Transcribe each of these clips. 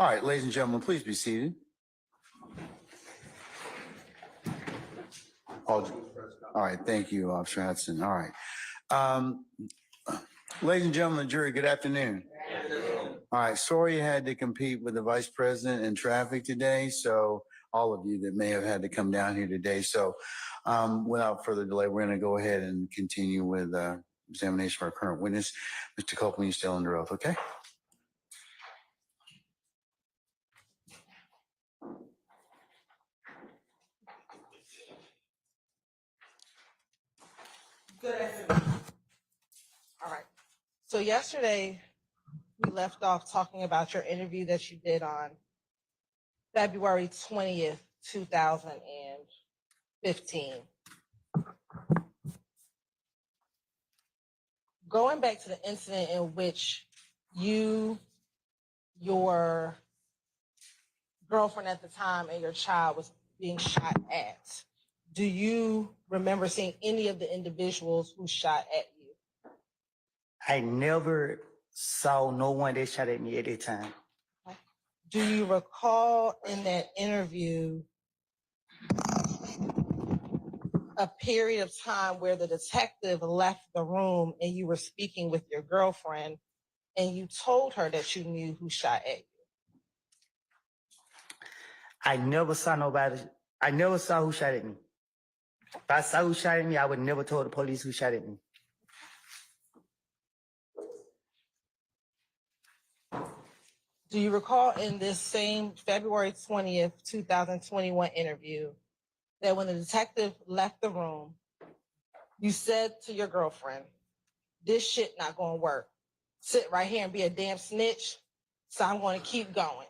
All right, ladies and gentlemen, please be seated. All right, thank you, Officer Hudson. All right. Ladies and gentlemen, jury, good afternoon. All right, sorry you had to compete with the vice president in traffic today, so all of you that may have had to come down here today. So without further delay, we're going to go ahead and continue with examination of our current witness. Mr. Copeland, you're still under oath, okay? Good afternoon. All right. So yesterday we left off talking about your interview that you did on February 20th, 2015. Going back to the incident in which you, your girlfriend at the time, and your child was being shot at, do you remember seeing any of the individuals who shot at you? I never saw no one that shot at me at that time. Do you recall in that interview a period of time where the detective left the room and you were speaking with your girlfriend and you told her that you knew who shot at you? I never saw nobody. I never saw who shot at me. If I saw who shot at me, I would never told the police who shot at me. Do you recall in this same February 20th, 2021 interview that when the detective left the room, you said to your girlfriend, "This shit not gonna work. Sit right here and be a damn snitch, so I'm gonna keep going."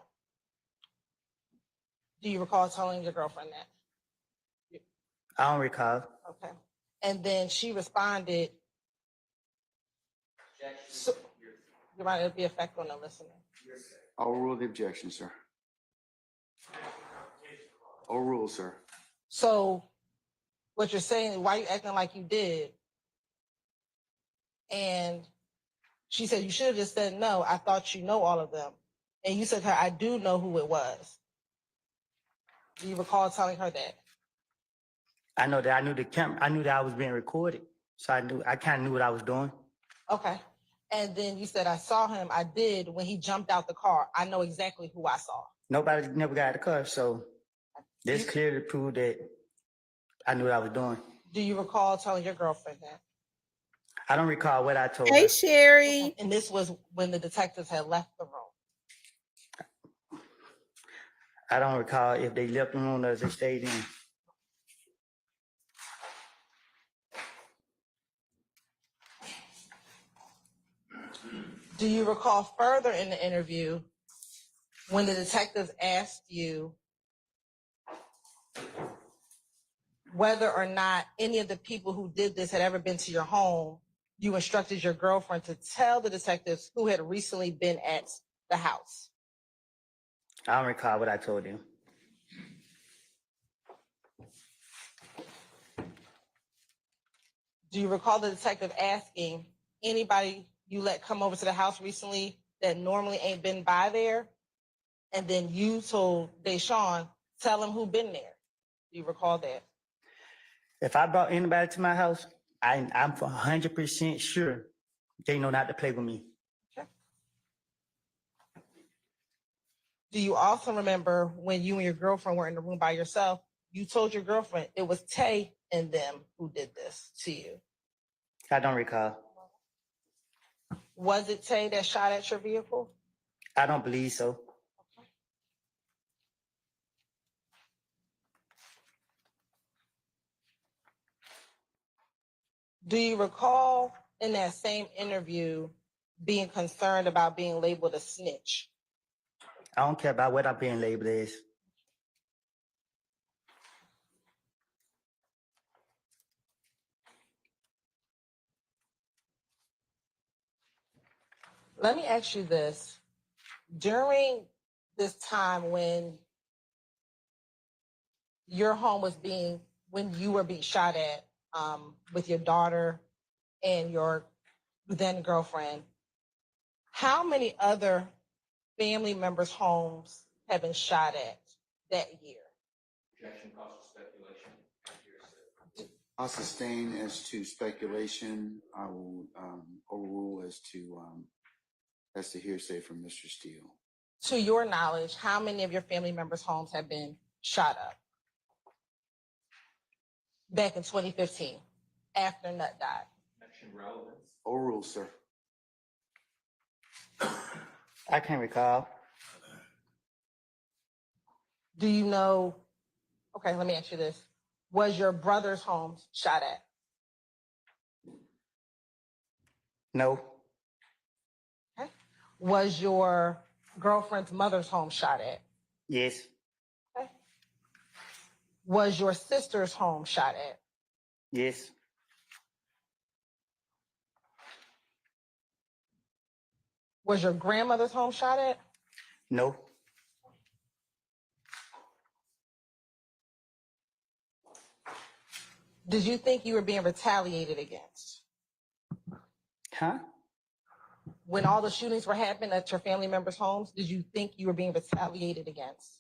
Do you recall telling your girlfriend that? I don't recall. Okay. And then she responded, so, you might be effective on the listener. I'll rule the objection, sir. I'll rule, sir. So what you're saying, why are you acting like you did? And she said, you should have just said, no, I thought you know all of them. And you said to her, I do know who it was. Do you recall telling her that? I know that I knew the camera. I knew that I was being recorded. So I kind of knew what I was doing. Okay. And then you said, I saw him. I did when he jumped out the car. I know exactly who I saw. Nobody never got out of the car. So this clearly proved that I knew what I was doing. Do you recall telling your girlfriend that? I don't recall what I told her. Hey, Sherry. Okay. And this was when the detectives had left the room. I don't recall if they left the room or if they stayed in. Do you recall further in the interview when the detectives asked you whether or not any of the people who did this had ever been to your home, you instructed your girlfriend to tell the detectives who had recently been at the house? I don't recall what I told them. Do you recall the detective asking anybody you let come over to the house recently that normally ain't been by there? And then you told Deshaun, tell him who been there. Do you recall that? If I brought anybody to my house, I'm 100% sure they know not to play with me. Okay. Do you also remember when you and your girlfriend were in the room by yourself, you told your girlfriend it was Tay and them who did this to you? I don't recall. Was it Tay that shot at your vehicle? I don't believe so. Do you recall in that same interview being concerned about being labeled a snitch? I don't care about what I'm being labeled as. Let me ask you this. During this time when your home was when you were being shot at with your daughter and your then girlfriend, how many other family members' homes have been shot at that year? Objection calls for speculation and hearsay. I'll sustain as to speculation. I will overrule as to hearsay from Mr. Steele. To your knowledge, how many of your family members' homes have been shot up back in 2015 after Nut died? Objection relevance. Overrule, sir. I can't recall. Do you know? Okay, let me ask you this. Was your brother's home shot at? No. Okay. Was your girlfriend's mother's home shot at? Yes. Okay. Was your sister's home shot at? Yes. Was your grandmother's home shot at? No. Did you think you were being retaliated against? Huh? When all the shootings were happening at your family members' homes, did you think you were being retaliated against?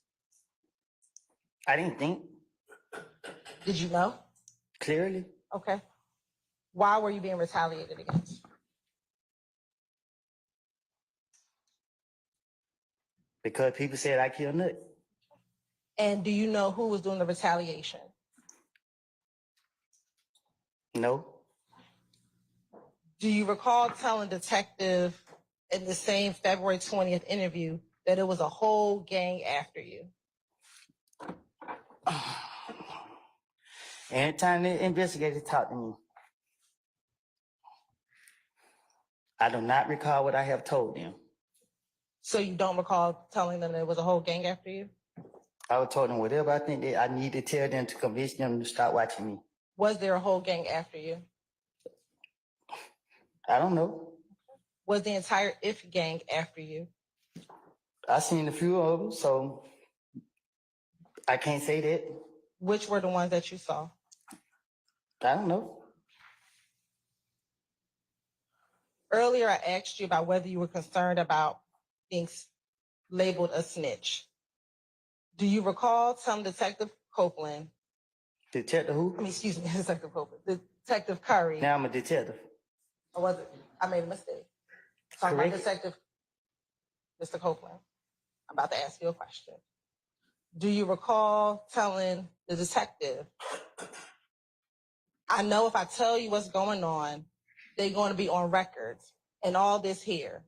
I didn't think Did you know? clearly Okay. Why were you being retaliated against? because people said I killed Nut. And do you know who was doing the retaliation? No. Do you recall telling detective in the same February 20th interview that it was a whole gang after you? Anytime the investigators talk to me, I do not recall what I have told them. So you don't recall telling them there was a whole gang after you? I was told them whatever I think that I need to tell them to convince them to stop watching me. Was there a whole gang after you? I don't know. Was the entire IF gang after you? I seen a few of them, so I can't say that. Which were the ones that you saw? I don't know. Earlier, I asked you about whether you were concerned about being labeled a snitch. Do you recall telling Detective Copeland, Detective who? excuse me, Detective Copeland, Detective Curry, Now I'm a detective. or was it, I made a mistake. Talking about Correct. Detective Mr. Copeland. I'm about to ask you a question. Do you recall telling the detective, I know if I tell you what's going on, they're going to be on records and all this here.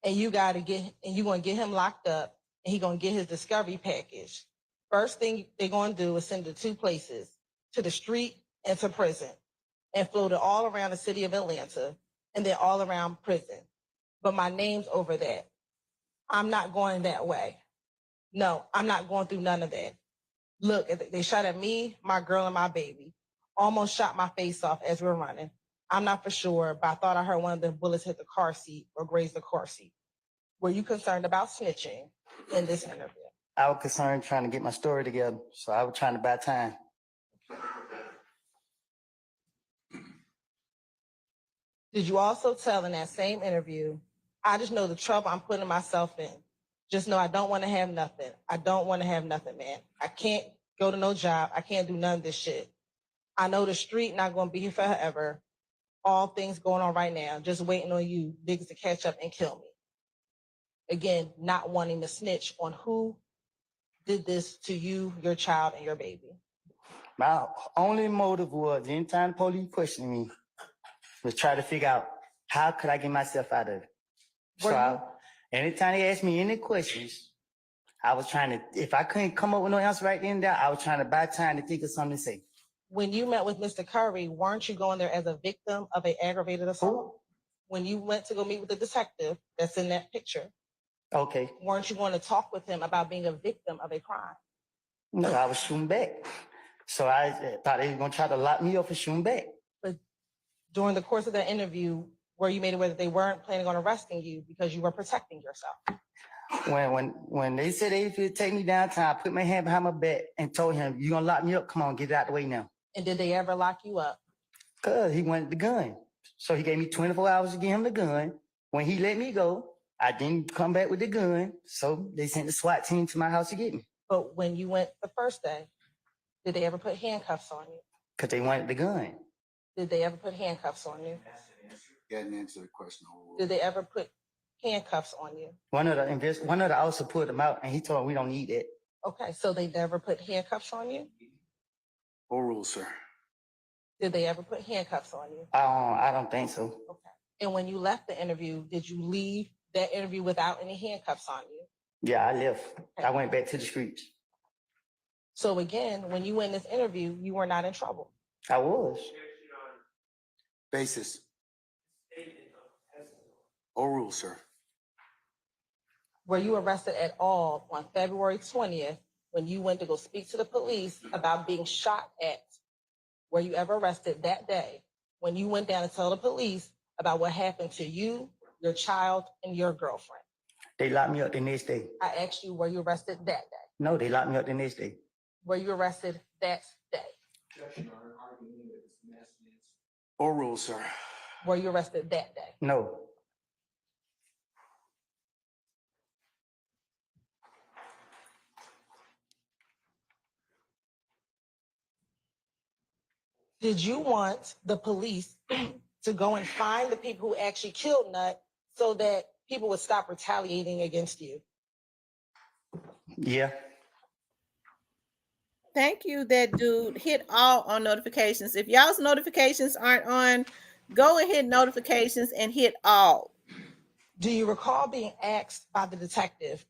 And you're going to get him locked up and he's going to get his discovery package. First thing they're going to do is send it to 2 places, to the street and to prison, and float it all around the city of Atlanta and then all around prison. But my name's over that. I'm not going that way. No, I'm not going through none of that. Look, they shot at me, my girl, and my baby. Almost shot my face off as we were running. I'm not for sure, but I thought I heard one of the bullets hit the car seat or graze the car seat. Were you concerned about snitching in this interview? I was concerned trying to get my story together, so I was trying to buy time. Did you also tell in that same interview, I just know the trouble I'm putting myself in. Just know I don't want to have nothing. I don't want to have nothing, man. I can't go to no job. I can't do none of this shit. I know the street not going to be here forever. All things going on right now, just waiting on you niggas to catch up and kill me. Again, not wanting to snitch on who did this to you, your child, and your baby. My only motive was anytime the police questioned me was try to figure out how could I get myself out of it. Anytime they asked me any questions, I was trying to, if I couldn't come up with no answer right then and there, I was trying to buy time to think of something to say. When you met with Mr. Curry, weren't you going there as a victim of an aggravated assault? When you went to go meet with the detective that's in that picture, Okay. weren't you going to talk with him about being a victim of a crime? No, I was shooting back. So I thought they were going to try to lock me up for shooting back. But during the course of that interview, were you made aware that they weren't planning on arresting you because you were protecting yourself? When they said they would take me downtown, I put my hand behind my back and told him, "You're gonna lock me up? Come on, get it out the way now." And did they ever lock you up? Cause he wanted the gun. So he gave me 24 hours to get him the gun. When he let me go, I didn't come back with the gun, so they sent the SWAT team to my house to get me But when you went the first day, did they ever put handcuffs on you? because they wanted the gun. Did they ever put handcuffs on you? You hadn't answered the question. Overruled. Did they ever put handcuffs on you? One of the officers pulled them out, and he told me we don't need that. Okay, so they never put handcuffs on you? Overruled, sir. Did they ever put handcuffs on you? I don't think so. Okay. And when you left the interview, did you leave that interview without any handcuffs on you? Yeah, I left. I went back to the streets. So again, when you went in this interview, you were not in trouble. I was. Basis. Overruled, sir. Were you arrested at all on February 20th when you went to go speak to the police about being shot at? Were you ever arrested that day when you went down to tell the police about what happened to you, your child, and your girlfriend? They locked me up the next day. I asked you, were you arrested that day? No, they locked me up the next day. Were you arrested that day? Overruled, sir. Were you arrested that day? No. Did you want the police to go and find the people who actually killed Nut so that people would stop retaliating against you? Yeah. Thank you, that dude. Hit all on notifications. If y'all's notifications aren't on, go and hit notifications and hit all. Do you recall being asked by the detective,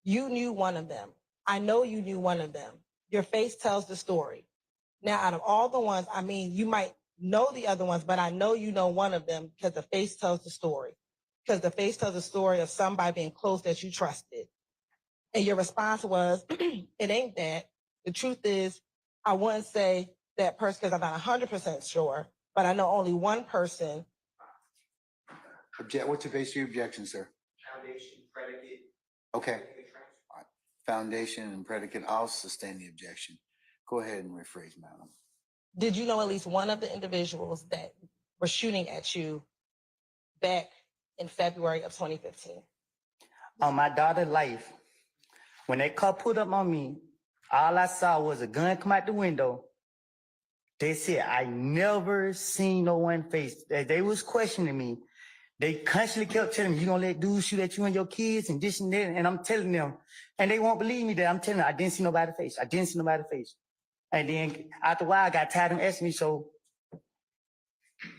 you knew one of them. I know you knew one of them. Your face tells the story. Now, out of all the ones, I mean, you might know the other ones, but I know you know one of them because the face tells the story. Because the face tells the story of somebody being close that you trusted. And your response was, it ain't that. The truth is, I wouldn't say that person because I'm not 100% sure, but I know only one person. What's the base of your objection, sir? Foundation, predicate. Okay. All right. Foundation and predicate. I'll sustain the objection. Go ahead and rephrase, madam. Did you know at least one of the individuals that were shooting at you back in February of 2015? On my daughter's life, when that car pulled up on me, all I saw was a gun come out the window. They said, I never seen no one face. They was questioning me. They constantly kept telling me, you gonna let dudes shoot at you and your kids and this and that. And I'm telling them, and they won't believe me that I'm telling them, I didn't see nobody's face. I didn't see nobody's face. And then after a while, I got tired of them asking me, so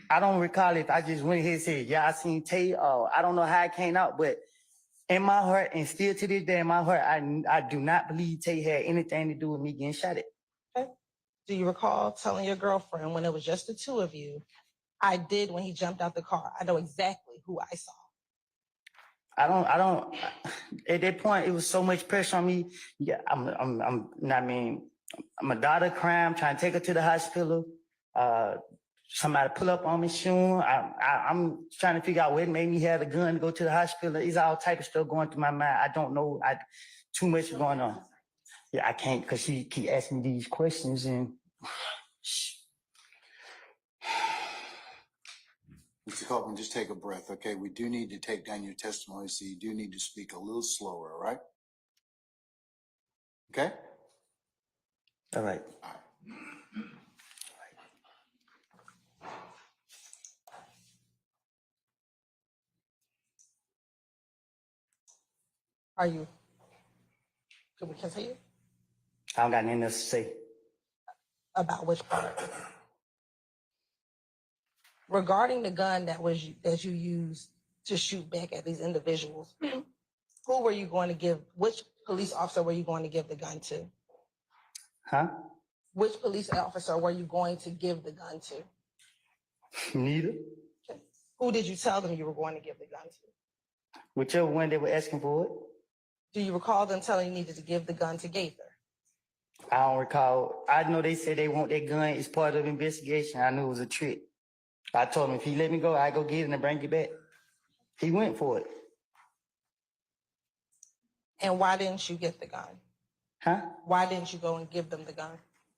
I don't recall if I just went ahead and said, yeah, I seen Tay. I don't know how it came out, but in my heart, and still to this day in my heart, I do not believe Tay had anything to do with me getting shot at. Okay. Do you recall telling your girlfriend when it was just the two of you, I did when he jumped out the car? I know exactly who I saw. I don't, at that point, it was so much pressure on me. Yeah, my daughter crying, trying to take her to the hospital. Somebody pull up on me soon. I'm trying to figure out what made me have the gun to go to the hospital. It's all type of stuff going through my mind. I don't know. Too much going on. Yeah, I can't because she keep asking me these questions and. Mr. Copeland, just take a breath, okay? We do need to take down your testimony, so you do need to speak a little slower, all right? Okay? All right. All right. Are you? Can we continue? I don't got nothing else to say. About which part? Regarding the gun that you used to shoot back at these individuals, who were you going to give? Which police officer were you going to give the gun to? Huh? Which police officer were you going to give the gun to? Neither. Okay. Who did you tell them you were going to give the gun to? Whichever one they were asking for it. Do you recall them telling you needed to give the gun to Gaither? I don't recall. I know they said they want that gun as part of the investigation. I knew it was a trick. I told him if he let me go, I go get it and bring it back. He went for it. And why didn't you get the gun? Huh? Why didn't you go and give them the gun?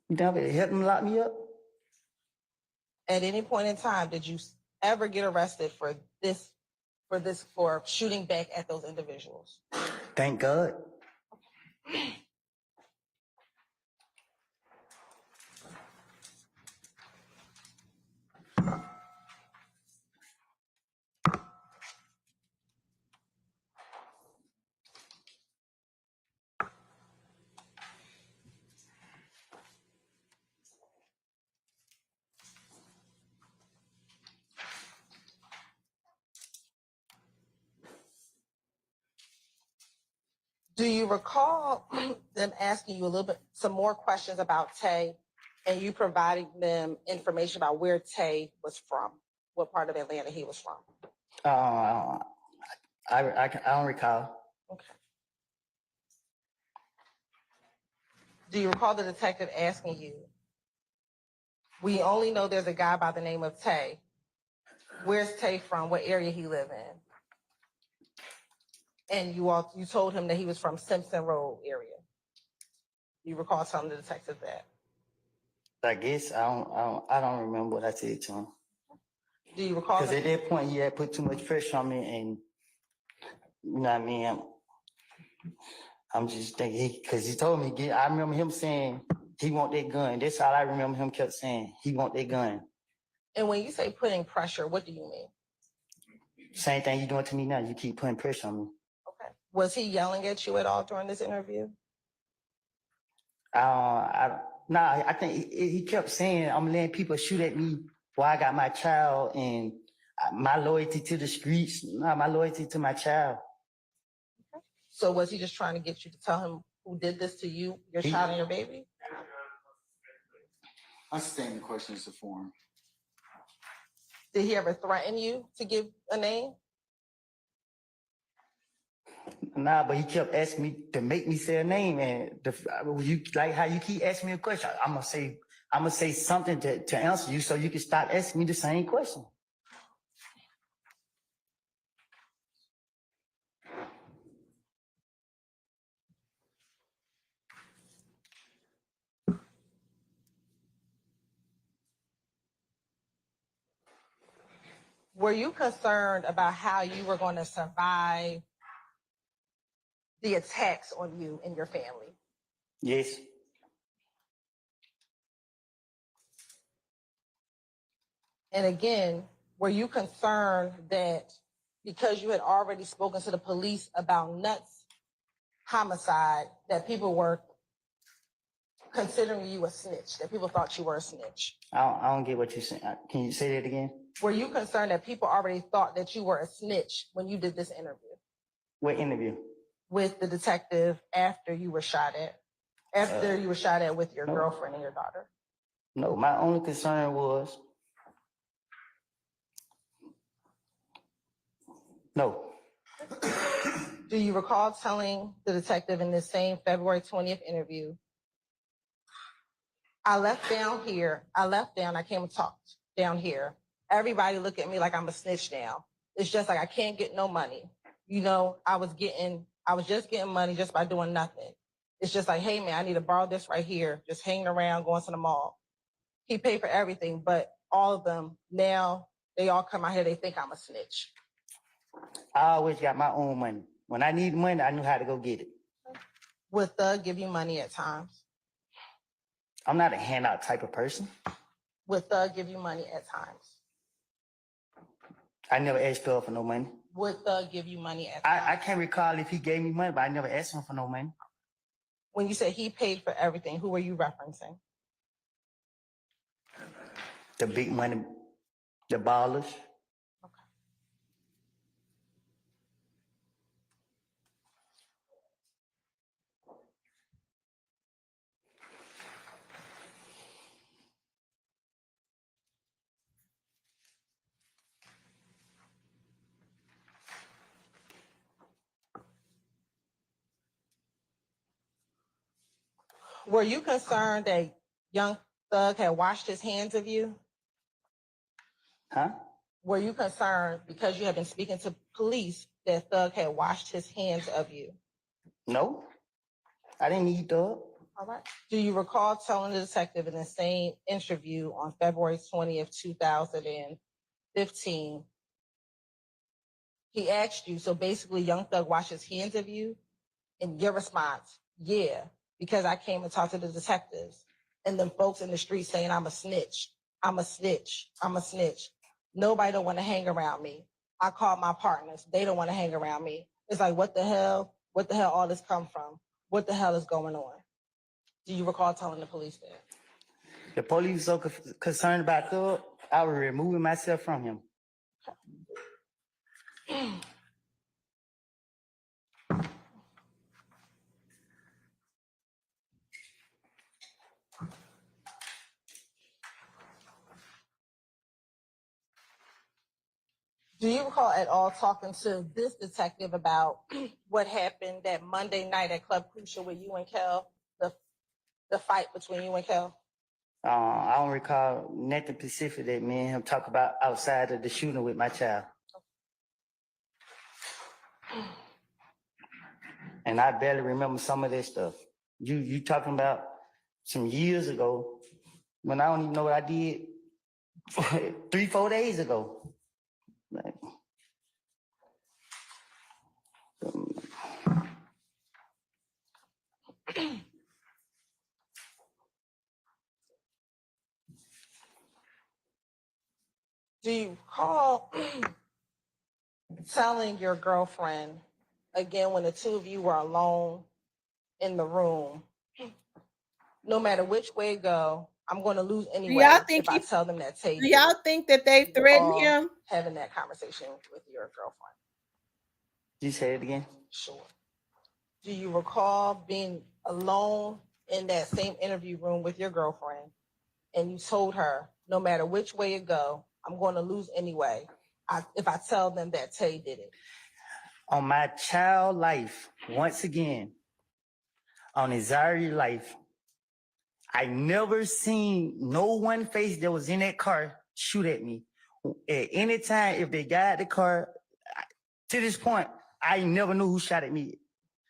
You know, it helped him lock me up. At any point in time, did you ever get arrested for for shooting back at those individuals? Thank God. Do you recall them asking you some more questions about Tay, and you providing them information about where Tay was from, what part of Atlanta he was from? I don't recall. Okay. Do you recall the detective asking you, we only know there's a guy by the name of Tay. Where's Tay from? What area he live in? And you told him that he was from Simpson Road area. You recall telling the detective that? I guess I don't remember what I said to him. Do you recall? Because at that point he had put too much pressure on me, and you know what I mean. I'm just thinking because he told me. I remember him saying he want that gun. That's all I remember him kept saying. He want that gun. And when you say putting pressure, what do you mean? Same thing you doing to me now. You keep putting pressure on me. Okay. Was he yelling at you at all during this interview? I think he kept saying, I'm letting people shoot at me while I got my child, and my loyalty to the streets, my loyalty to my child. So was he just trying to get you to tell him who did this to you, your child and your baby? I understand the question is the form. Did he ever threaten you to give a name? Nah, but he kept asking me to make me say a name, and you like how you keep asking me a question. I'm gonna say something to answer you, so you can stop asking me the same question. Were you concerned about how you were going to survive the attacks on you and your family? Yes. And again, were you concerned that because you had already spoken to the police about Nuts' homicide, that people were considering you a snitch, that people thought you were a snitch? I don't get what you're saying. Can you say that again? Were you concerned that people already thought that you were a snitch when you did this interview? What interview? With the detective after you were shot at? After you were shot at with your girlfriend and your daughter? No, my only concern was no. Do you recall telling the detective in this same February 20th interview, I came and talked down here. Everybody look at me like I'm a snitch now. It's just like I can't get no money. You know, I was just getting money just by doing nothing. It's just like, hey man, I need to borrow this right here, just hanging around, going to the mall. He paid for everything, but all of them now, they all come out here, they think I'm a snitch. I always got my own money. When I need money, I knew how to go get it. Would Thug give you money at times? I'm not a handout type of person. Would Thug give you money at times? I never asked Thug for no money. Would Thug give you money at times? I can't recall if he gave me money, but I never asked him for no money. When you said he paid for everything, who were you referencing? The big money, the ballers. Were you concerned that young Thug had washed his hands of you? Huh? Were you concerned because you had been speaking to police that Thug had washed his hands of you? No, I didn't need Thug. All right. Do you recall telling the detective in the same interview on February 20th, 2015, He asked you, so basically Young Thug washed his hands of you, and your response, yeah, because I came and talked to the detectives and them folks in the street saying I'm a snitch, I'm a snitch, I'm a snitch. Nobody don't want to hang around me. I called my partners. They don't want to hang around me. It's like, what the hell? What the hell all this come from? What the hell is going on? Do you recall telling the police that? The police so concerned about Thug, I was removing myself from him. Do you recall at all talking to this detective about what happened that Monday night at Club Crucial with you and Kel, the fight between you and Kel? I don't recall nothing specific that me and him talk about outside of the shooting with my child. And I barely remember some of this stuff. You talking about some years ago when I don't even know what I did 3-4 days ago. Like, Do you recall telling your girlfriend, again, when the two of you were alone in the room, no matter which way it go, I'm going to lose anyway y'all think if I tell them that Tay Do y'all think that they You threatened all him? having that conversation with your girlfriend? you say it again? Sure. Do you recall being alone in that same interview room with your girlfriend and you told her, no matter which way it go, I'm going to lose anyway if I tell them that Tay did it? On my child life, once again, on Azari life, I never seen no one face that was in that car shoot at me. At any time, if they got the car, to this point, I never knew who shot at me.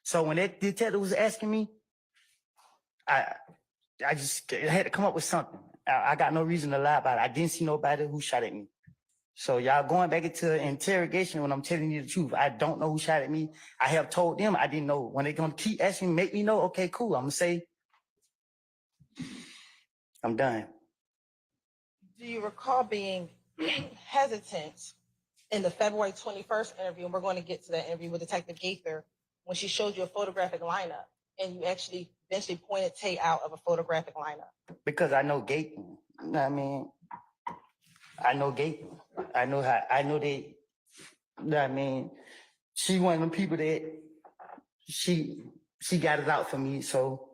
So when that detective was asking me, I just had to come up with something. I got no reason to lie about it. I didn't see nobody who shot at me. So y'all going back into interrogation when I'm telling you the truth. I don't know who shot at me. I have told them I didn't know. When they're gonna keep asking me, make me know, okay, cool. I'm gonna say, I'm done. Do you recall being hesitant in the February 21st interview, and we're going to get to that interview with Detective Gaither, when she showed you a photographic lineup and you actually eventually pointed Tay out of a photographic lineup? Because I know Gaten. You know what I mean? I know Gaten. I know that, you know what I mean? She one of them people that she got it out for me, so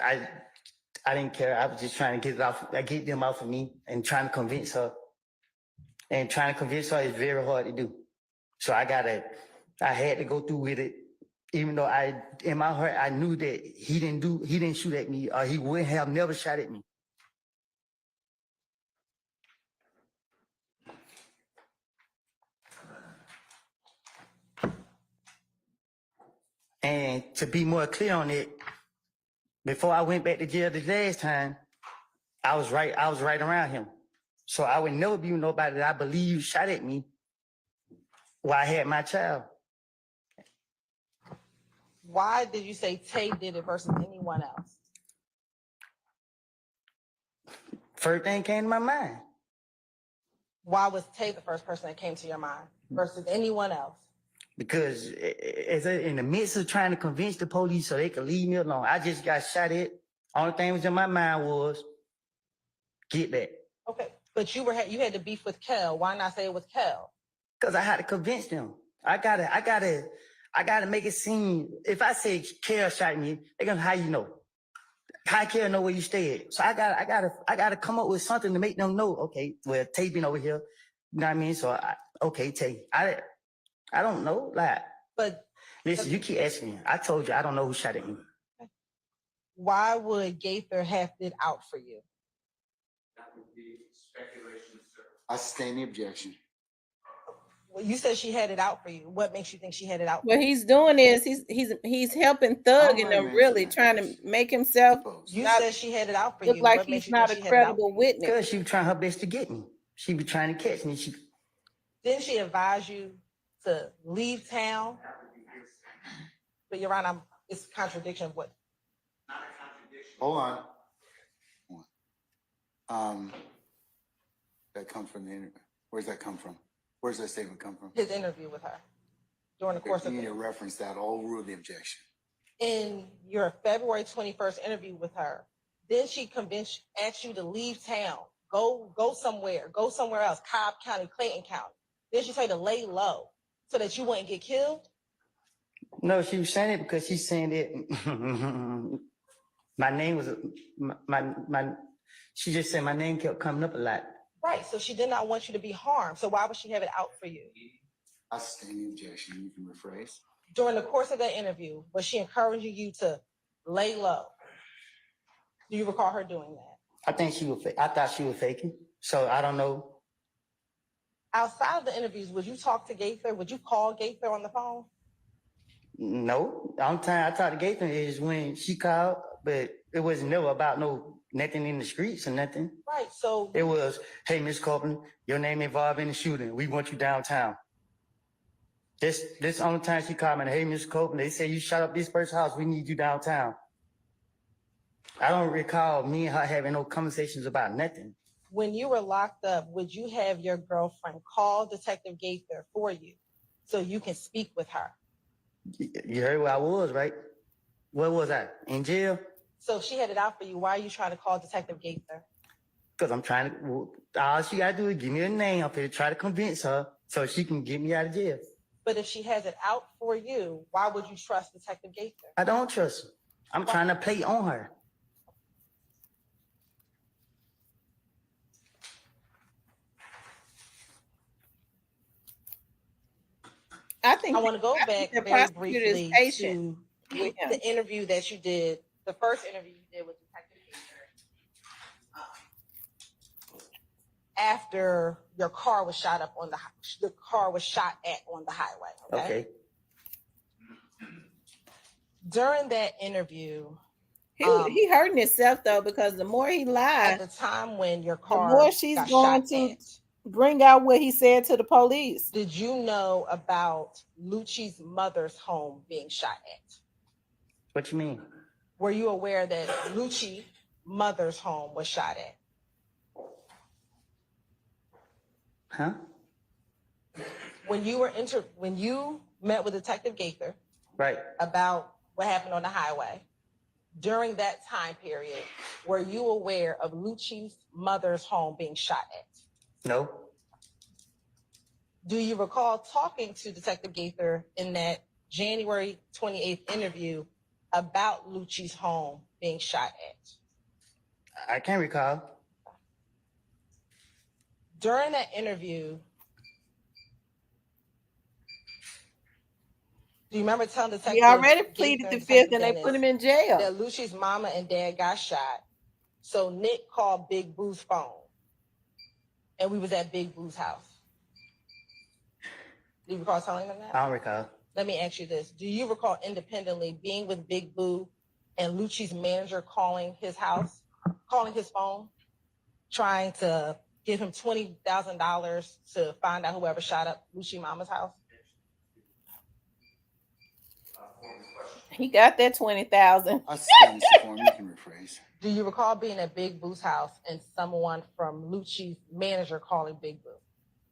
I didn't care. I was just trying to get them out for me and trying to convince her. And trying to convince her is very hard to do. So I had to go through with it, even though in my heart, I knew that he didn't shoot at me, or he would have never shot at me. And to be more clear on it, before I went back to jail the last time, I was right around him. So I would never be with nobody that I believe shot at me while I had my child. Why did you say Tay did it versus anyone else? First thing came to my mind. Why was Tay the first person that came to your mind versus anyone else? Because in the midst of trying to convince the police so they could leave me alone, I just got shot at. Only thing was in my mind was, get back. Okay, but you had to beef with Kel. Why not say it was Kel? Because I had to convince them. I gotta make it seem, if I say Kel shot me, they're gonna, how you know? How Kel know where you stay at? So I gotta come up with something to make them know, okay, well, Tay been over here. You know what I mean? So okay, Tay. I don't know. Like, But listen, you keep asking me. I told you I don't know who shot at me. why would Gaither have it out for you? That would be speculation, sir. I sustain the objection. Well, you said she had it out for you. What makes you think she had it out for What he's doing is he's helping Thug and them, really trying to make himself you? You not said she had it out for look you. like What makes he's you think not a she had it out? credible witness. Because she was trying her best to get me. She was trying to catch me. Didn't she advise you to leave town. But you're right, it's a contradiction of what. Hold on. That comes from the interview. Where's that come from? Where's that statement come from? His interview with her during the course You of need to reference that. I'll rule the objection. in your February 21st interview with her, then she asked you to leave town, go somewhere else, Cobb County, Clayton County. Then she told you to lay low so that you wouldn't get killed. No, she was saying it because she's saying it. My name was my. She just said my name kept coming up a lot. Right. So she did not want you to be harmed. So why would she have it out for you? I sustain the objection. You can rephrase. During the course of that interview, was she encouraging you to lay low? Do you recall her doing that? I think she was. I thought she was faking. So I don't know. Outside of the interviews, would you talk to Gaither? Would you call Gaither on the phone? No, the only time I talked to Gaither is when she called, but it wasn't never about nothing in the streets or nothing. Right. So it was, hey, Miss Copeland, your name involved in the shooting. We want you downtown. This only time she called me, hey, Miss Copeland, they say you shot up this person's house. We need you downtown. I don't recall me and her having no conversations about nothing. when you were locked up, would you have your girlfriend call Detective Gaither for you so you can speak with her? You heard where I was, right? Where was I? In jail? So if she had it out for you, why are you trying to call Detective Gaither? Because I'm trying to, all she got to do is give me a name. I'm going to try to convince her so she can get me out of jail. But if she has it out for you, why would you trust Detective Gaither? I don't trust her. I'm trying to play on her. I think I want to go back the very prosecutor is briefly patient to with him. the interview that you did, the first interview you did with Detective Gaither. After your car was shot up on the car was shot at on the highway. Okay. During that interview, He hurting himself though, because the more he at lies, the time when your the car more she's got going shot to at, bring out what he said to the police. did you know about Lucci's mother's home being shot at? What you mean? Were you aware that Lucci's mother's home was shot at? Huh? When you met with Detective Gaither Right. about what happened on the highway, during that time period, were you aware of Lucci's mother's home being shot at? No. Do you recall talking to Detective Gaither in that January 28th interview about Lucci's home being shot at? I can't recall. During that interview, do you remember telling Detective He already Gaither pleaded the and fifth, Detective and they Dennis put him in jail. that Lucci's mama and dad got shot? So Nick called Big Boo's phone, and we was at Big Boo's house. Do you recall telling them that? I don't recall. Let me ask you this. Do you recall independently being with Big Boo and Lucci's manager calling his house, calling his phone, trying to give him $20,000 to find out whoever shot up Lucci mama's house? He got that 20,000. I sustain this form. You can rephrase. Do you recall being at Big Boo's house and someone from Lucci's manager calling Big Boo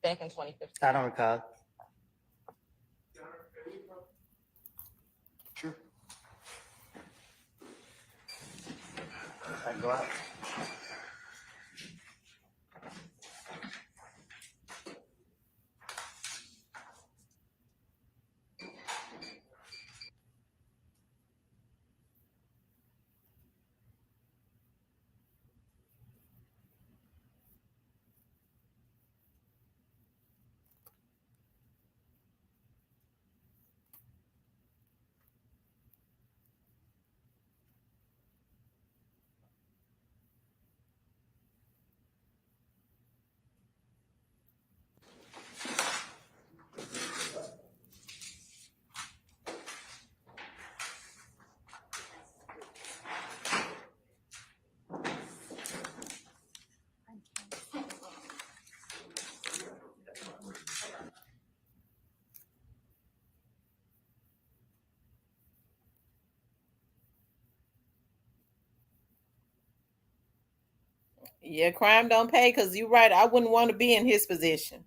back in 2015? I don't recall. Sure. I go out. Yeah, crime don't pay, because you're right. I wouldn't want to be in his position.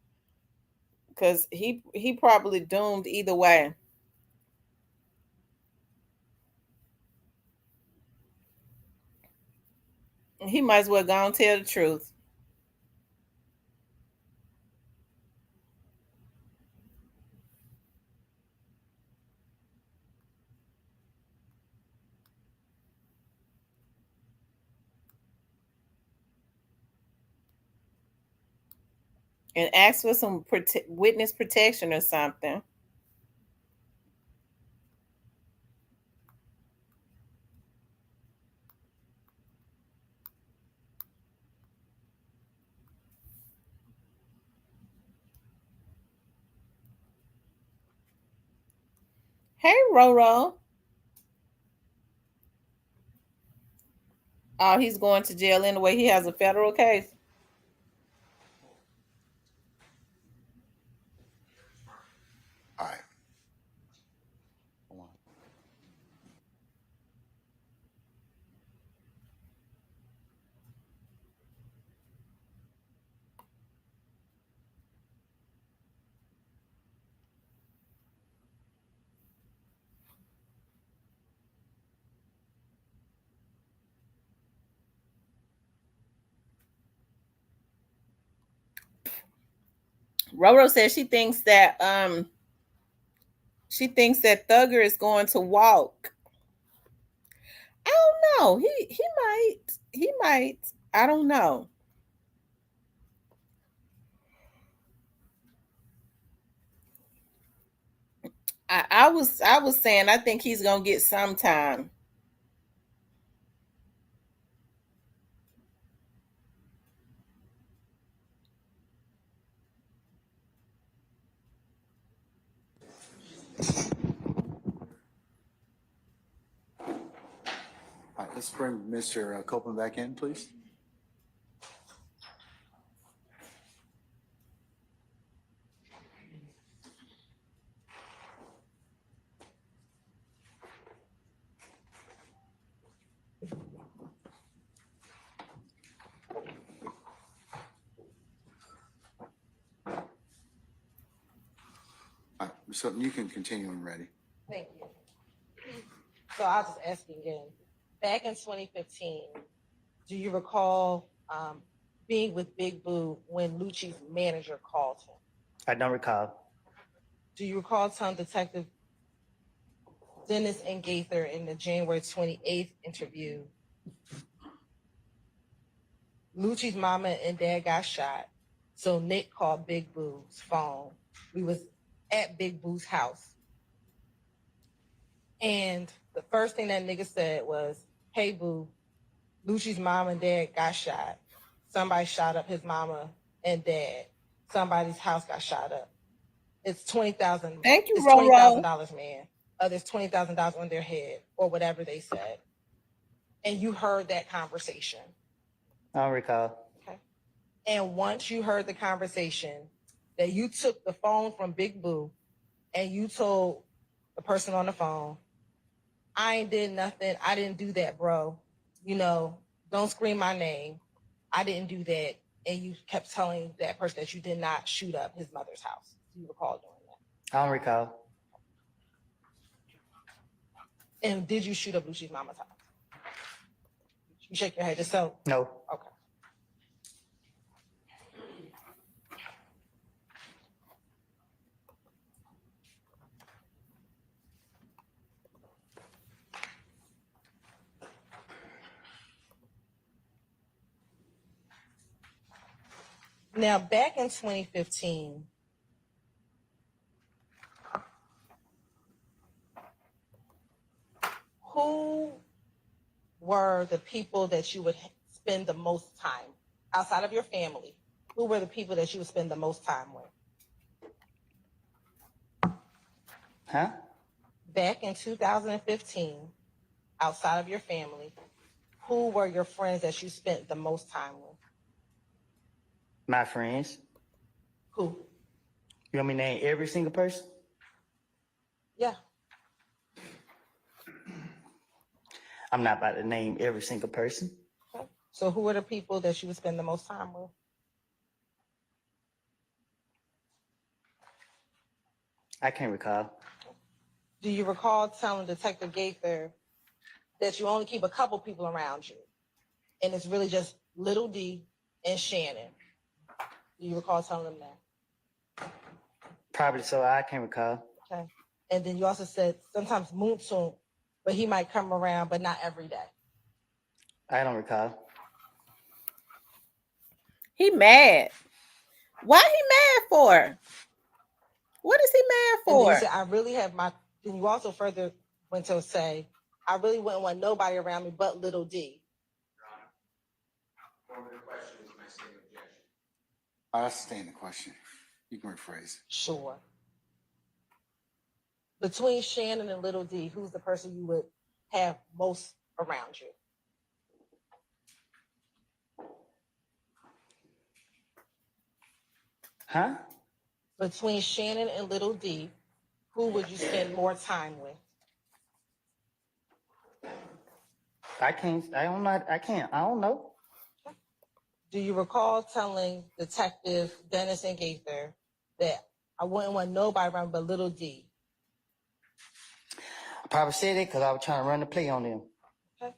Because he probably doomed either way. He might as well go and tell the truth. And ask for some witness protection or something. Hey, Roro. Oh, he's going to jail anyway. He has a federal case. All right. Hold on. Roro says she thinks that Thugger is going to walk. I don't know. He might. He might. I don't know. I was saying I think he's gonna get some time. All right, let's bring Mr. Copeland back in, please. All right, so you can continue when ready. Thank you. So I'll just ask you again. Back in 2015, do you recall being with Big Boo when Lucci's manager called him? I don't recall. Do you recall telling Detective Dennis and Gaither in the January 28th interview, Lucci's mama and dad got shot, so Nick called Big Boo's phone. We was at Big Boo's house. And the first thing that nigga said was, hey, Boo, Lucci's mom and dad got shot. Somebody shot up his mama and dad. Somebody's house got shot up. It's $20,000. Thank you, It's Roro. $20,000, man. There's $20,000 on their head or whatever they said. And you heard that conversation. I don't recall. Okay. And once you heard the conversation, that you took the phone from Big Boo and you told the person on the phone, I ain't did nothing. I didn't do that, bro. You know, don't scream my name. I didn't do that. And you kept telling that person that you did not shoot up his mother's house. Do you recall doing that? I don't recall. And did you shoot up Lucci's mama's house? You shake your head just so. No. Okay. Now, back in 2015, who were the people that you would spend the most time outside of your family? Who were the people that you would spend the most time with? Huh? Back in 2015, outside of your family, who were your friends that you spent the most time with? My friends. Who? You want me to name every single person? Yeah. I'm not about to name every single person. Okay. So who are the people that you would spend the most time with? I can't recall. Do you recall telling Detective Gaither that you only keep a couple people around you, and it's really just Little D and Shannon? Do you recall telling them that? Probably so. I can't recall. Okay. And then you also said sometimes Moonsoon, but he might come around, but not every day. I don't recall. He mad. Why he mad for? What is he mad And then for? you said, I really have my, then you also further went to say, I really wouldn't want nobody around me but Little D. Your Honor, form of the question is my same objection. I'll sustain the question. You can rephrase. Sure. Between Shannon and Little D, who's the person you would have most around you? Huh? Between Shannon and Little D, who would you spend more time with? I can't. I don't know. I can't. I don't know. Do you recall telling Detective Dennis and Gaither that I wouldn't want nobody around but Little D? I probably said it because I was trying to run the play on them. Okay.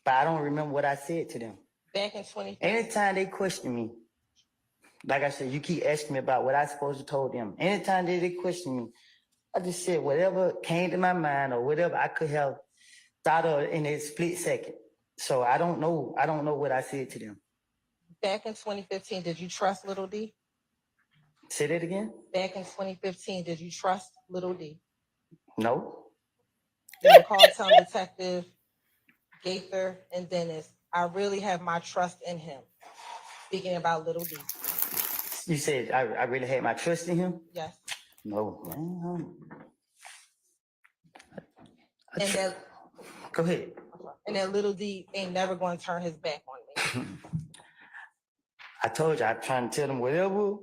But I don't remember what I said to them. Back in 2015. Anytime they question me, like I said, you keep asking me about what I supposed to told them. Anytime they question me, I just said whatever came to my mind or whatever I could have thought of in a split second. So I don't know. I don't know what I said to them. Back in 2015, did you trust Little D? Say that again? Back in 2015, did you trust Little D? No. Do you recall telling Detective Gaither and Dennis, I really have my trust in him? Speaking about Little D. You said I really had my trust in him? Yes. No, man. And that, Go ahead. and that Little D ain't never going to turn his back on me. I told you I'm trying to tell them whatever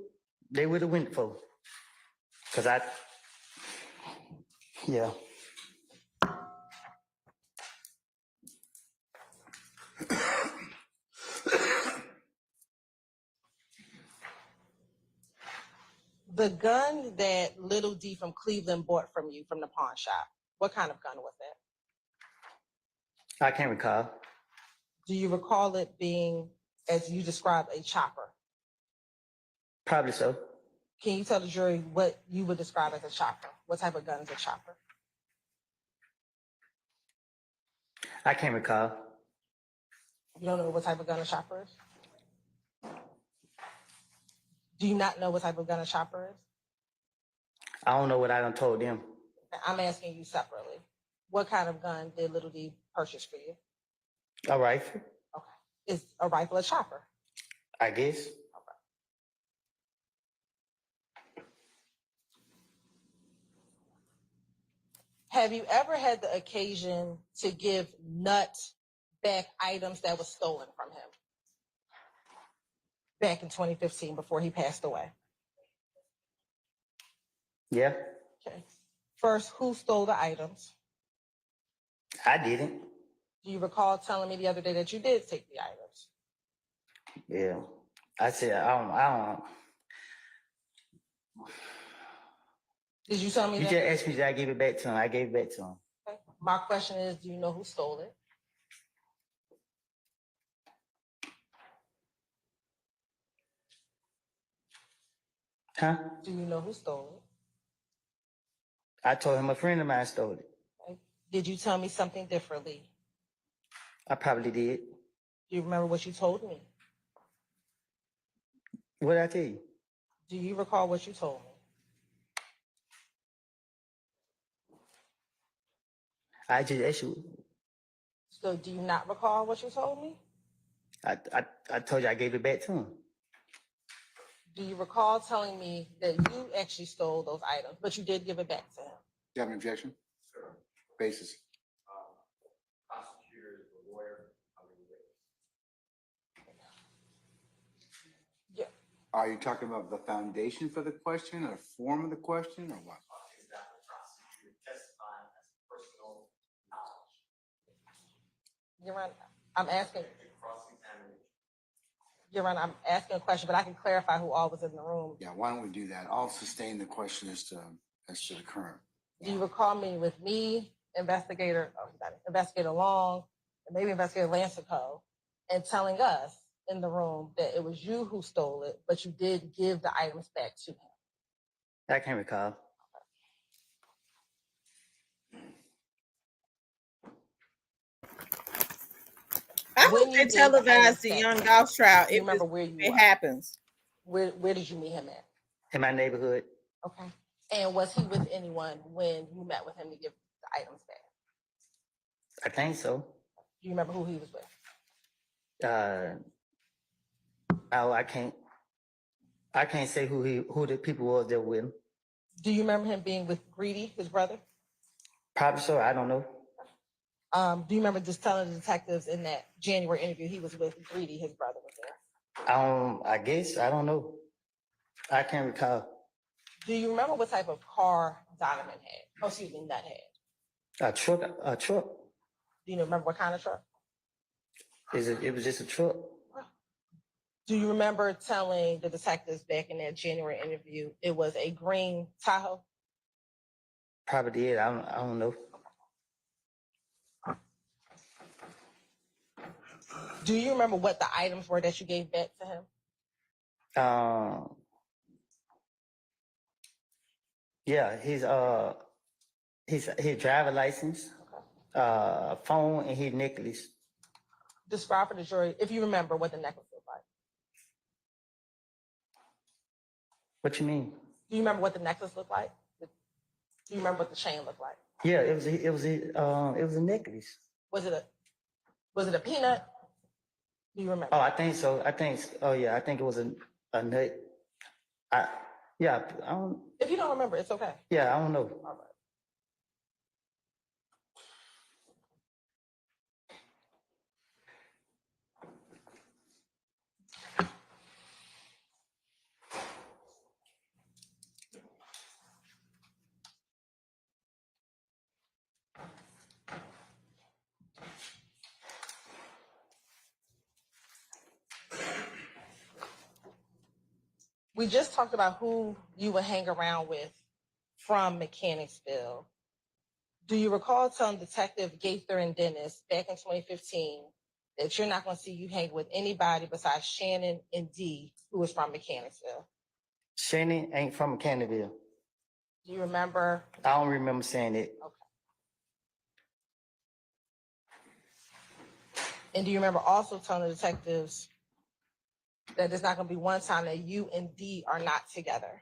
they would have went for. Cause yeah. The gun that Little D from Cleveland bought from you from the pawn shop, what kind of gun was that? I can't recall. Do you recall it being, as you described, a chopper? Probably so. Can you tell the jury what you would describe as a chopper? What type of gun is a chopper? I can't recall. You don't know what type of gun a chopper is? Do you not know what type of gun a chopper is? I don't know what I done told them. I'm asking you separately. What kind of gun did Little D purchase for you? A rifle, Okay. Is a rifle a chopper? I guess. Have you ever had the occasion to give Nut back items that was stolen from him? Back in 2015 before he passed away. Yeah, Okay. First, who stole the items? I didn't. Do you recall telling me the other day that you did take the items? Yeah. I said, I don't. Did you tell me You that? just asked me, did I give it back to him? I gave it back to him. Okay. My question is, do you know who stole it? Huh? Do you know who stole it? I told him a friend of mine stole it. Okay. Did you tell me something differently? I probably did. Do you remember what you told me? What did I tell you? Do you recall what you told me? I just asked you. So do you not recall what you told me? I told you I gave it back to him. Do you recall telling me that you actually stole those items, but you did give it back to him? Do you have an objection? Sir, Basis. prosecutor is the lawyer. I'm the witness. Yeah. Are you talking about the foundation for the question or the form of the question or what? Is that the prosecutor testifying as personal knowledge? You're right. I'm asking. To cross-examine the Your Honor, I'm asking a question, but I can clarify who all was in the room. Yeah, why don't we do that? I'll sustain the question as to the current. Do you recall meeting with me, Investigator Long, and maybe Investigator Lancico, and telling us in the room that it was you who stole it, but you did give the items back to him? I can't recall. I When hope you they gave the items televise the back Young to him, Golf trial. do you It remember where you it were? happens. Where did you meet him at? In my neighborhood, Okay. And was he with anyone when you met with him to give the items back? I think so. Do you remember who he was with? Oh, I can't say who the people was that were with him. Do you remember him being with Greedy, his brother? Probably so. I don't know. Do you remember just telling the detectives in that January interview he was with Greedy, his brother was there? I guess I don't know. I can't recall. Do you remember what type of car Donovan had? Oh, excuse me, Nut had. A truck. Do you remember what kind of truck? It was just a truck. Do you remember telling the detectives back in that January interview it was a green Tahoe? Probably did. I don't know. Do you remember what the items were that you gave back to him? Yeah, his driver license, phone, and his necklace. Describe for the jury, if you remember, what the necklace looked like. What you mean? Do you remember what the necklace looked like? Do you remember what the chain looked like? Yeah, it was a necklace. Was it a peanut? Do you remember? Oh, I think so. Oh yeah, I think it was a nut. I don't. If you don't remember, it's okay. Yeah, I don't know. All right. We just talked about who you would hang around with from Mechanicsville. Do you recall telling Detective Gaither and Dennis back in 2015 that you're not going to see you hang with anybody besides Shannon and Dee, who is from Mechanicsville? Shannon ain't from Canterville. Do you remember? I don't remember saying it. Okay. And do you remember also telling the detectives that there's not going to be one time that you and Dee are not together?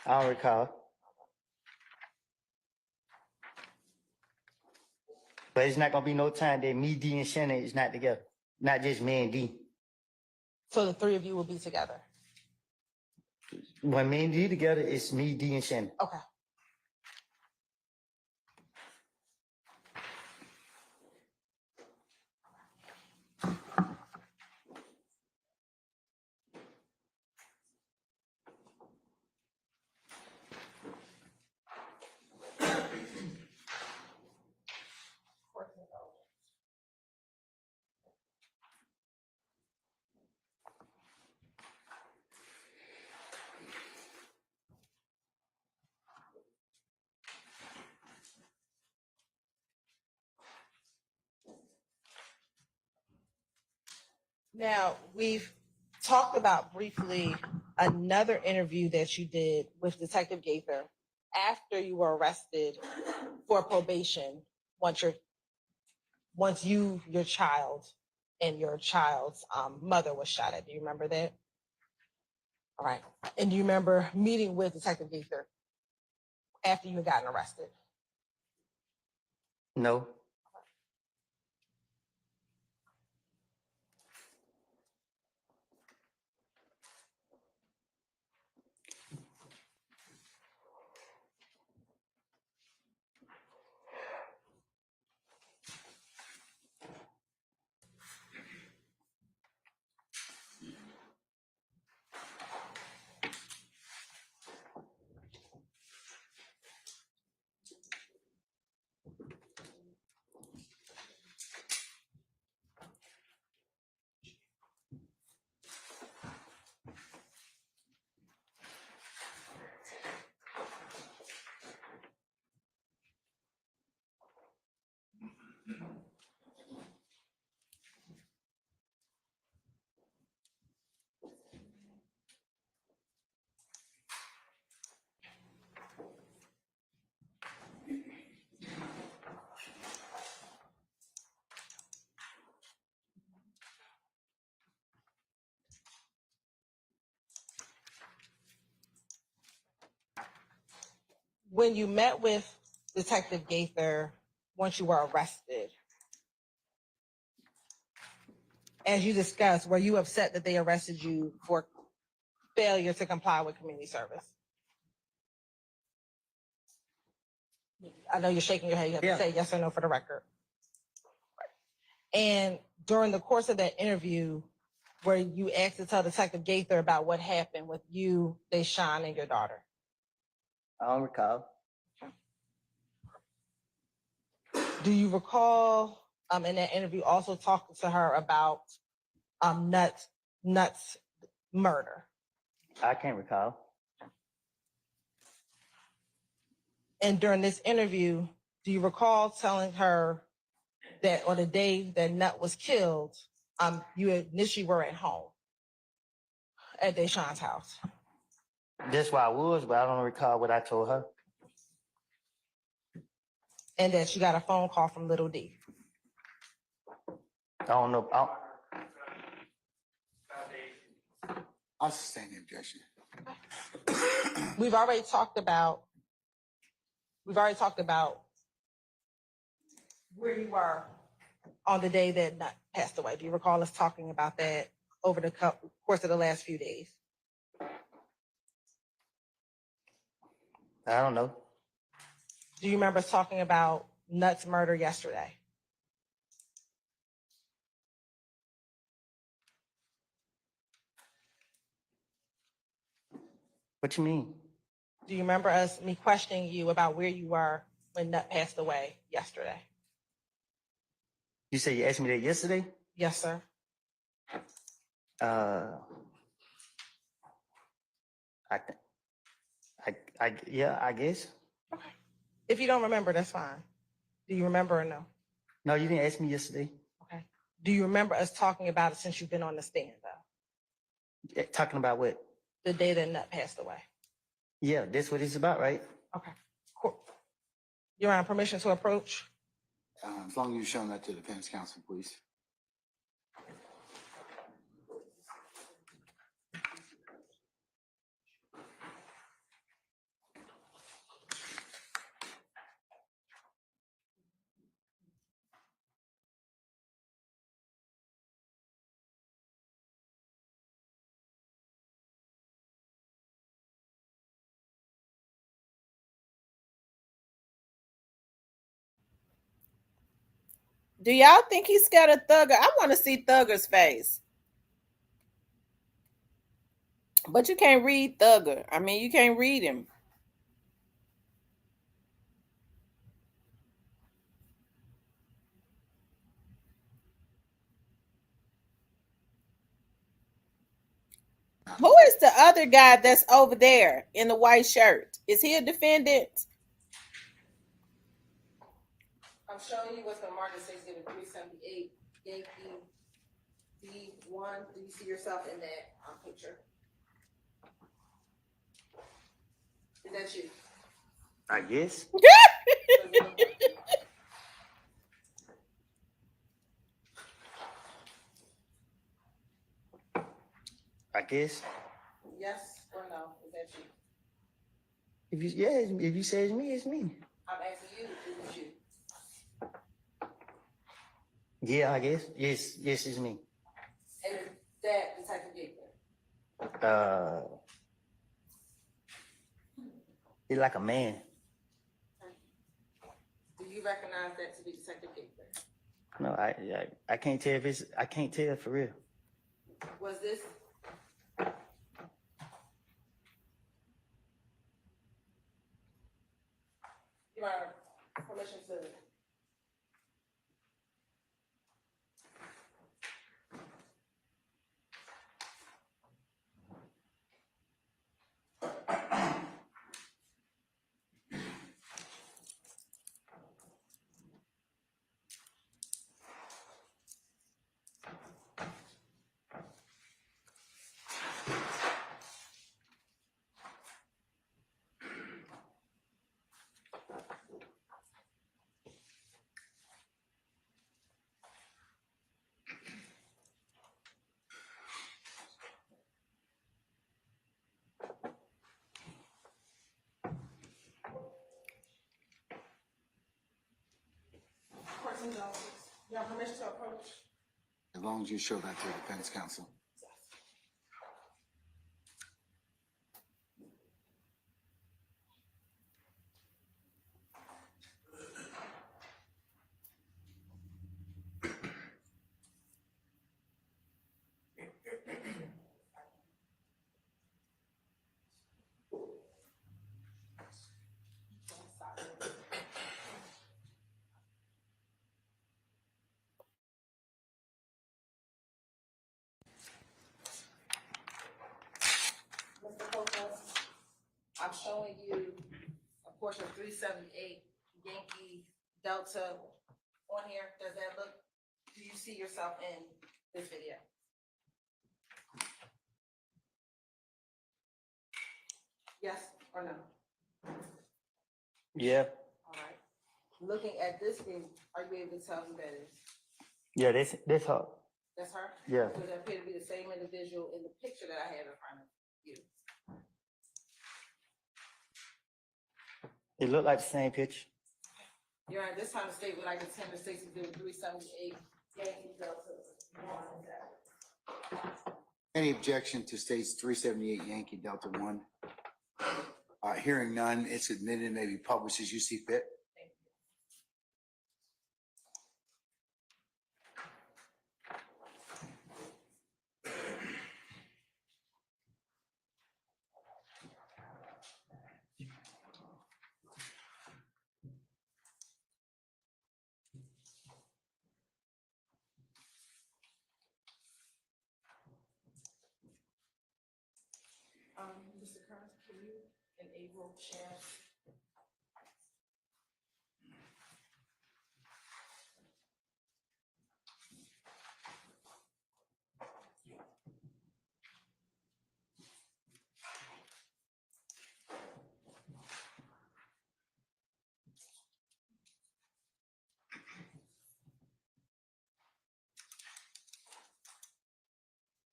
I don't recall. But it's not gonna be no time that me, D, and Shannon is not together. Not just me and D. So the three of you will be together? When me and D together, it's me, D, and Shannon. Okay. Now, we've talked about briefly another interview that you did with Detective Gaither after you were arrested for probation once your child and your child's mother was shot at. Do you remember that? All right. And do you remember meeting with Detective Gaither after you had gotten arrested? No. when you met with Detective Gaither, once you were arrested, as you discussed, were you upset that they arrested you for failure to comply with community service? I know you're shaking your head. You have to say yes or no for the record. And during the course of that interview, were you asked to tell Detective Gaither about what happened with you, Deshaun, and your daughter? I don't recall. Do you recall in that interview also talking to her about Nuts murder? I can't recall. And during this interview, do you recall telling her that on the day that Nut was killed, you initially were at home at Deshaun's house? That's where I was, but I don't recall what I told her. And that you got a phone call from Little D? I don't know. I'll sustain the objection. We've already talked about where you were on the day that Nut passed away. Do you recall us talking about that over the course of the last few days? I don't know. Do you remember us talking about Nut's murder yesterday? What you mean? Do you remember me questioning you about where you were when Nut passed away yesterday? You said you asked me that yesterday? Yes, sir. Yeah, I guess. Okay. If you don't remember, that's fine. Do you remember or no? No, you didn't ask me yesterday. Okay. Do you remember us talking about it since you've been on the stand, though? Talking about what? The day that Nut passed away. Yeah, that's what it's about, right? Okay. Cool. You're on permission to approach? As long as you've shown that to the defense counsel, please. Do y'all think he's scared of Thugger? I want to see Thugger's face. But you can't read Thugger. I mean, you can't read him. Who is the other guy that's over there in the white shirt? Is he a defendant? I'm showing you what's the market says given 378 Yankee D1. Do you see yourself in that picture? Is that you? I guess. I guess. Yes or no? Is that you? If you say it's me, it's me. I'm asking you, is it you? Yeah, I guess. Yes, it's me. And is that Detective Gaither? He's like a man. Do you recognize that to be Detective Gaither? No, I can't tell if I can't tell for real. Was this? You are permission to. condolences. You have permission to approach? As long as you show that to the defense counsel. Mr. Coca, I'm showing you a portion of 378 Yankee Delta on here. Does that look, do you see yourself in this video? Yes or no? Yeah. All right. Looking at this group, are you able to tell who that is? Yeah, this her. That's her? Yeah. Does that appear to be the same individual in the picture that I have in front of you? It looked like the same picture. You're at this time the state would like to attend the 378 Yankee Delta. Any objection to states 378 Yankee Delta 1? Hearing none, it's admitted, may be published as you see fit. Mr. Kearns, can you enable share?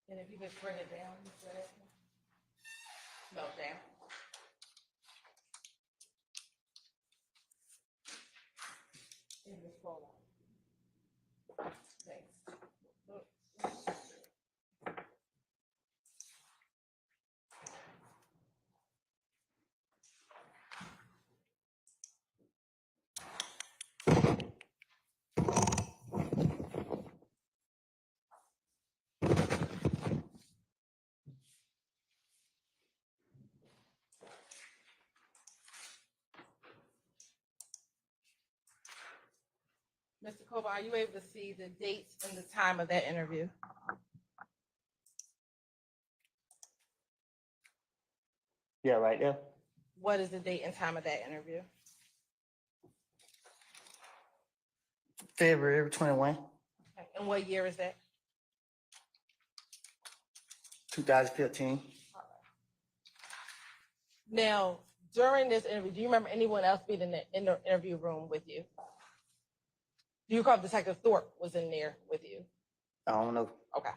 And if you could bring it down, no, down. And just scroll down. Thanks. Mr. Koba, are you able to see the dates and the time of that interview? Yeah, right there. What is the date and time of that interview? February 21, Okay, and what year is that? 2015. Now, during this interview, do you remember anyone else being in the interview room with you? Do you recall Detective Thorpe was in there with you? I don't know. Okay.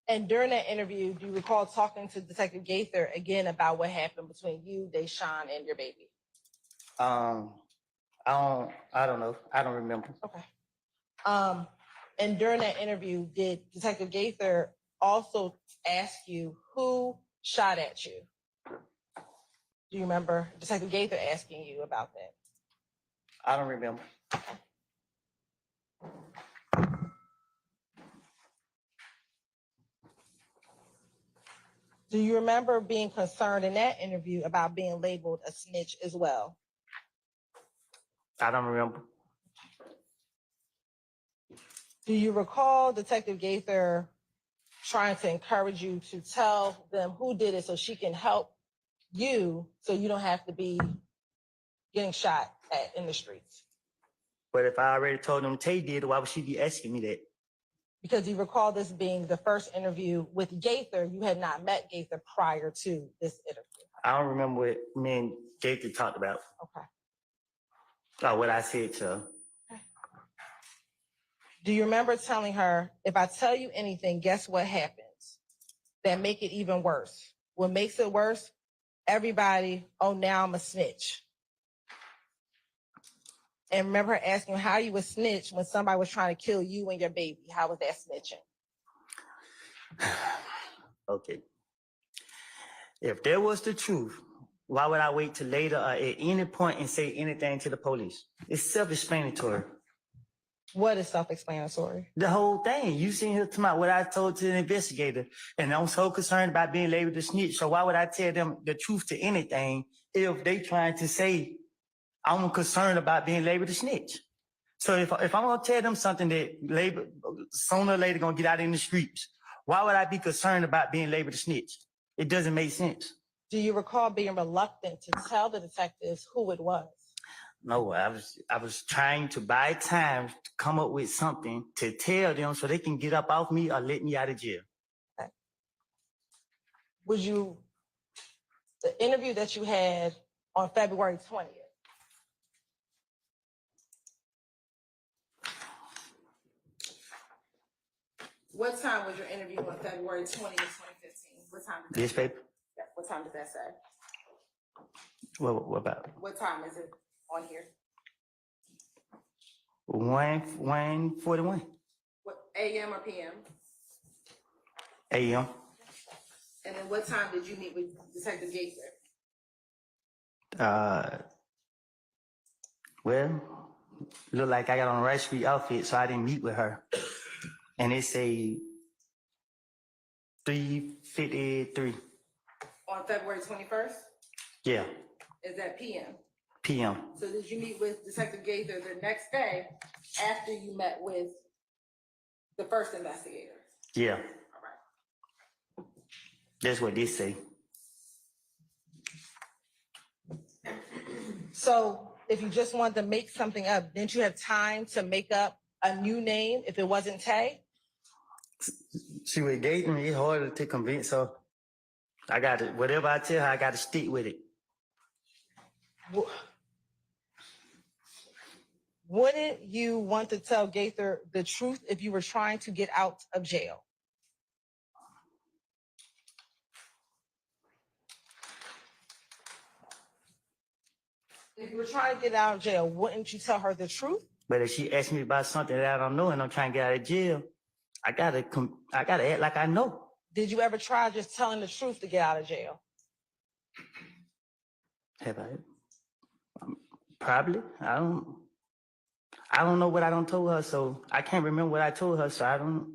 And during that interview, do you recall talking to Detective Gaither again about what happened between you, Deshaun, and your baby? I don't know. I don't remember. Okay. And during that interview, did Detective Gaither also ask you who shot at you? Do you remember Detective Gaither asking you about that? I don't remember. Do you remember being concerned in that interview about being labeled a snitch as well? I don't remember. Do you recall Detective Gaither trying to encourage you to tell them who did it so she can help you so you don't have to be getting shot at in the streets? But if I already told them Tay did, why would she be asking me that? Because you recall this being the first interview with Gaither. You had not met Gaither prior to this interview. I don't remember what me and Gaither talked about. Okay. Or what I said to her. Do you remember telling her, if I tell you anything, guess what happens? That make it even worse. What makes it worse? Everybody, oh, now I'm a snitch. And remember her asking you how you would snitch when somebody was trying to kill you and your baby. How was that snitching? Okay. If there was the truth, why would I wait till later or at any point and say anything to the police? It's self-explanatory. What is self-explanatory? The whole thing. You seen here tonight what I told to the investigator, and I'm so concerned about being labeled a snitch. So why would I tell them the truth to anything if they trying to say I'm concerned about being labeled a snitch? So if I'm gonna tell them something that label sooner or later gonna get out in the streets, why would I be concerned about being labeled a snitch? It doesn't make sense. Do you recall being reluctant to tell the detectives who it was? No, I was trying to buy time to come up with something to tell them so they can get up off me or let me out of jail. Would you, the interview that you had on February 20th, what time was your interview on February 20th, 2015? What time did that This paper? Yeah, what time does that say? What about What time is it on here? 1:41 What, AM or PM? a.m. And then what time did you meet with Detective Gaither? Well, look like I got on a Rice Street outfit, so I didn't meet with her. And it say 3:53. On February 21st? Yeah, Is that PM? p.m. So did you meet with Detective Gaither the next day after you met with the first investigator? Yeah, All right. that's what they say. So if you just wanted to make something up, didn't you have time to make up a new name if it wasn't Tay? She was engaging me. It's harder to convince her. I got to, whatever I tell her, I got to stick with it. Wouldn't you want to tell Gaither the truth if you were trying to get out of jail? If you were trying to get out of jail, wouldn't you tell her the truth? But if she asks me about something that I don't know and I'm trying to get out of jail, I gotta act like I know. Did you ever try just telling the truth to get out of jail? Have I? Probably. I don't know what I don't told her, so I can't remember what I told her, so I don't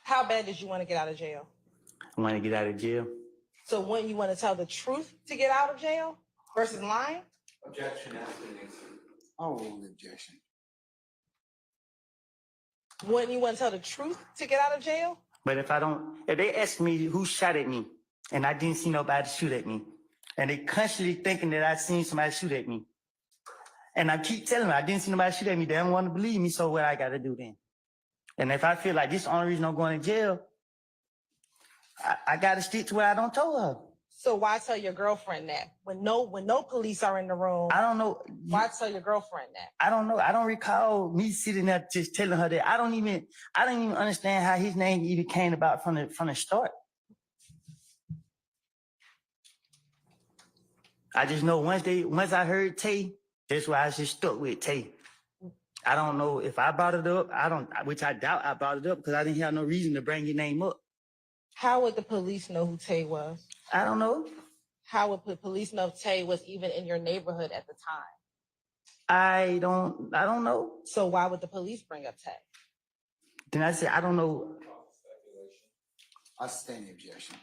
How bad did you want to get out of jail? want to get out of jail. So wouldn't you want to tell the truth to get out of jail versus lying? Objection has been answered. Oh, objection. Wouldn't you want to tell the truth to get out of jail? But if they ask me who shot at me, and I didn't see nobody shoot at me, and they constantly thinking that I seen somebody shoot at me, and I keep telling them I didn't see nobody shoot at me, they don't want to believe me, so what I got to do then? And if I feel like this is the only reason I'm going to jail, I got to stick to what I don't told her. So why tell your girlfriend that? When no police are in the room, I don't know. why tell your girlfriend that? I don't know. I don't recall me sitting there just telling her that. I don't even understand how his name even came about from the start. I just know once I heard Tay, that's why I just stuck with Tay. I don't know if I brought it up. Which I doubt I brought it up because I didn't have no reason to bring your name up. How would the police know who Tay was? I don't know. How would the police know Tay was even in your neighborhood at the time? I don't know. So why would the police bring up Tay? Then I said, I don't know. I sustain the objection.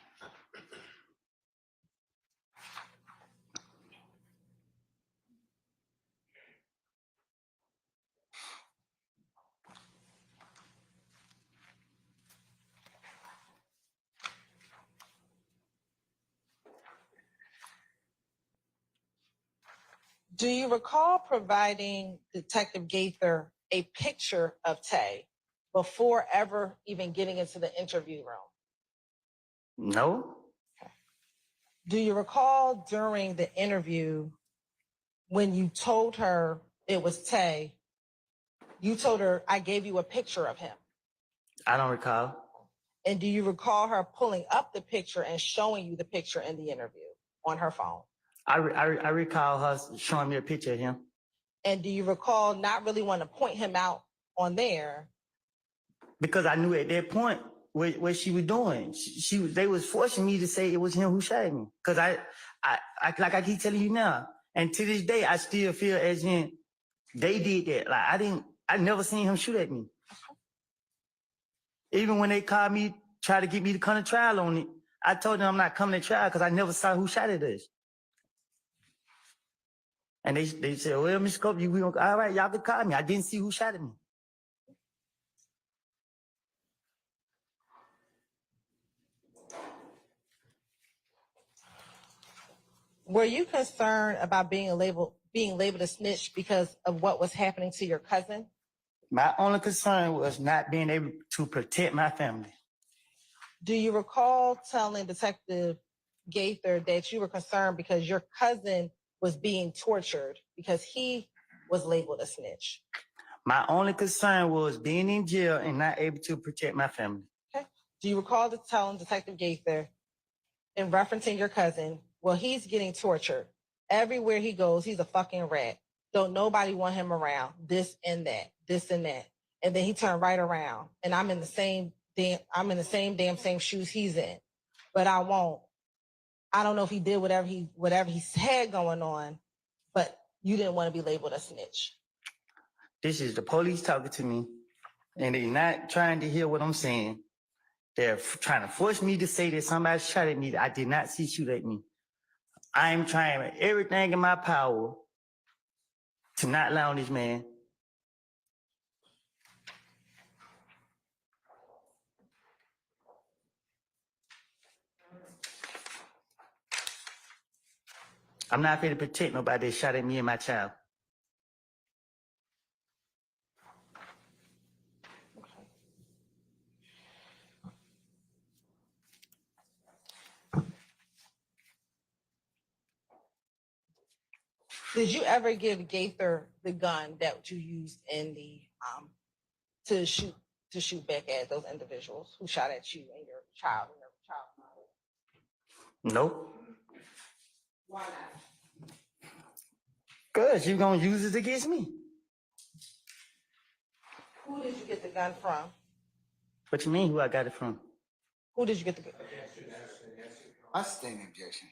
Do you recall providing Detective Gaither a picture of Tay before ever even getting into the interview room? No. Do you recall during the interview when you told her it was Tay, you told her, I gave you a picture of him? I don't recall. And do you recall her pulling up the picture and showing you the picture in the interview on her phone? I recall her showing me a picture of him. And do you recall not really wanting to point him out on there? Because I knew at that point what she was doing. They was forcing me to say it was him who shot me. Because I like I keep telling you now, and to this day I still feel as in they did that. Like I never seen him shoot at me. Even when they called me, tried to get me to come to trial on it, I told them I'm not coming to trial because I never saw who shot at us. And they said, well, Mr. Cope, all right, y'all can call me. I didn't see who shot at me. Were you concerned about being labeled a snitch because of what was happening to your cousin? My only concern was not being able to protect my family. Do you recall telling Detective Gaither that you were concerned because your cousin was being tortured because he was labeled a snitch? My only concern was being in jail and not able to protect my family. Okay. Do you recall telling Detective Gaither in referencing your cousin, well, he's getting tortured. Everywhere he goes, he's a fucking rat. Don't nobody want him around. This and that, this and that. And then he turned right around and I'm in the same damn shoes he's in. But I won't. I don't know if he did whatever he had going on, but you didn't want to be labeled a snitch. This is the police talking to me, and they're not trying to hear what I'm saying. They're trying to force me to say that somebody shot at me that I did not see shoot at me. I'm trying everything in my power to not lie on this man. I'm not here to protect nobody that shot at me and my child. Did you ever give Gaither the gun that you used in the to shoot back at those individuals who shot at you and your child? Nope. Why not? Because you're going to use it against me. Who did you get the gun from? What you mean who I got it from? Who did you get the gun? I stand objection.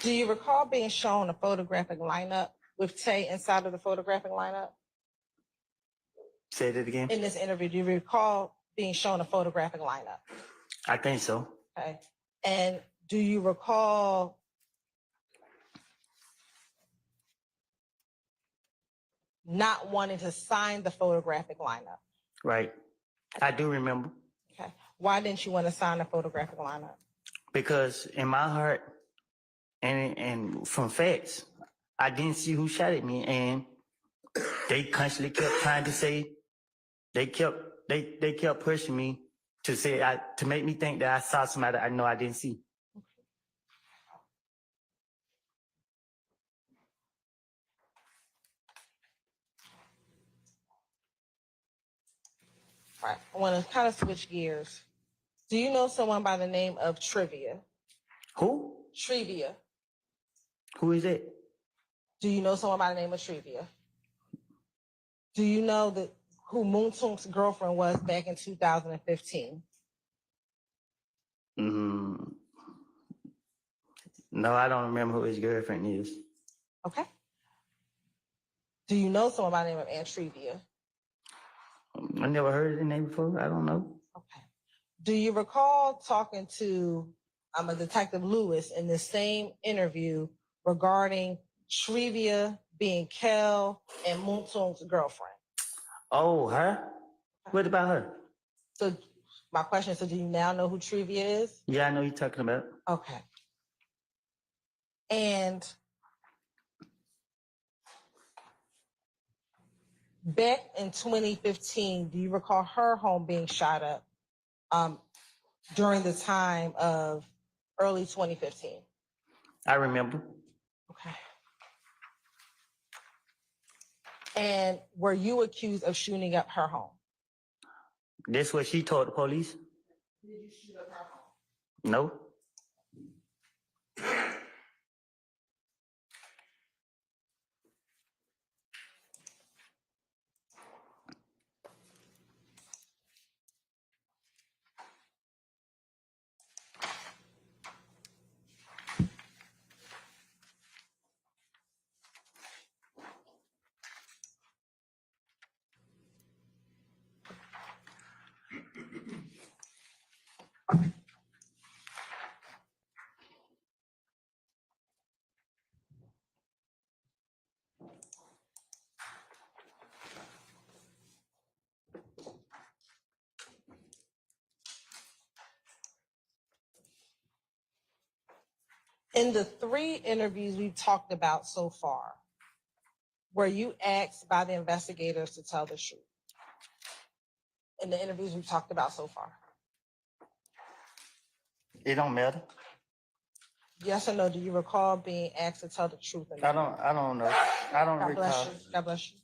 Do you recall being shown a photographic lineup with Tay inside of the photographic lineup? Say that again. In this interview, do you recall being shown a photographic lineup? I think so. Okay. And do you recall not wanting to sign the photographic lineup? Right. I do remember. Okay. Why didn't you want to sign the photographic lineup? Because in my heart and from facts, I didn't see who shot at me, and they constantly kept trying to say, they kept pushing me to say to make me think that I saw somebody I know I didn't see. All right. I want to kind of switch gears. Do you know someone by the name of Trivia? Who? Trivia. Who is it? Do you know someone by the name of Trivia? Do you know who Moon Tung's girlfriend was back in 2015? No, I don't remember who his girlfriend is. Okay. Do you know someone by the name of Aunt Trivia? I never heard the name before. I don't know. Okay. Do you recall talking to a Detective Lewis in the same interview regarding Trivia being Kel and Moon Tung's girlfriend? Oh, her? What about her? So My question is, so do you now know who Trevia is? Yeah, I know you're talking about. Okay. And back in 2015, do you recall her home being shot up during the time of early 2015? I remember. Okay. And were you accused of shooting up her home? That's what she told the police. Did you shoot up her home? No. In the 3 interviews we've talked about so far, were you asked by the investigators to tell the truth? In the interviews we've talked about so far? It don't matter. Yes or no? Do you recall being asked to tell the truth? I don't know. I don't God bless recall. you. God bless you.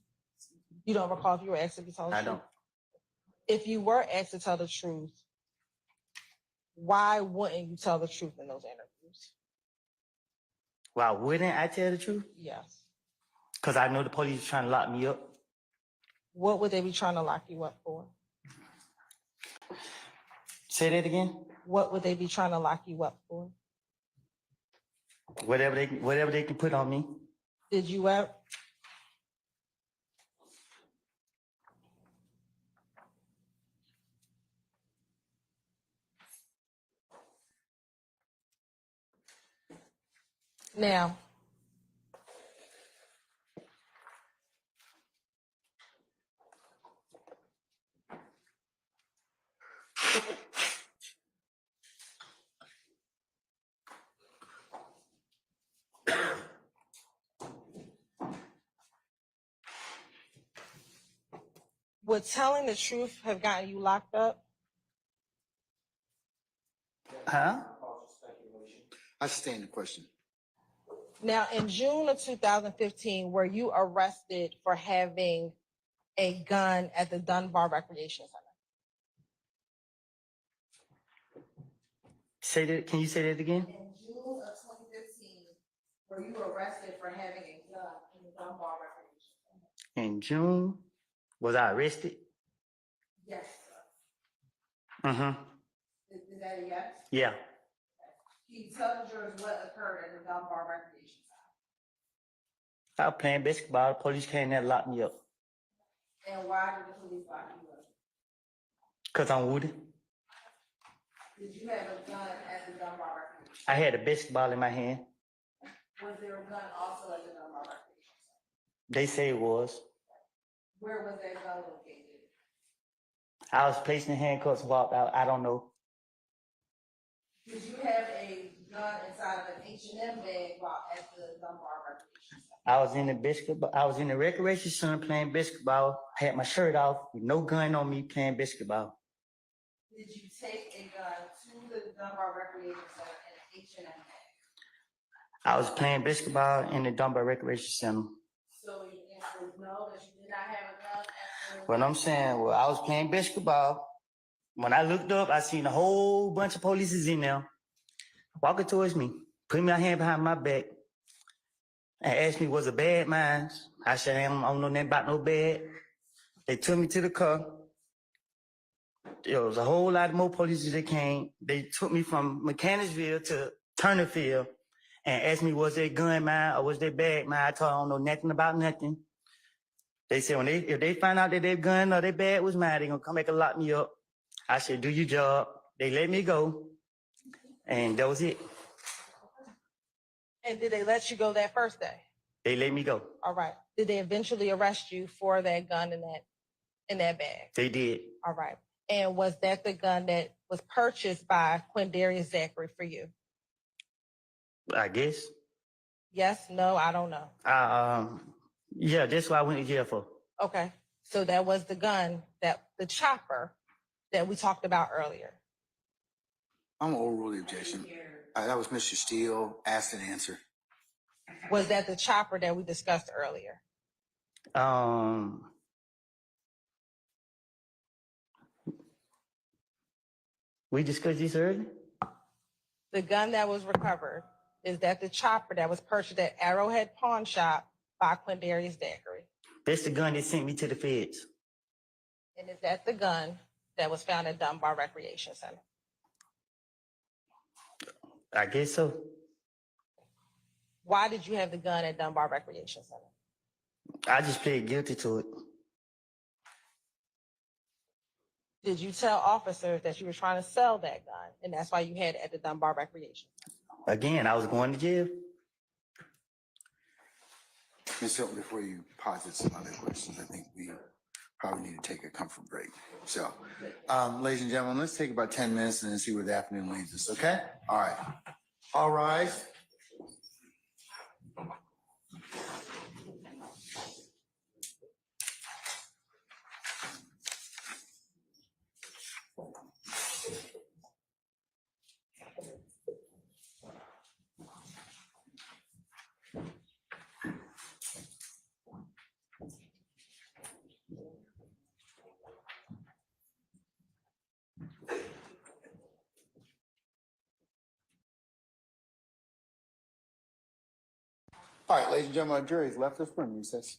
You don't recall if you were asked to tell the I truth? don't. If you were asked to tell the truth, why wouldn't you tell the truth in those interviews? Why wouldn't I tell the truth? Yes. Because I know the police is trying to lock me up. What would they be trying to lock you up for? Say that again. What would they be trying to lock you up for? Whatever they can put on me. Did you ever? Now, would telling the truth have gotten you locked up? Huh? I stand the question. Now, in June of 2015, were you arrested for having a gun at the Dunbar Recreation Center? Say that. Can you say that again? In June of 2015, were you arrested for having a gun in the Dunbar Recreation Center? In June, was I arrested? Yes, sir. Mm-hmm. Is that a yes? Yeah. Can you tell the jurors what occurred at the Dunbar Recreation Center? I was playing basketball. The police came there and locked me up. And why did the police lock you up? Because I'm wounded. Did you have a gun at the Dunbar Recreation I had a basketball in my hand. Center? Was there a gun also at the Dunbar Recreation Center? They say it was. Where was that gun located? I was placed in handcuffs, walked out. I don't know. Did you have a gun inside of an H&M bag while at the Dunbar Recreation Center? I was in the basketball. I was in the recreation center playing basketball. Had my shirt off with no gun on me playing basketball. Did you take a gun to the Dunbar Recreation Center in an H&M bag? I was playing basketball in the Dunbar Recreation Center. So your answer is no, that you did not have a gun at the... What I'm saying, well, I was playing basketball. When I looked up, I seen a whole bunch of police in there walking towards me, putting my hand behind my back, and asked me, was it bad mine? I said, I don't know nothing about no bad. They took me to the car. There was a whole lot more police that came. They took me from Mechanicsville to Turnerfield and asked me, was that gun mine or was that bag mine? I told them I don't know nothing about nothing. They said, if they find out that their gun or their bag was mine, they're going to come back and lock me up. I said, do your job. They let me go. And that was it. And did they let you go that first day? They let me go. All right. Did they eventually arrest you for that gun in that bag? They did. All right. And was that the gun that was purchased by Quindarius Zachary for you? I guess. Yes, no, I don't know. Yeah, that's what I went to jail for. Okay, so that was the gun, that the chopper that we talked about earlier. I'm gonna overrule the objection. That was Mr. Steele. Asked and answer. Was that the chopper that we discussed earlier? We discussed this earlier. The gun that was recovered, is that the chopper that was purchased at Arrowhead Pawn Shop by Quindarius Zachary? That's the gun that sent me to the feds. And is that the gun that was found at Dunbar Recreation Center? I guess so. Why did you have the gun at Dunbar Recreation Center? I just plead guilty to it. Did you tell officers that you were trying to sell that gun and that's why you had it at the Dunbar Recreation Center? Again, I was going to jail. Ms. Hilton, before you posit some other questions, I think we probably need to take a comfort break. So, ladies and gentlemen, let's take about 10 minutes and then see where the afternoon leads us, okay? All right. All rise. All right, ladies and gentlemen, our jury has left us for recess.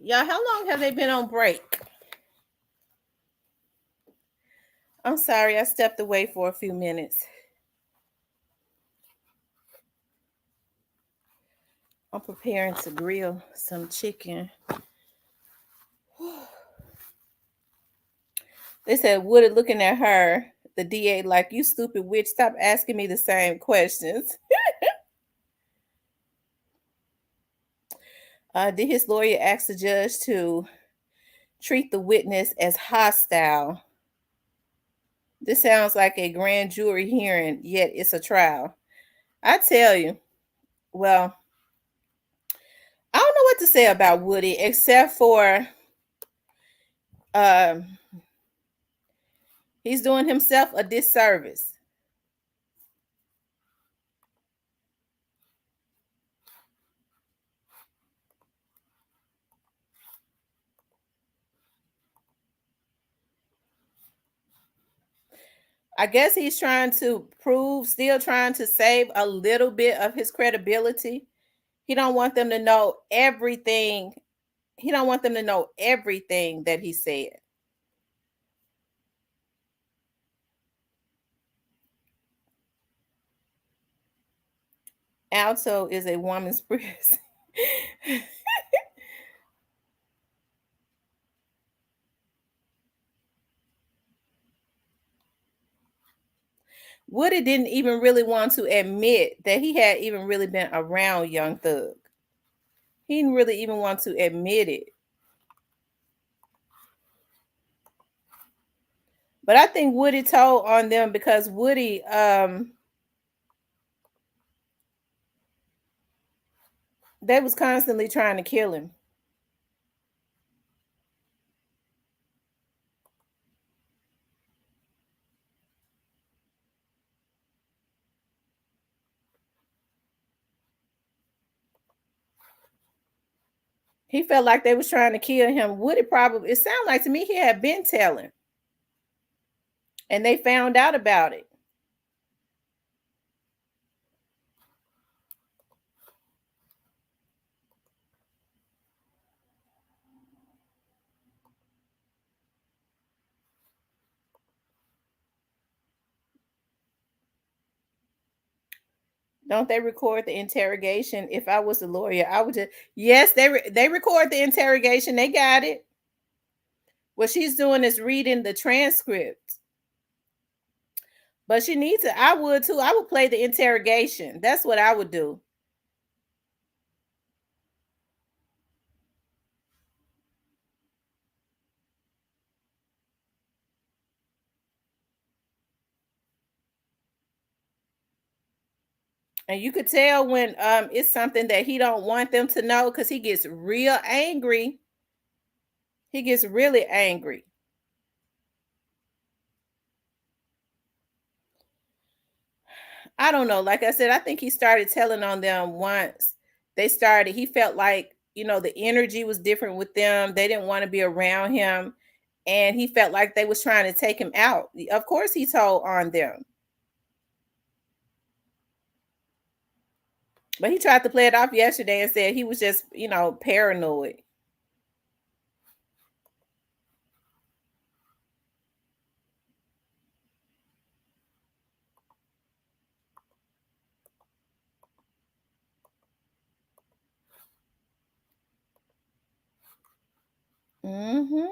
Y'all, how long have they been on break? I'm sorry, I stepped away for a few minutes. I'm preparing to grill some chicken. They said, Wooded looking at her, the DA, like, you stupid witch, stop asking me the same questions. Did his lawyer ask the judge to treat the witness as hostile? This sounds like a grand jury hearing, yet it's a trial. I tell you, well, I don't know what to say about Woody except for he's doing himself a disservice. I guess he's trying to prove, still trying to save a little bit of his credibility. He don't want them to know everything. He don't want them to know everything that he said. Alto is a woman's breast. Woody didn't even really want to admit that he had even really been around Young Thug. He didn't really even want to admit it. But I think Woody told on them because Woody they was constantly trying to kill him. He felt like they was trying to kill him. Woody probably, it sounded like to me he had been telling. And they found out about it. Don't they record the interrogation? If I was the lawyer, I would just, yes, they record the interrogation. They got it. What she's doing is reading the transcript. But she needs to, I would too. I would play the interrogation. That's what I would do. And you could tell when it's something that he don't want them to know because he gets real angry. He gets really angry. I don't know. Like I said, I think he started telling on them once they started. He felt like, the energy was different with them. They didn't want to be around him. And he felt like they was trying to take him out. Of course, he told on them. But he tried to play it off yesterday and said he was just, paranoid. Mm-hmm.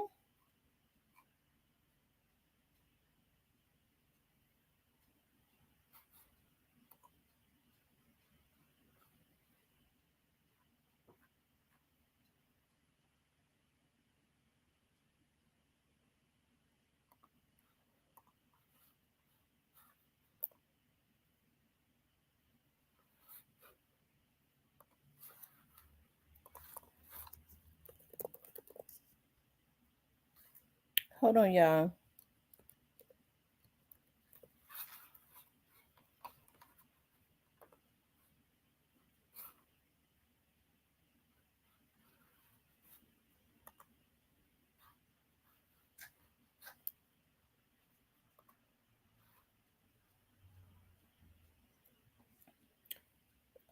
Hold on, y'all.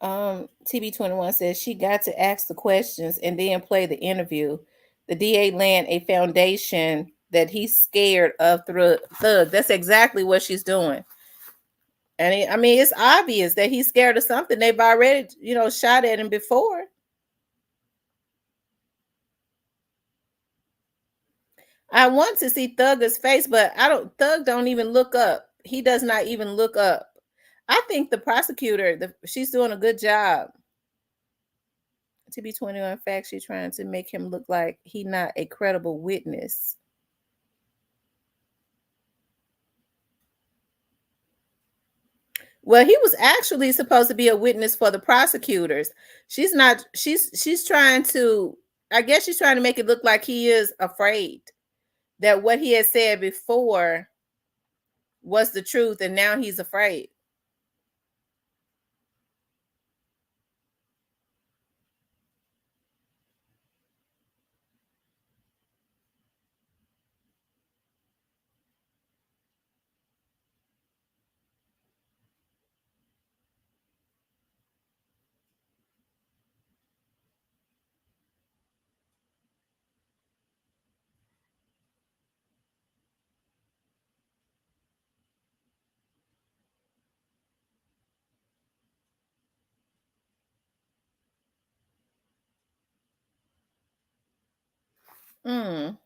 TB21 says she got to ask the questions and then play the interview. The DA laying a foundation that he's scared of Thug. That's exactly what she's doing. And I mean, it's obvious that he's scared of something. They've already, shot at him before. I want to see Thugger's face, but Thug don't even look up. He does not even look up. I think the prosecutor, she's doing a good job. TB21 fact, she's trying to make him look like he not a credible witness. Well, he was actually supposed to be a witness for the prosecutors. She's not, she's trying to, I guess she's trying to make it look like he is afraid that what he had said before was the truth and now he's afraid. Mm.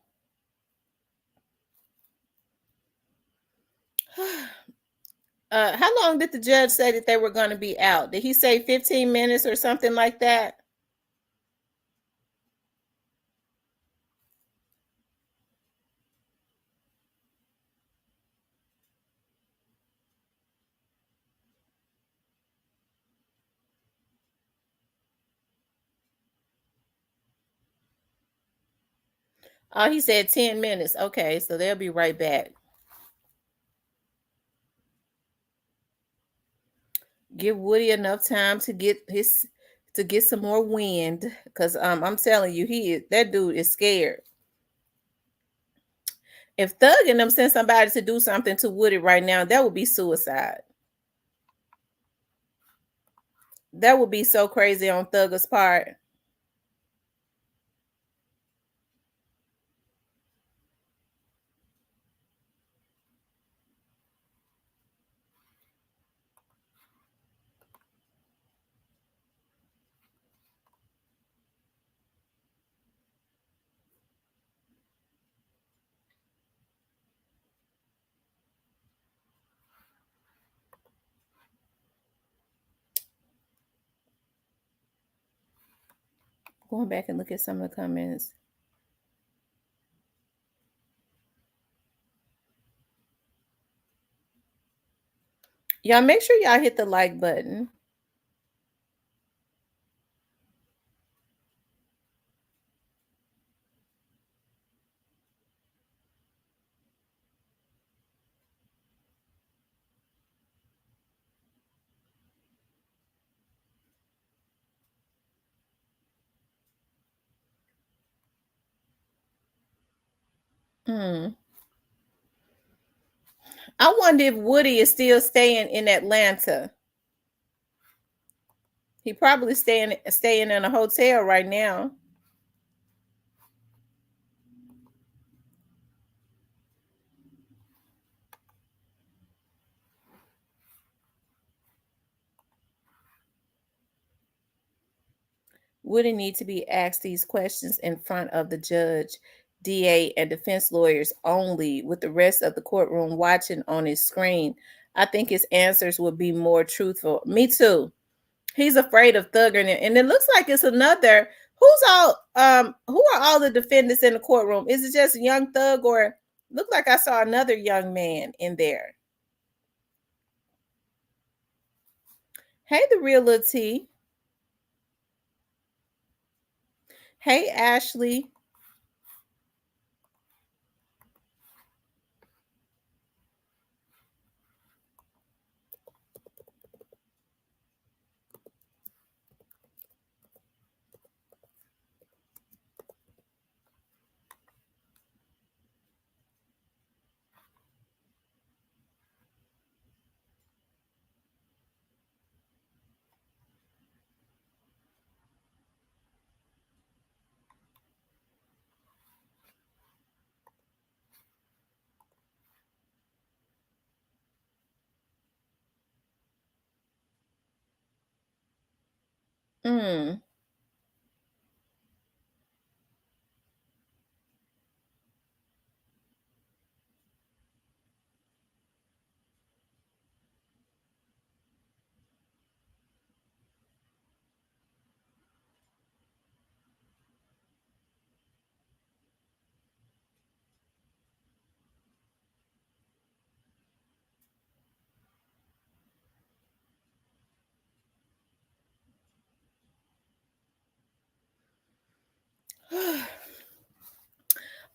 How long did the judge say that they were going to be out? Did he say 15 minutes or something like that? Oh, he said 10 minutes. Okay, so they'll be right back. Give Woody enough time to get some more wind, because I'm telling you, that dude is scared. If Thug and them send somebody to do something to Woody right now, that would be suicide. That would be so crazy on Thugger's part. Going back and look at some of the comments. Y'all make sure y'all hit the like button. I wonder if Woody is still staying in Atlanta. He probably staying in a hotel right now. Woody need to be asked these questions in front of the judge, DA, and defense lawyers only, with the rest of the courtroom watching on his screen. I think his answers would be more truthful. Me too. He's afraid of Thugger, and it looks like it's another. Who are all the defendants in the courtroom? Is it just young Thug, or look like I saw another young man in there? Hey, the real little T. Hey, Ashley. Mm.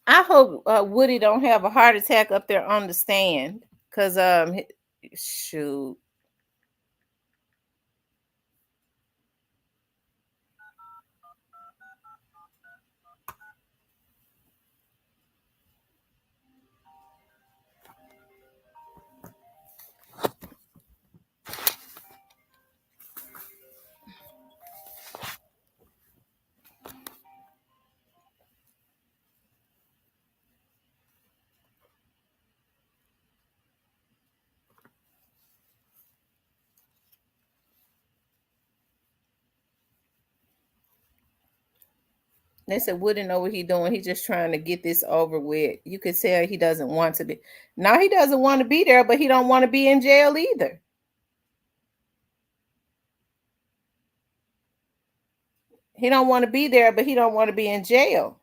I hope Woody don't have a heart attack up there on the stand, cause shoot. They said Woody know what he doing. He just trying to get this over with. You could tell he doesn't want to be. Now he doesn't want to be there, but he don't want to be in jail either. He don't want to be there, but he don't want to be in jail.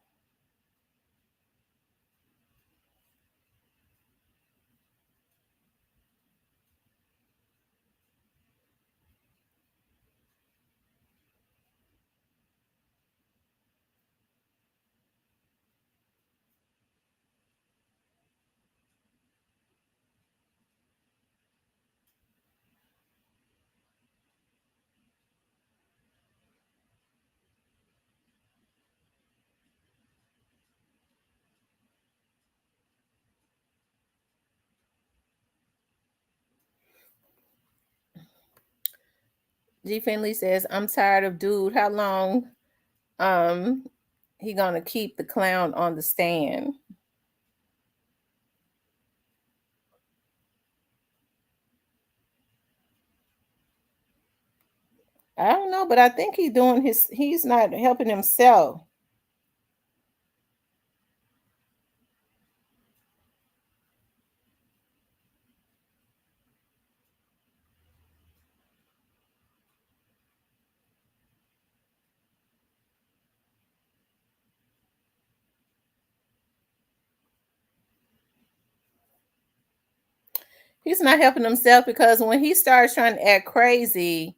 G. Finley says, I'm tired of dude. How long he gonna keep the clown on the stand? I don't know, but I think he's not helping himself. He's not helping himself because when he starts trying to act crazy,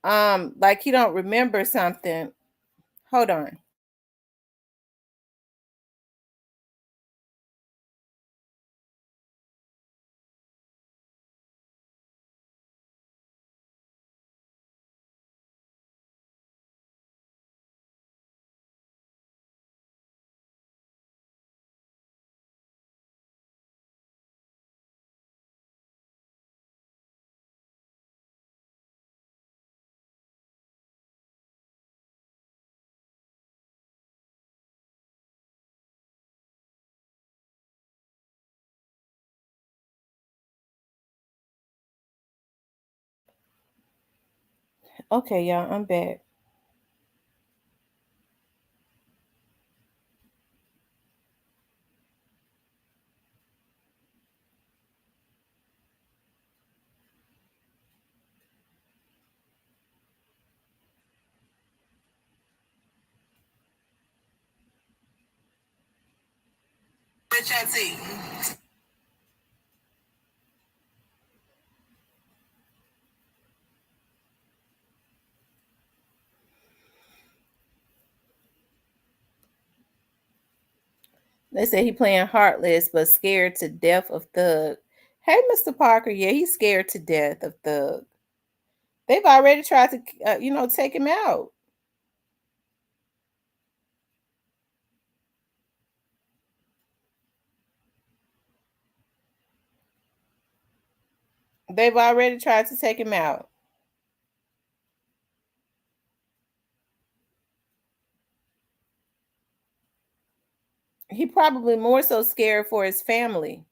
like he don't remember something. Hold on. Okay, y'all, I'm back. They say he playing heartless but scared to death of Thug. Hey, Mr. Parker, yeah, he's scared to death of Thug. They've already tried to, take him out. They've already tried to take him out. He probably more so scared for his family.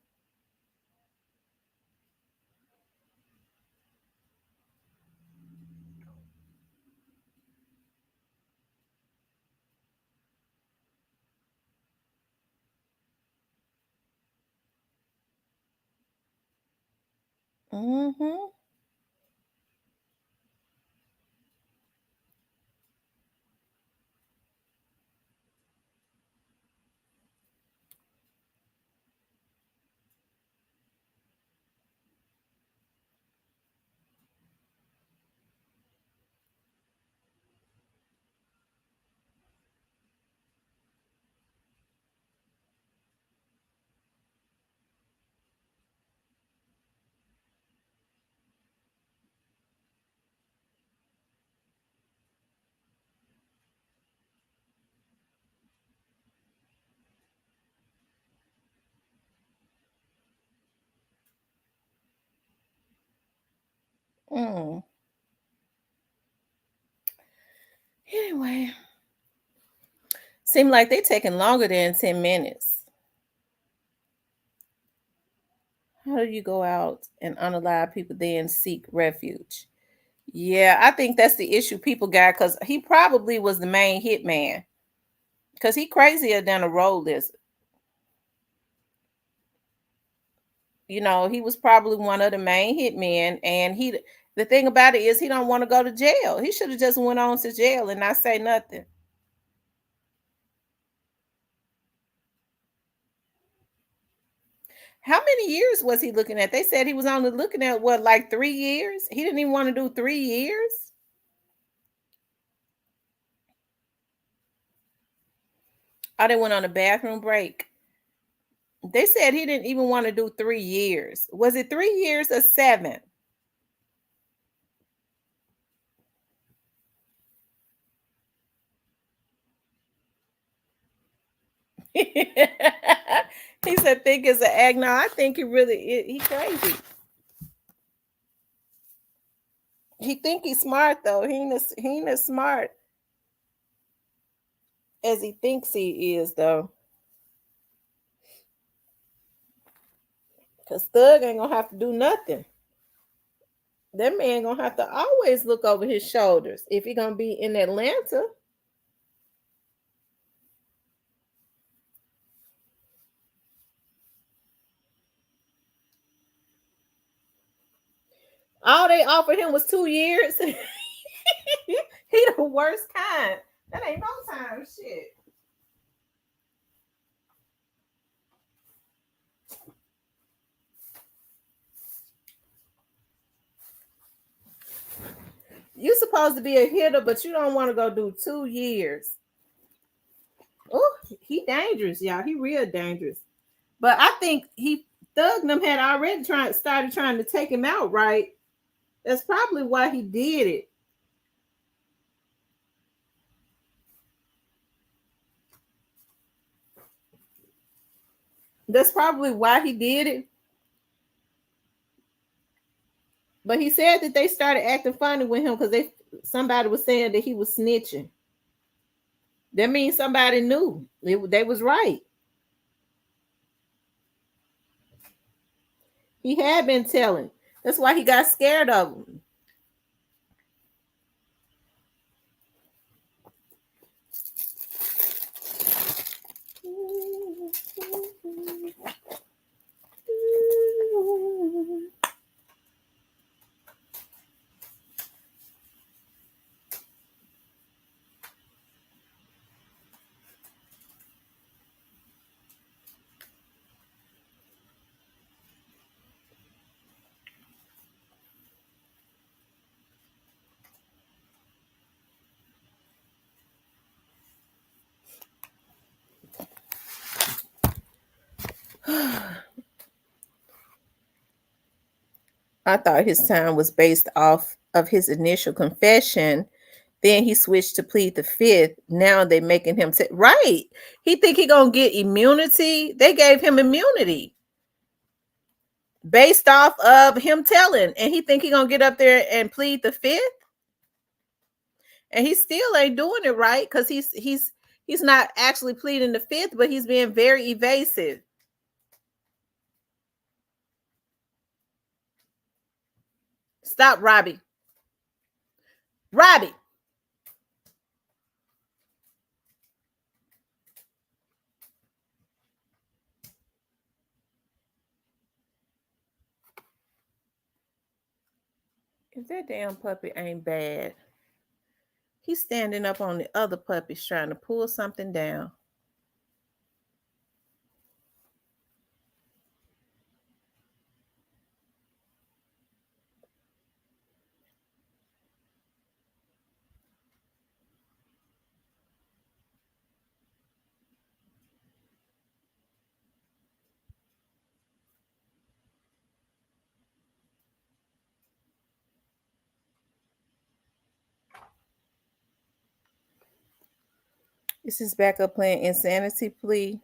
Mm-hmm. Mm. Anyway, seem like they're taking longer than 10 minutes. How do you go out and unalive people then seek refuge? Yeah, I think that's the issue people got because he probably was the main hitman because he crazier than a road lizard. You know, he was probably one of the main hitmen, and the thing about it is he don't want to go to jail. He should have just went on to jail and not say nothing. How many years was he looking at? They said he was only looking at what, like 3 years? He didn't even want to do 3 years. Oh, they went on a bathroom break. They said he didn't even want to do 3 years. Was it 3 years or 7? He said, "Think is an egg." No, I think he crazy. He think he's smart though. He ain't as smart as he thinks he is though. Cause Thug ain't gonna have to do nothing. That man gonna have to always look over his shoulders if he gonna be in Atlanta. All they offered him was 2 years. He the worst kind. That ain't no time. Shit. You supposed to be a hitter, but you don't want to go do 2 years. Oh, he dangerous, y'all. He real dangerous. But I think Thug them had already started trying to take him out, right? That's probably why he did it. That's probably why he did it. But he said that they started acting funny with him because somebody was saying that he was snitching. That means somebody knew. They was right. He had been telling. That's why he got scared of him. I thought his time was based off of his initial confession. Then he switched to plead the fifth. Now they making him right. He think he gonna get immunity. They gave him immunity based off of him telling, and he think he gonna get up there and plead the fifth, and he still ain't doing it right because he's not actually pleading the fifth, but he's being very evasive. Stop, Robbie. Robbie. If that damn puppy ain't bad, he's standing up on the other puppies trying to pull something down. This is backup plan insanity plea.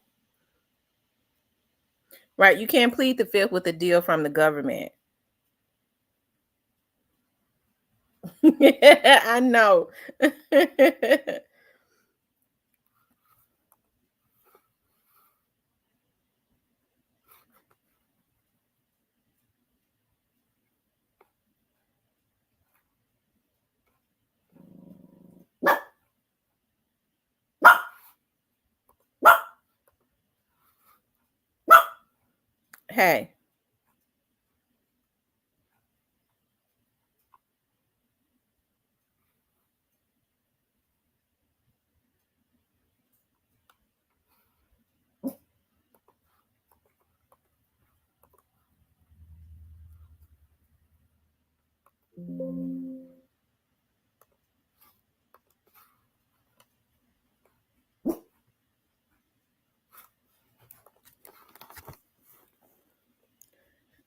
Right, you can't plead the fifth with a deal from the government. I know. Hey.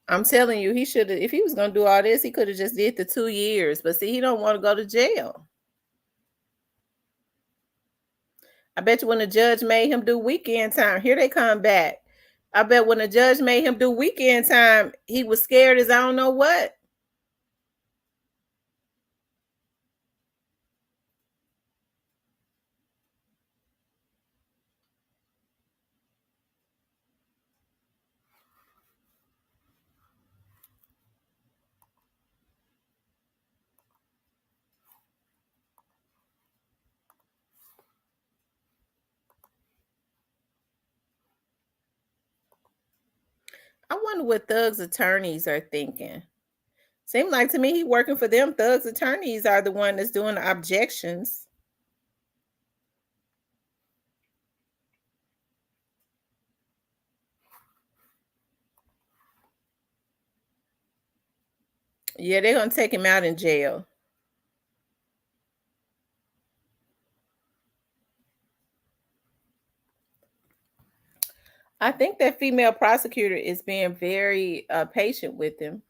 I'm telling you, he should have, if he was gonna do all this, he could have just did the 2 years. But see, he don't want to go to jail. I bet you when the judge made him do weekend time, here they come back. I bet when the judge made him do weekend time, he was scared as I don't know what. I wonder what Thug's attorneys are thinking. Seems like to me he working for them. Thug's attorneys are the one that's doing the objections. Yeah, they're gonna take him out in jail. I think that female prosecutor is being very patient with him.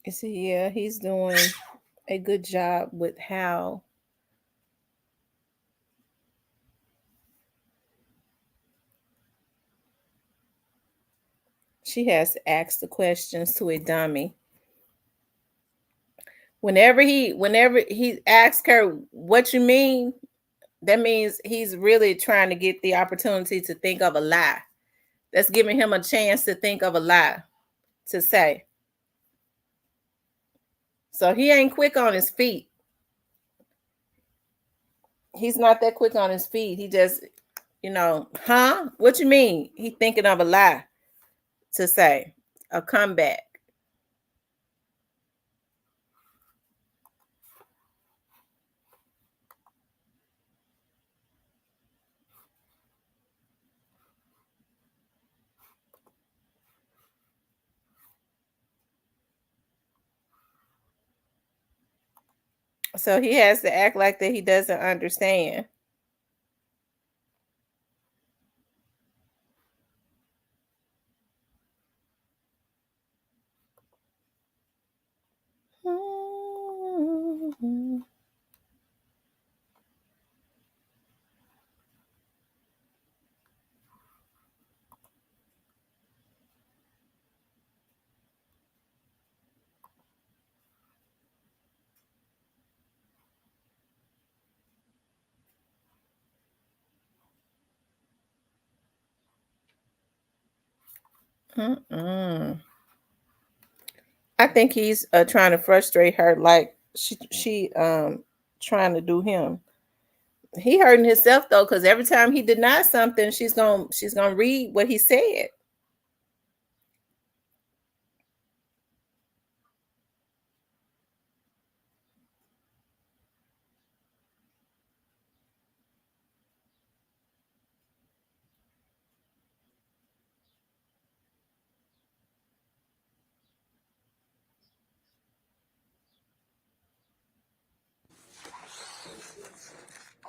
You see, yeah, he's doing a good job with how she has to ask the questions to a dummy. Whenever he asks her what you mean, that means he's really trying to get the opportunity to think of a lie. That's giving him a chance to think of a lie to say. So he ain't quick on his feet. He's not that quick on his feet. He just, huh? What you mean? He thinking of a lie to say, a comeback. So he has to act like that he doesn't understand. Mm-mm. I think he's trying to frustrate her, like she trying to do him. He hurting himself though, because every time he denies something, she's gonna read what he said.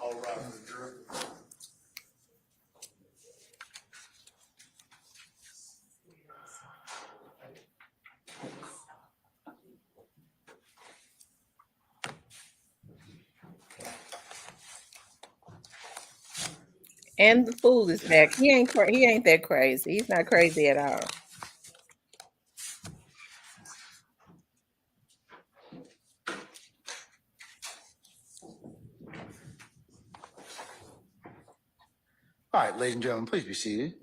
All right, for the jury. And the fool is back. He ain't that crazy. He's not crazy at all. All right, ladies and gentlemen, please be seated.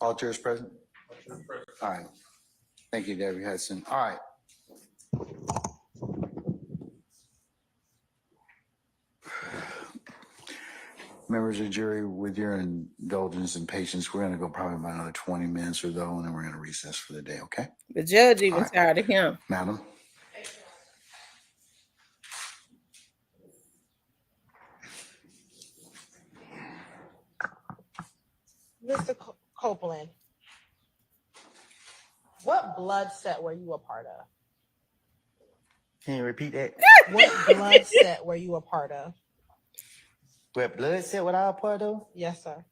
All jurors present? All right. Thank you, Debbie Hudson. All right. Members of the jury, with your indulgence and patience, we're going to go probably about another 20 minutes or so, and then we're going to recess for the day, okay? The judge even All right. tired of him. Madam? Mr. Copeland, what blood set were you a part of? Can you repeat that? What blood set were you a part of? What blood set what I was part of? Yes, sir.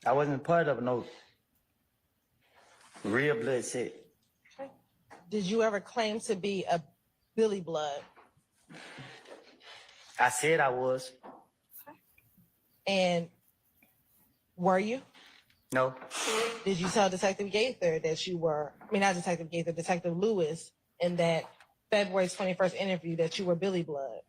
I wasn't part of no real blood set. Okay. Did you ever claim to be a Billy Blood? I said I was. And were you? No. Did you tell Detective Gaither that you were, not Detective Gaither, Detective Lewis, in that February 21st interview that you were Billy Blood?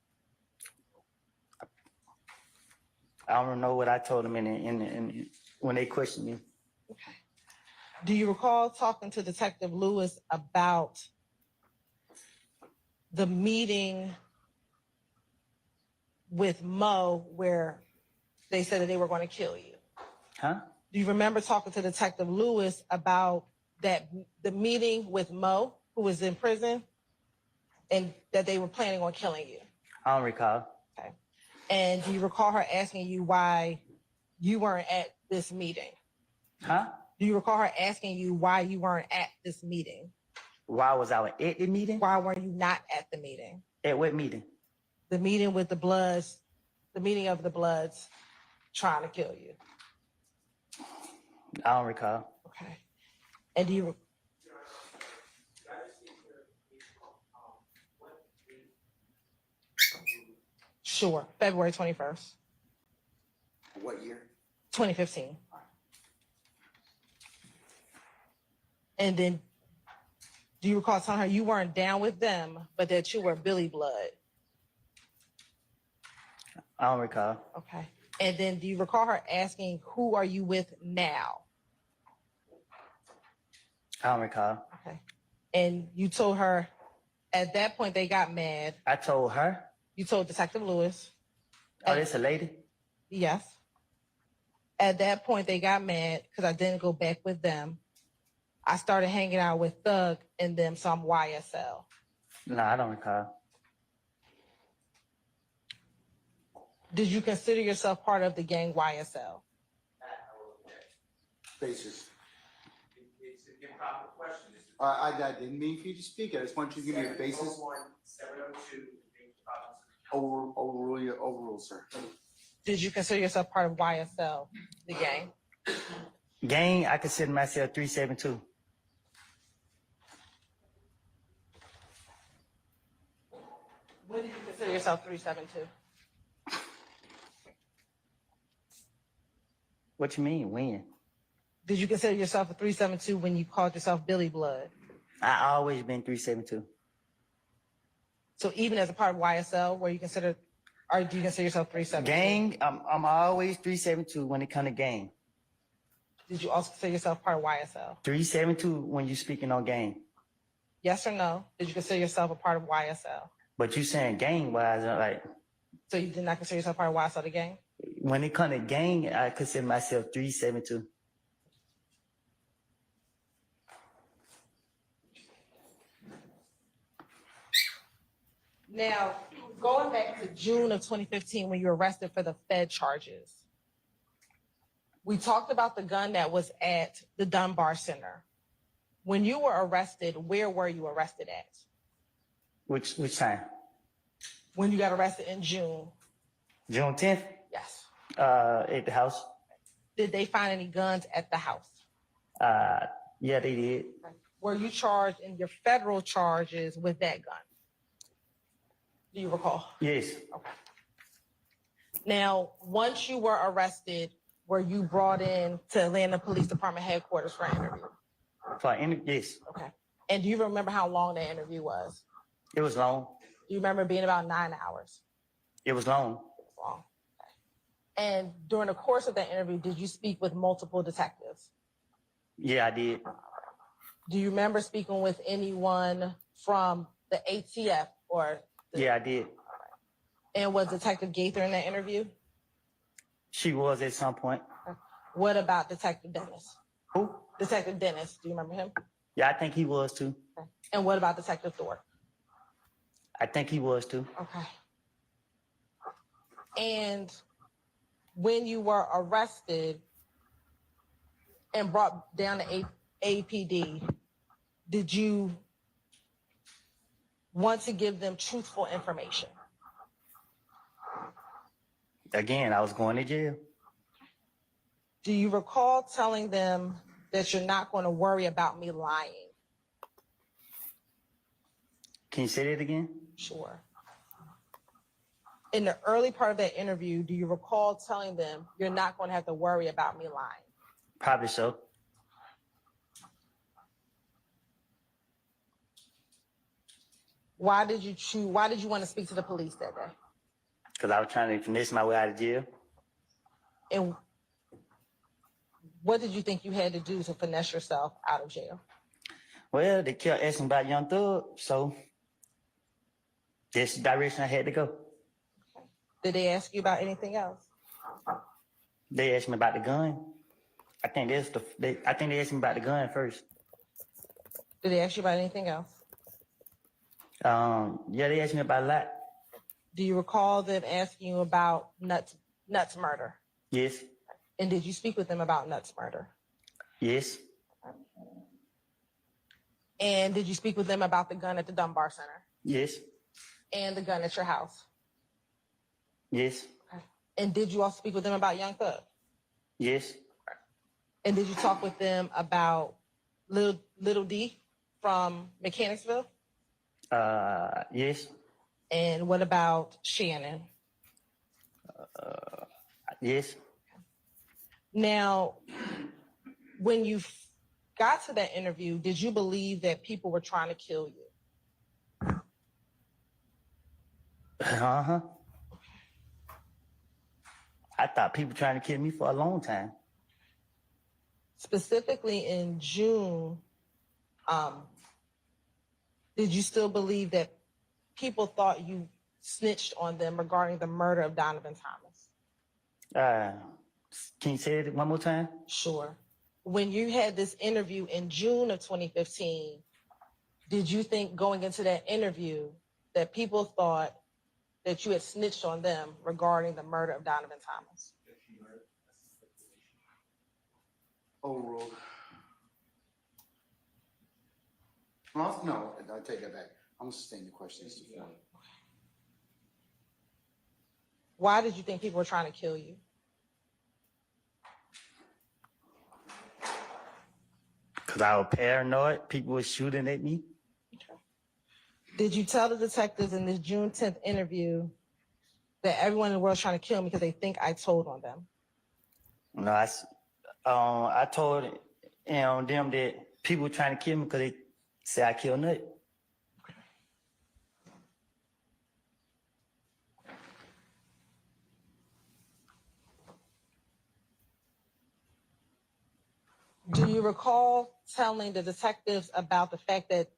I don't know what I told him in when they questioned me. Okay. Do you recall talking to Detective Lewis about the meeting with Mo where they said that they were going to kill you? Huh? Do you remember talking to Detective Lewis about the meeting with Mo, who was in prison, and that they were planning on killing you? I don't recall. Okay. And do you recall her asking you why you weren't at this meeting? Huh? Do you recall her asking you why you weren't at this meeting? Why was I at the meeting? Why were you not at the meeting? At what meeting? The meeting with the Bloods, the meeting of the Bloods trying to kill you. I don't recall. Okay. And do you Sure, February 21st, What year? 2015. And then do you recall telling her you weren't down with them, but that you were Billy Blood? I don't recall. Okay. And then do you recall her asking, who are you with now? I don't recall. Okay. And you told her at that point they got mad. I told her. You told Detective Lewis. Oh, that's a lady? Yes. At that point they got mad because I didn't go back with them. I started hanging out with Thug and them, so I'm YSL. No, I don't recall. Did you consider yourself part of the gang YSL? Faces. It's an improper question. I didn't mean for you to speak. I just want you to give me your faces. 702. Overrule, sir. Did you consider yourself part of YSL, the gang? Gang, I consider myself 372. When did you consider yourself 372? What you mean, when? Did you consider yourself a 372 when you called yourself Billy Blood? I always been 372. So even as a part of YSL, Or do you consider yourself 372? Gang, I'm always 372 when it come to gang. Did you also consider yourself part of YSL? 372 when you speaking on gang. Yes or no? Did you consider yourself a part of YSL? But you saying gang wise, like So you did not consider yourself part of YSL, the gang? when it come to gang, I consider myself 372. Now, going back to June of 2015 when you were arrested for the Fed charges, we talked about the gun that was at the Dunbar Center. When you were arrested, where were you arrested at? Which time? When you got arrested in June? June 10th, Yes. at the house. Did they find any guns at the house? Yeah, they did. Were you charged in your federal charges with that gun? Do you recall? Yes. Okay. Now, once you were arrested, were you brought in to Atlanta Police Department headquarters for an interview? Yes. Okay. And do you remember how long that interview was? It was long. Do you remember being about 9 hours? It was long. It was long. Okay. And during the course of that interview, did you speak with multiple detectives? Yeah, I did. Do you remember speaking with anyone from the ATF or? Yeah, I did. And was Detective Gaither in that interview? She was at some point. What about Detective Dennis? Who? Detective Dennis, do you remember him? Yeah, I think he was too. Okay. And what about Detective Thorpe? I think he was too. Okay. And when you were arrested and brought down to APD, did you want to give them truthful information? Again, I was going to jail. Do you recall telling them that you're not going to worry about me lying? Can you say that again? Sure. In the early part of that interview, do you recall telling them you're not going to have to worry about me lying? Probably so. Why did you want to speak to the police that day? Because I was trying to finesse my way out of jail. And what did you think you had to do to finesse yourself out of jail? Well, they kept asking about Young Thug, so that's the direction I had to go. Did they ask you about anything else? They asked me about the gun. I think they asked me about the gun first. Did they ask you about anything else? Yeah, they asked me about a lot. Do you recall them asking you about Nuts murder? Yes. And did you speak with them about Nuts murder? Yes. And did you speak with them about the gun at the Dunbar Center? Yes. And the gun at your house? Yes. Okay. And did you also speak with them about Young Thug? Yes. And did you talk with them about Little D from Mechanicsville? Yes. And what about Shannon? Yes. Now, when you got to that interview, did you believe that people were trying to kill you? Uh-huh. I thought people trying to kill me for a long time. Specifically in June, did you still believe that people thought you snitched on them regarding the murder of Donovan Thomas? Can you say it one more time? Sure. When you had this interview in June of 2015, did you think going into that interview that people thought that you had snitched on them regarding the murder of Donovan Thomas? Overruled. Well, no, I take that back. I'm gonna sustain the questions to form. Why did you think people were trying to kill you? Because I was paranoid. People were shooting at me. Did you tell the detectives in this June 10th interview that everyone in the world is trying to kill me because they think I told on them? No, I told them that people were trying to kill me because they say I killed Nut. Do you recall telling the detectives about the fact that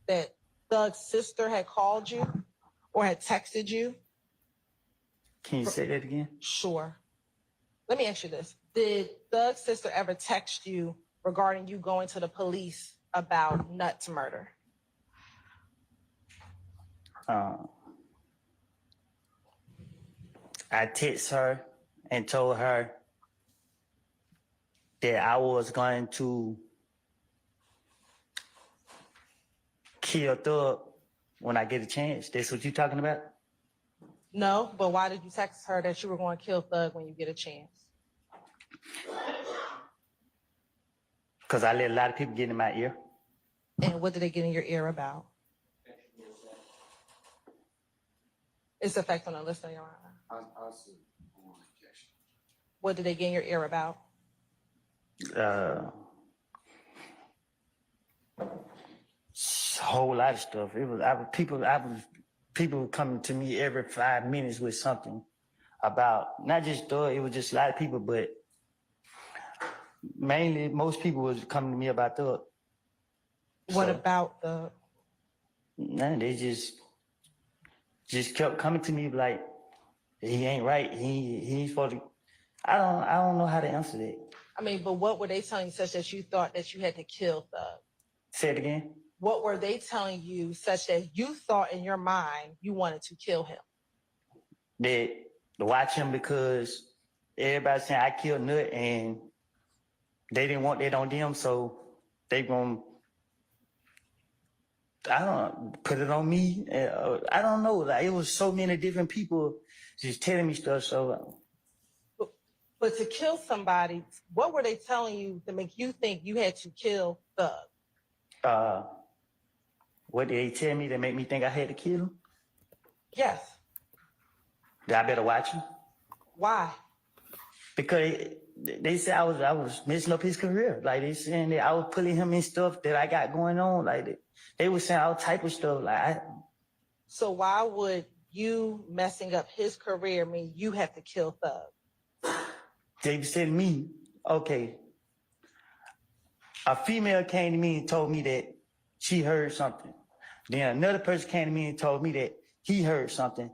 that Doug's sister had called you or had texted you? Can you say that again? Sure. Let me ask you this. Did Doug's sister ever text you regarding you going to the police about Nut's murder? I text her and told her that I was going to kill Thug when I get a chance. That's what you talking about? No, but why did you text her that you were going to kill Thug when you get a chance? Because I let a lot of people get in my ear. And what did they get in your ear about? It's effect on the listener, Your Honor. What did they get in your ear about? A whole lot of stuff. People coming to me every 5 minutes with something about not just Thug. It was just a lot of people, but mainly most people was coming to me about Thug. What So, about the? nah, they just kept coming to me like he ain't right. He ain't supposed to. I don't know how to answer that. I mean, but what were they telling you such that you thought that you had to kill Thug? Say it again. What were they telling you such that you thought in your mind you wanted to kill him? That to watch him because everybody saying I killed Nut and they didn't want that on them, so they gonna put it on me. I don't know. Like it was so many different people just telling me stuff. So But to kill somebody, what were they telling you to make you think you had to kill Thug? what did they tell me that made me think I had to kill him? Yes. That I better watch him Why? because they said I was messing up his career. Like they saying that I was pulling him in stuff that I got going on. Like they were saying all type of stuff. So why would you messing up his career mean you have to kill Thug? They said to me, okay, a female came to me and told me that she heard something. Then another person came to me and told me that he heard something.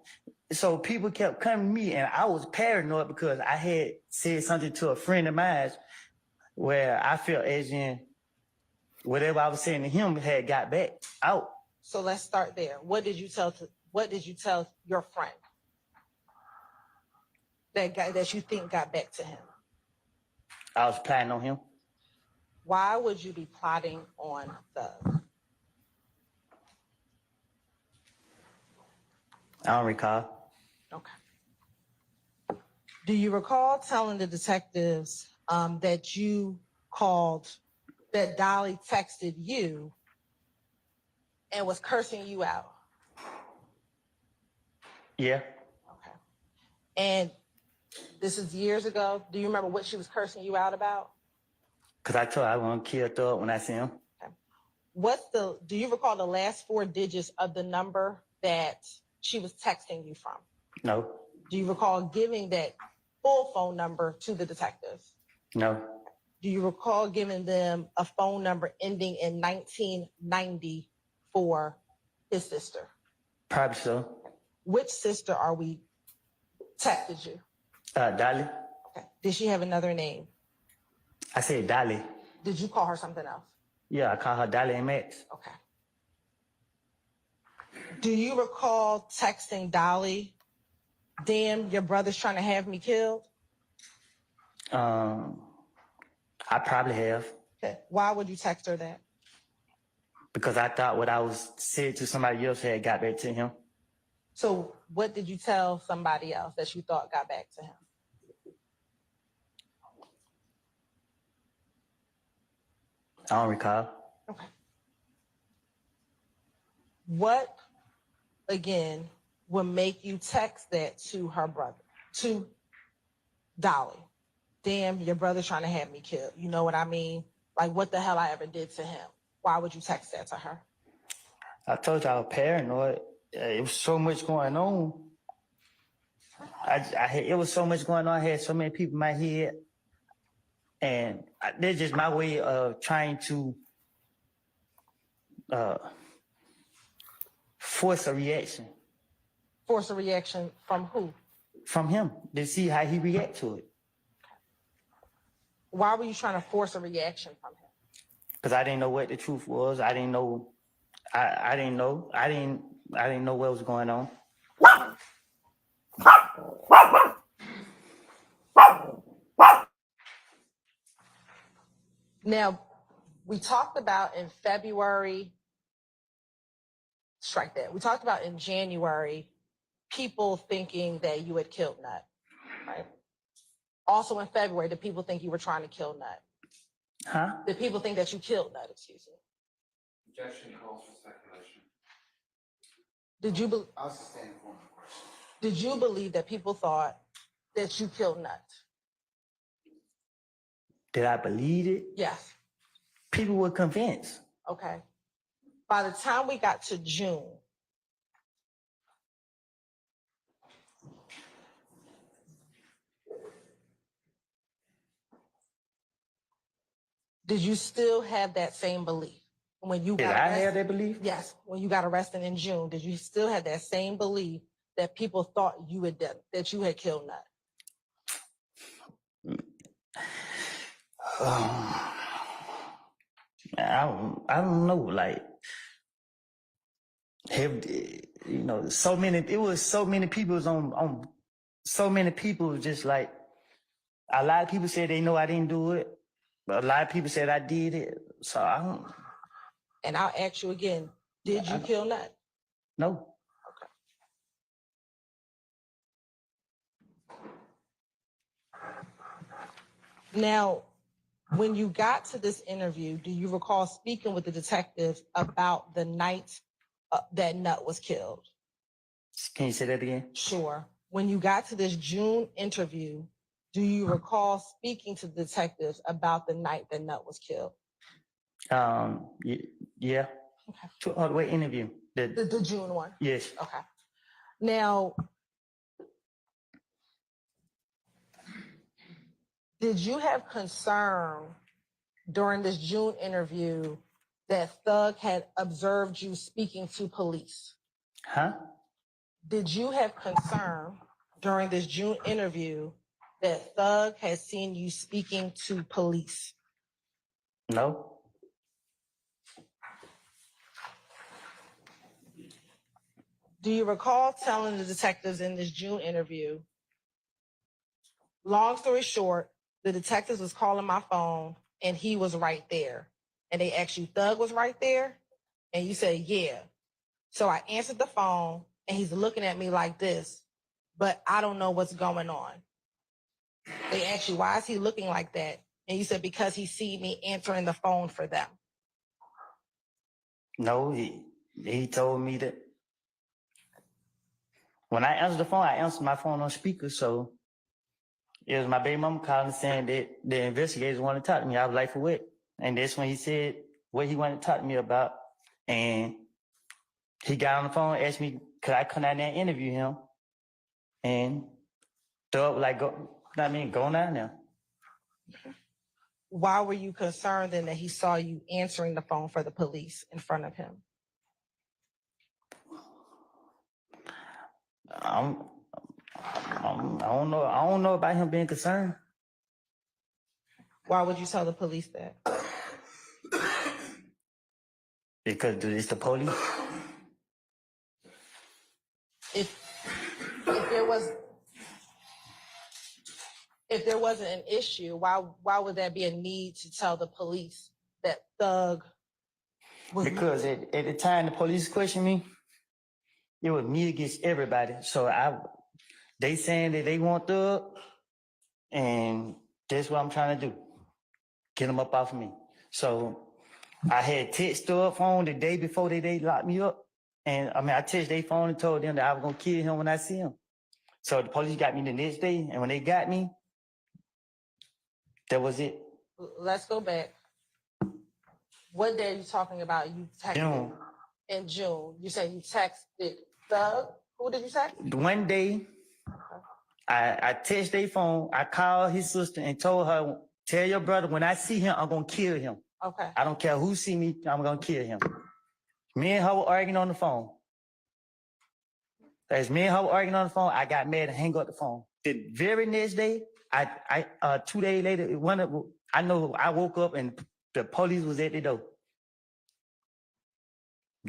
So people kept coming to me and I was paranoid because I had said something to a friend of mine where I felt as in whatever I was saying to him had got back out. So let's start there. What did you tell your friend that you think got back to him? I was planning on him. Why would you be plotting on Thug? I don't recall. Okay. Do you recall telling the detectives that you called, that Dolly texted you and was cursing you out? Yeah. Okay. And this is years ago. Do you remember what she was cursing you out about? Because I told her I was going to kill Thug when I see him. Okay. Do you recall the last 4 digits of the number that she was texting you from? No. Do you recall giving that full phone number to the detectives? No. Do you recall giving them a phone number ending in 1990 for his sister? Probably so. Which sister are we texted you? Dolly. Okay. Did she have another name? I said Dolly. Did you call her something else? Yeah, I call her Dolly and Max. Okay. Do you recall texting Dolly, damn, your brother's trying to have me killed? I probably have. Okay. Why would you text her that? Because I thought what I was said to somebody else had got back to him. So what did you tell somebody else that you thought got back to him? I don't recall. Okay. What, again, would make you text that to her brother, to Dolly? Damn, your brother's trying to have me killed. You know what I mean? Like, what the hell I ever did to him? Why would you text that to her? I told you I was paranoid. It was so much going on. It was so much going on. I had so many people in my head. And that's just my way of trying to force a reaction Force a reaction from who? from him to see how he react to it. Why were you trying to force a reaction from him? Because I didn't know what the truth was. I didn't know. I didn't know. I didn't know what was going on. Now, we talked about in February, strike that. We talked about in January, people thinking that you had killed Nut, right? Also in February, did people think you were trying to kill Nut? Huh? Did people think that you killed Nut, excuse me? Objection calls for speculation. I'll sustain the form of question. Did you believe that people thought that you killed Nut? Did I believe it? Yes. People were convinced. Okay. By the time we got to June, did you still have that same belief? When you Did got I arrested? have that belief? Yes. When you got arrested in June, did you still have that same belief that people thought you had done, that you had killed Nut? I don't know. Like, so many. It was so many people on. So many people just like. A lot of people said they know I didn't do it, but a lot of people said I did it. So I don't And I'll ask you again, did you kill Nut? know. Now, when you got to this interview, do you recall speaking with the detectives about the night that Nut was killed? Can you say that again? Sure. When you got to this June interview, do you recall speaking to the detectives about the night that Nut was killed? Yeah. Okay. What interview? The June one? Yes. Okay. Now, did you have concern during this June interview that Thug had observed you speaking to police? Huh? Did you have concern during this June interview that Thug had seen you speaking to police? No. Do you recall telling the detectives in this June interview, long story short, the detectives was calling my phone and he was right there. And they asked you, Thug was right there? And you said, yeah. So I answered the phone and he's looking at me like this, but I don't know what's going on. They asked you, why is he looking like that? And you said, because he see me answering the phone for them. No, he told me that when I answered the phone, I answered my phone on speaker. So it was my baby mama calling saying that the investigators wanted to talk to me. I was like, for what? And that's when he said what he wanted to talk to me about. And he got on the phone, asked me, could I come down there and interview him? And Thug was like, go down there. Why were you concerned then that he saw you answering the phone for the police in front of him? I don't know. I don't know about him being concerned. Why would you tell the police that? Because it's the police. If there wasn't an issue, why would there be a need to tell the police that Thug was? Because at the time the police questioned me, it was me against everybody. So they saying that they want Thug, and that's what I'm trying to do. Get them up off of me. So I had text Thug phone the day before they locked me up. And I texted their phone and told them that I was gonna kill him when I see him. So the police got me the next day, and when they got me, that was it. Let's go back. What day are you talking about? You texted June. in June. You said you texted Thug. Who did you text? One day, I texted their phone. I called his sister and told her Tell your brother when I see him, I'm gonna kill him. Okay. I don't care who see me, I'm gonna kill him. Me and her were arguing on the phone. As me and her were arguing on the phone, I got mad and hang up the phone. The very next day, 2 days later, I know I woke up and the police was at the door.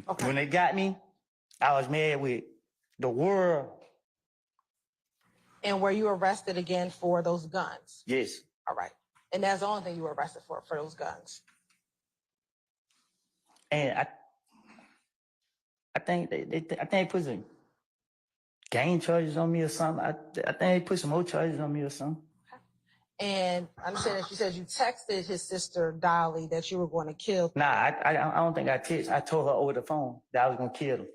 Okay. When they got me, I was mad with the world. And were you arrested again for those guns? Yes. All right. And that's the only thing you were arrested for those guns. And I think they put some gang charges on me or something. I think they put some more charges on me or something. And I understand that you said you texted his sister Dolly that you were going to kill. Nah, I don't think I texted. I told her over the phone that I was gonna kill him.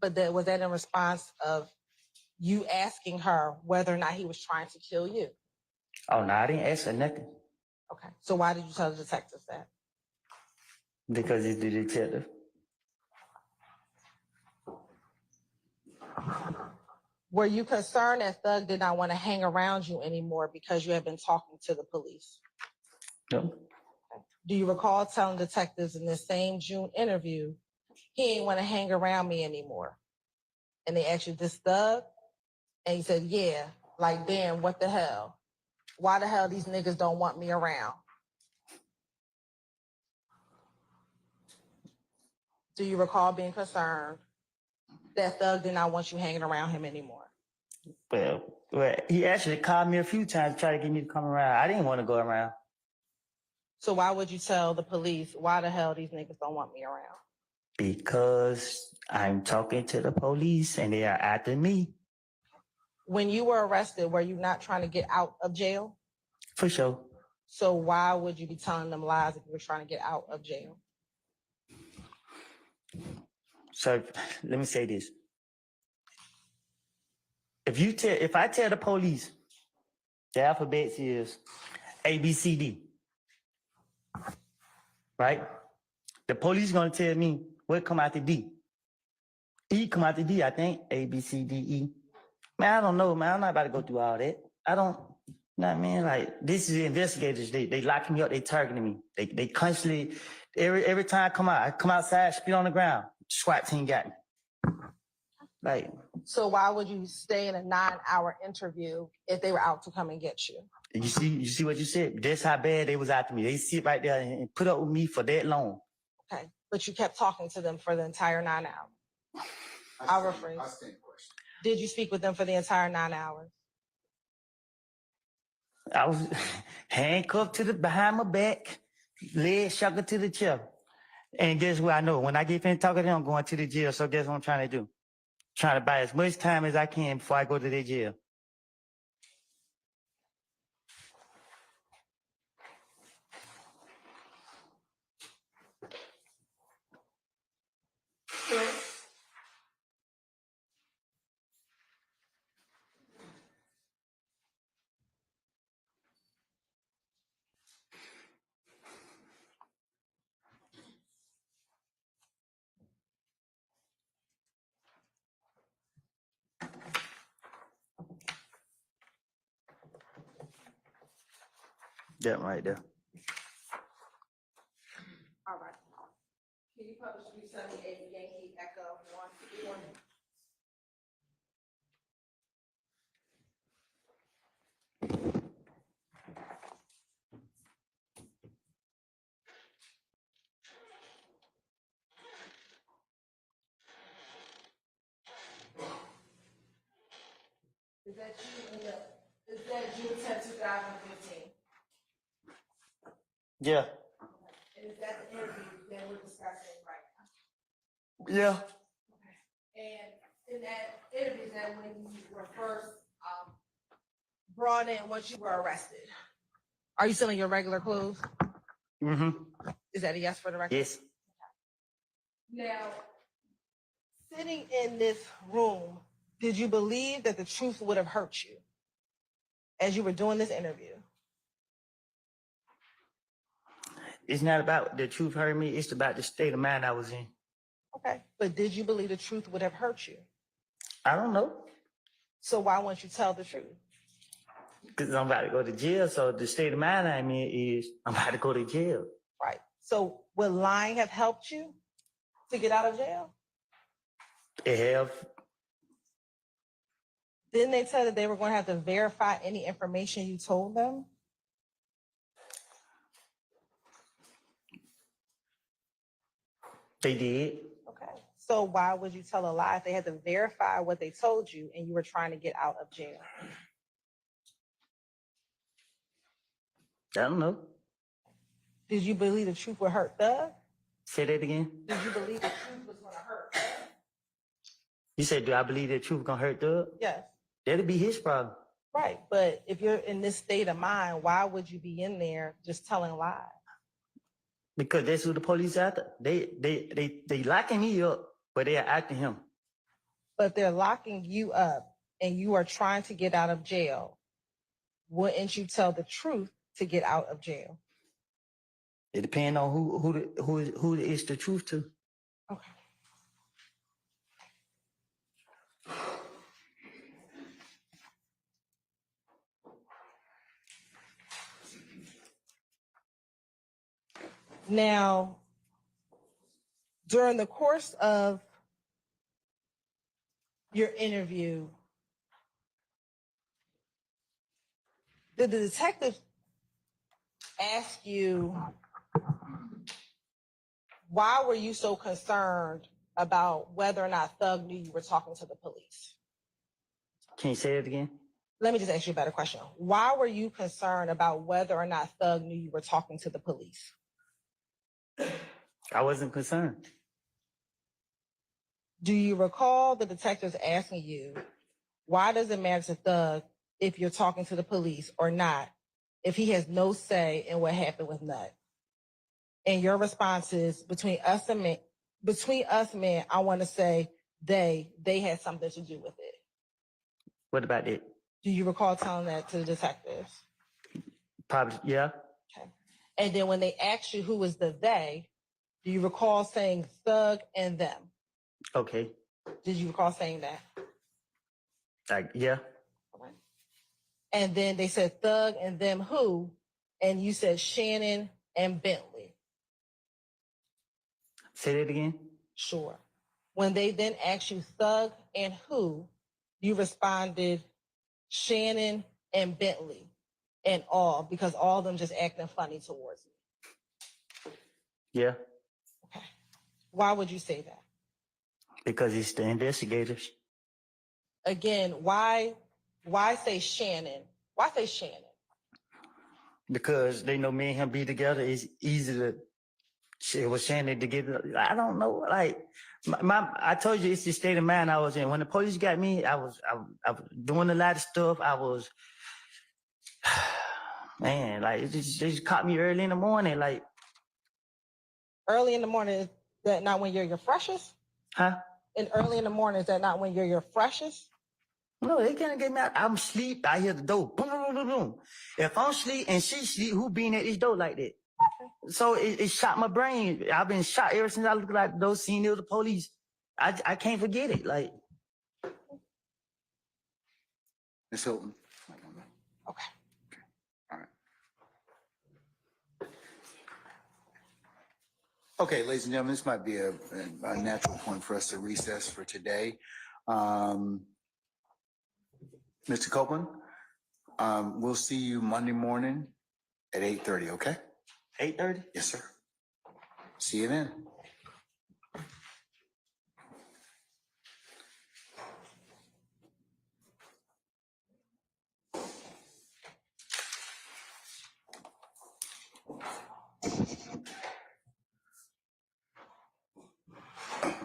But was that in response of you asking her whether or not he was trying to kill you? Oh no, I didn't ask her nothing Okay. So why did you tell the detectives that? because it's the detective. Were you concerned that Thug did not want to hang around you anymore because you had been talking to the police? No. Do you recall telling detectives in this same June interview, he ain't want to hang around me anymore? And they asked you, this Thug? And you said, yeah. Like, damn, what the hell? Why the hell these niggas don't want me around? Do you recall being concerned that Thug did not want you hanging around him anymore? Well, he actually called me a few times to try to get me to come around. I didn't want to go around. So why would you tell the police, why the hell these niggas don't want me around? Because I'm talking to the police and they are after me. When you were arrested, were you not trying to get out of jail? For sure. So why would you be telling them lies if you were trying to get out of jail? So let me say this. If I tell the police the alphabet is ABCD, right? The police gonna tell me what come out the D. E come out the D, I think. ABCDE. Man, I don't know, man. I'm not about to go through all that. I don't, you know what I mean? Like, this is the investigators. They locking me up, they targeting me. They constantly, every time I come outside, spit on the ground. SWAT team got me. Like, So why would you stay in a 9-hour interview if they were out to come and get you? you see what you said? That's how bad they was after me. They sit right there and put up with me for that long. Okay, but you kept talking to them for the entire 9 hours. I'll rephrase. Did you speak with them for the entire 9 hours? I was handcuffed behind my back, legs shackled to the chair. And guess what I know? When I get finished talking to them, I'm going to the jail. So guess what I'm trying to do? Trying to buy as much time as I can before I go to the jail. That right there. All right. Can you publish 378 Yankee Echo 1? Is that June 10, 2015? Yeah. And is that the interview that we're discussing right now? Yeah. And in that interview, that when you were first brought in, once you were arrested, are you still in your regular clothes? Mm-hmm. Is that a yes for the record? Yes. Now, sitting in this room, did you believe that the truth would have hurt you as you were doing this interview? It's not about the truth hurting me. It's about the state of mind I was in. Okay. But did you believe the truth would have hurt you? I don't know. So why won't you tell the truth? Because I'm about to go to jail. So the state of mind I'm in is I'm about to go to jail. Right. So would lying have helped you to get out of jail? It have, Didn't they tell that they were going to have to verify any information you told them? they did. Okay. So why would you tell a lie if they had to verify what they told you and you were trying to get out of jail? I don't know. Did you believe the truth would hurt Thug? Say that again. Did you believe the truth was going to hurt Thug? You said, do I believe the truth gonna hurt Doug? Yes. That'll be his problem. Right. But if you're in this state of mind, why would you be in there just telling lies? Because that's who the police after. They locking me up, but they are acting him. But they're locking you up and you are trying to get out of jail. Wouldn't you tell the truth to get out of jail? It depends on who is the truth to. Okay. Now, during the course of your interview, did the detective ask you, why were you so concerned about whether or not Thug knew you were talking to the police? Can you say it again? Let me just ask you a better question. Why were you concerned about whether or not Thug knew you were talking to the police? I wasn't concerned. Do you recall the detectives asking you, why does it matter to Thug if you're talking to the police or not, if he has no say in what happened with Nut? And your response is, between us men, I want to say they had something to do with it. What about it? Do you recall telling that to the detectives? Probably, yeah. Okay. And then when they asked you who was the they, do you recall saying Thug and them? Okay. Did you recall saying that? Like, yeah. Okay. And then they said Thug and them who? And you said Shannon and Bentley. Say that again. Sure. When they then asked you Thug and who, you responded Shannon and Bentley and all, because all of them just acting funny towards me. Yeah. Okay. Why would you say that? Because it's the investigators. Again, why say Shannon? Why say Shannon? Because they know me and him be together. It's easy to shit with Shannon to get. I don't know. Like I told you, it's the state of mind I was in. When the police got me, I was doing a lot of stuff. I was, man, like they just caught me early in the morning. Like Early in the morning, is that not when you're your freshest? huh? And early in the morning, is that not when you're your freshest? No, they can't get me out. I'm asleep. I hear the door. Boom, boom, boom, boom. If I'm asleep and she sleep, who being at this door like that? So it shot my brain. I've been shot ever since I looked like those scenes of the police. I can't forget it. Like, Ms. Hilton. Okay. All right. Okay, ladies and gentlemen, this might be a natural point for us to recess for today. Mr. Copeland, we'll see you Monday morning at 8:30, okay? 8:30? Yes, sir. See you then.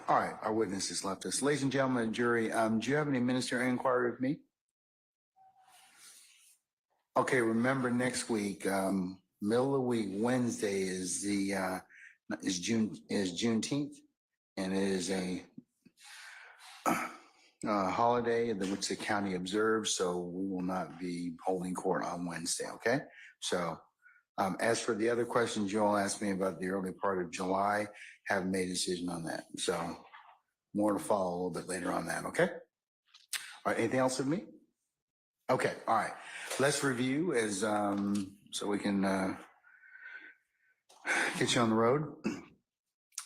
All right, our witnesses left us. Ladies and gentlemen, jury, do you have any ministerial inquiry with me? Okay, remember next week, middle of the week, Wednesday is Juneteenth, and it is a holiday which the county observes, so we will not be holding court on Wednesday, okay? So as for the other questions you all asked me about the early part of July, haven't made a decision on that. So more to follow a little bit later on that, okay? All right, anything else with me? Okay, all right. Let's review as so we can get you on the road.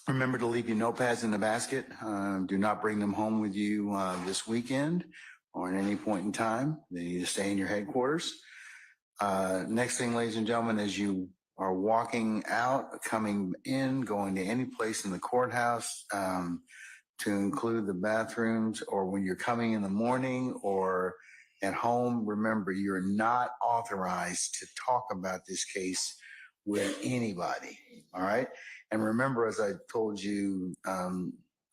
Remember to leave your notepads in the basket. Do not bring them home with you this weekend or at any point in time. They need to stay in your headquarters. Next thing, ladies and gentlemen, as you are walking out, coming in, going to any place in the courthouse, to include the bathrooms, or when you're coming in the morning or at home, remember you're not authorized to talk about this case with anybody. All right. And remember, as I told you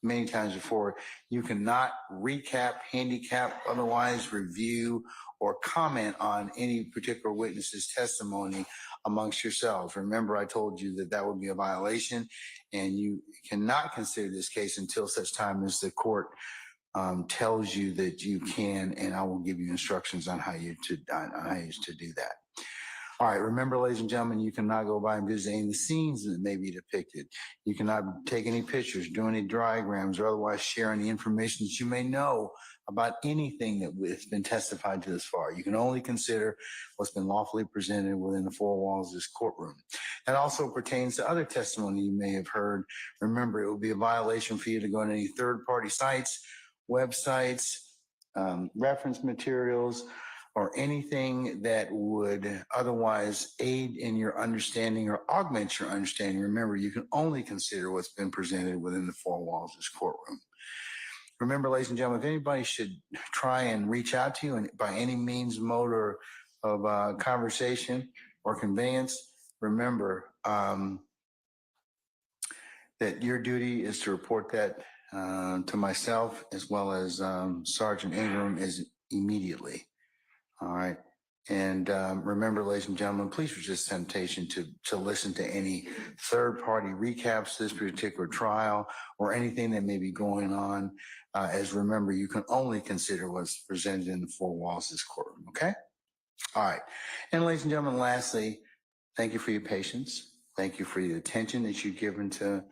many times before, you cannot recap, handicap, otherwise review, or comment on any particular witness's testimony amongst yourselves. Remember, I told you that that would be a violation, and you cannot consider this case until such time as the court tells you that you can, and I will give you instructions on how you to do that. All right, remember, ladies and gentlemen, you cannot go by and visit any of the scenes that may be depicted. You cannot take any pictures, do any diagrams, or otherwise share any information that you may know about anything that has been testified to this far. You can only consider what's been lawfully presented within the four walls of this courtroom. That also pertains to other testimony you may have heard. Remember, it will be a violation for you to go on any third-party sites, websites, reference materials, or anything that would otherwise aid in your understanding or augment your understanding. Remember, you can only consider what's been presented within the four walls of this courtroom. Remember, ladies and gentlemen, if anybody should try and reach out to you and by any means, mode, or of conversation or conveyance, remember that your duty is to report that to myself as well as Sergeant Ingram is immediately. All right. And remember, ladies and gentlemen, please resist temptation to listen to any third-party recaps to this particular trial or anything that may be going on. As remember, you can only consider what's presented in the four walls of this courtroom. Okay. All right. And ladies and gentlemen, lastly, thank you for your patience. Thank you for the attention that you've given to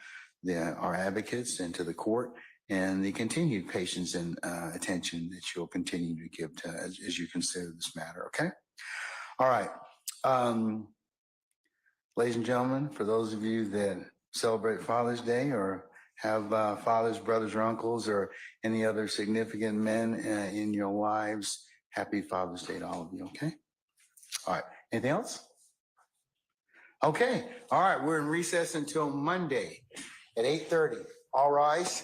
our advocates and to the court, and the continued patience and attention that you'll continue to give to as you consider this matter. Okay. All right. Ladies and gentlemen, for those of you that celebrate Father's Day or have fathers, brothers, or uncles, or any other significant men in your lives, happy Father's Day to all of you. Okay. All right. Anything else? Okay. All right. We're in recess until Monday at 8:30. All rise.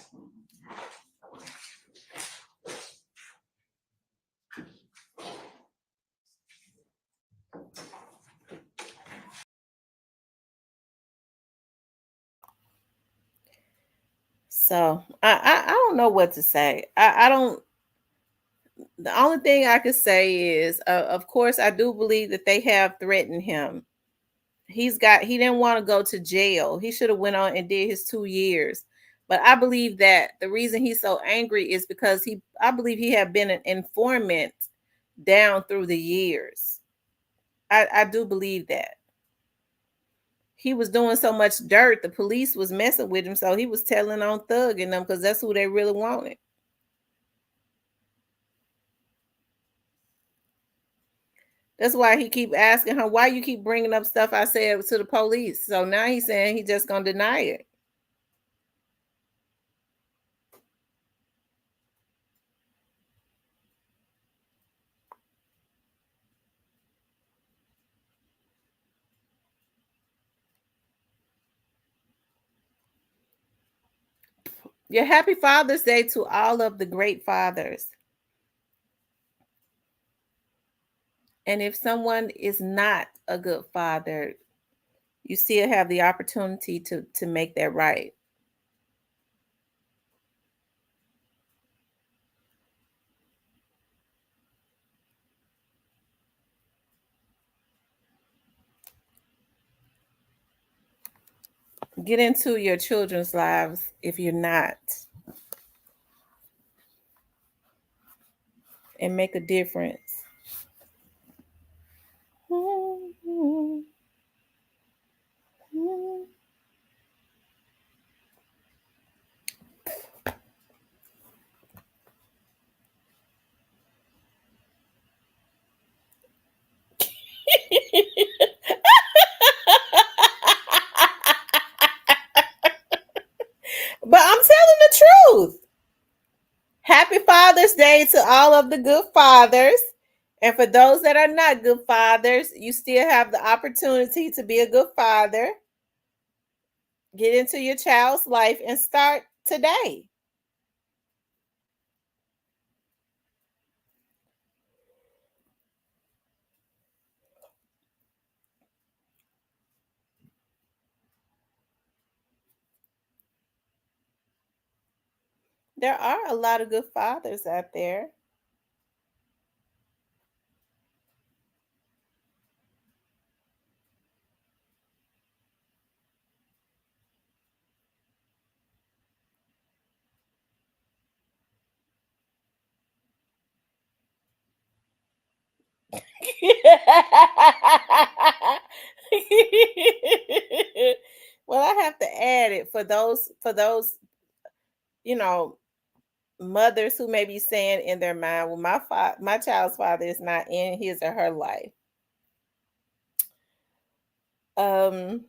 So I don't know what to say. I don't. The only thing I could say is, of course, I do believe that they have threatened him. He didn't want to go to jail. He should have went on and did his 2 years. But I believe that the reason he's so angry is because I believe he had been an informant down through the years. I do believe that. He was doing so much dirt, the police was messing with him, so he was telling on Thug and them because that's who they really wanted. That's why he keep asking her, why you keep bringing up stuff I said to the police? So now he's saying he's just going to deny it. Yeah, happy Father's Day to all of the great fathers. And if someone is not a good father, you still have the opportunity to make that right. Get into your children's lives if you're not, and make a difference. Day to all of the good fathers. And for those that are not good fathers, you still have the opportunity to be a good father. Get into your child's life and start today. There are a lot of good fathers out there. Well, I have to add it for those you know mothers who may be saying in their mind, well, my child's father is not in his or her life. um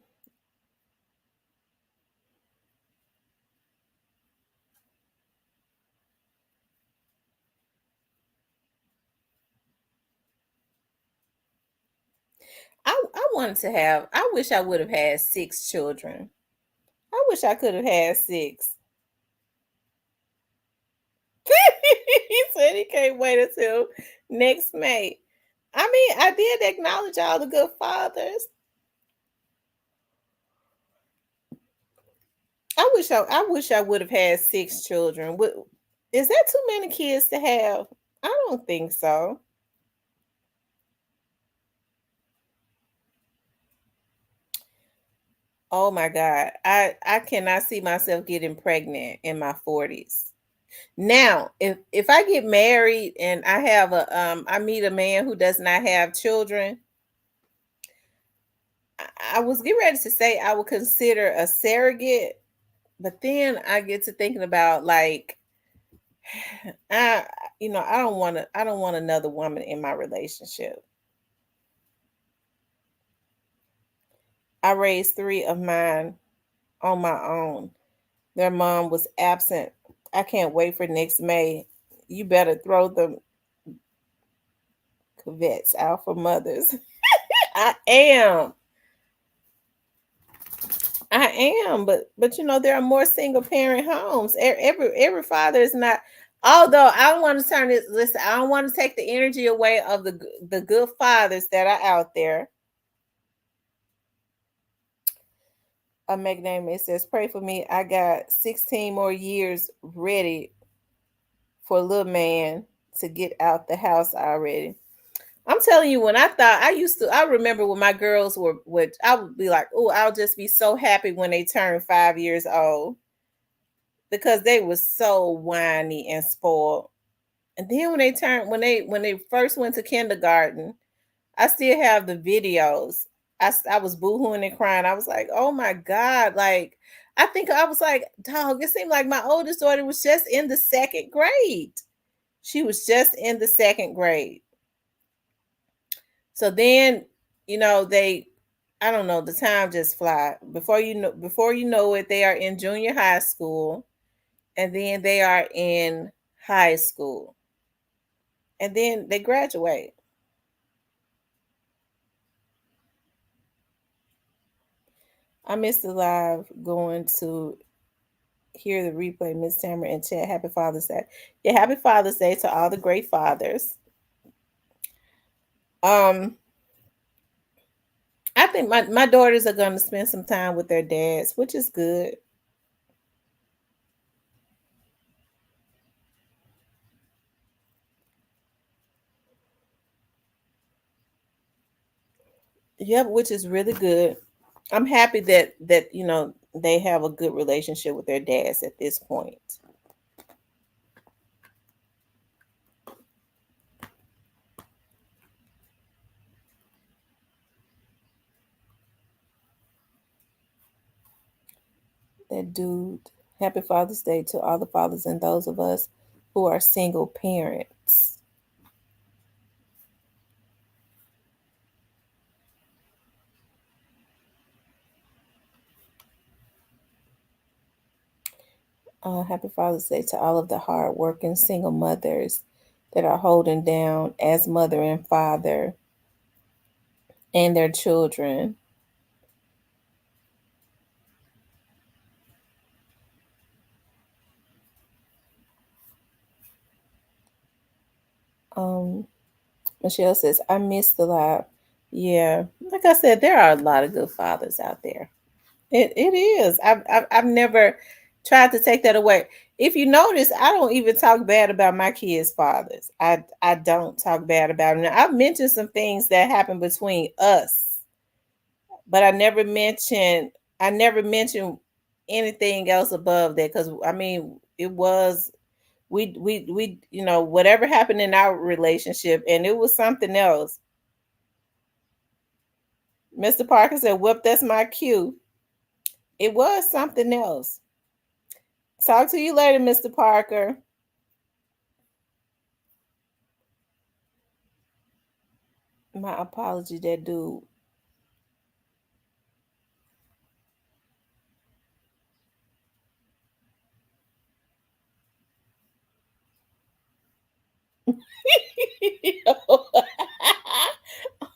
I wanted to have, I wish I would have had 6 children. I wish I could have had 6. He said he can't wait until next May. I mean, I did acknowledge all the good fathers. I wish I would have had 6 children. Is that too many kids to have? I don't think so. Oh my God. I cannot see myself getting pregnant in my 40s. Now, if I get married and I meet a man who does not have children, I was getting ready to say I would consider a surrogate, but then I get to thinking about like I I don't want another woman in my relationship. I raised 3 of mine on my own. Their mom was absent. I can't wait for next May. You better throw the Corvettes out for mothers. I am. But there are more single parent homes. Every father is not. Although I don't want to turn this. Listen, I don't want to take the energy away of the good fathers that are out there. A make name it says, pray for me. I got 16 more years ready for a little man to get out the house already. I'm telling you, when I remember when my girls I would be like, oh, I'll just be so happy when they turn 5 years old because they were so whiny and spoiled. And then when they first went to kindergarten, I still have the videos. I was boohooing and crying. I was like, oh my God. Like, I think I was like, dog, it seemed like my oldest daughter was just in the second grade. She was just in the second grade. So then, I don't know, the time just fly. Before you know it, they are in junior high school, and then they are in high school, and then they graduate. I missed the live going to hear the replay. Miss Tamara and chat. Happy Father's Day. Yeah, happy Father's Day to all the great fathers. I think my daughters are going to spend some time with their dads, which is good. Yep, which is really good. I'm happy that they have a good relationship with their dads at this point. That dude. Happy Father's Day to all the fathers and those of us who are single parents. Happy Father's Day to all of the hardworking single mothers that are holding down as mother and father and their children. Um, Michelle says, I missed the live. Yeah, like I said, there are a lot of good fathers out there. It is. I've never tried to take that away. If you notice, I don't even talk bad about my kids' fathers. I don't talk bad about them. Now, I've mentioned some things that happened between us, but I never mentioned anything else above that because I mean it was we whatever happened in our relationship and it was something else. Mr. Parker said, "Whoop, that's my cue." It was something else. Talk to you later, Mr. Parker. My apology, that dude.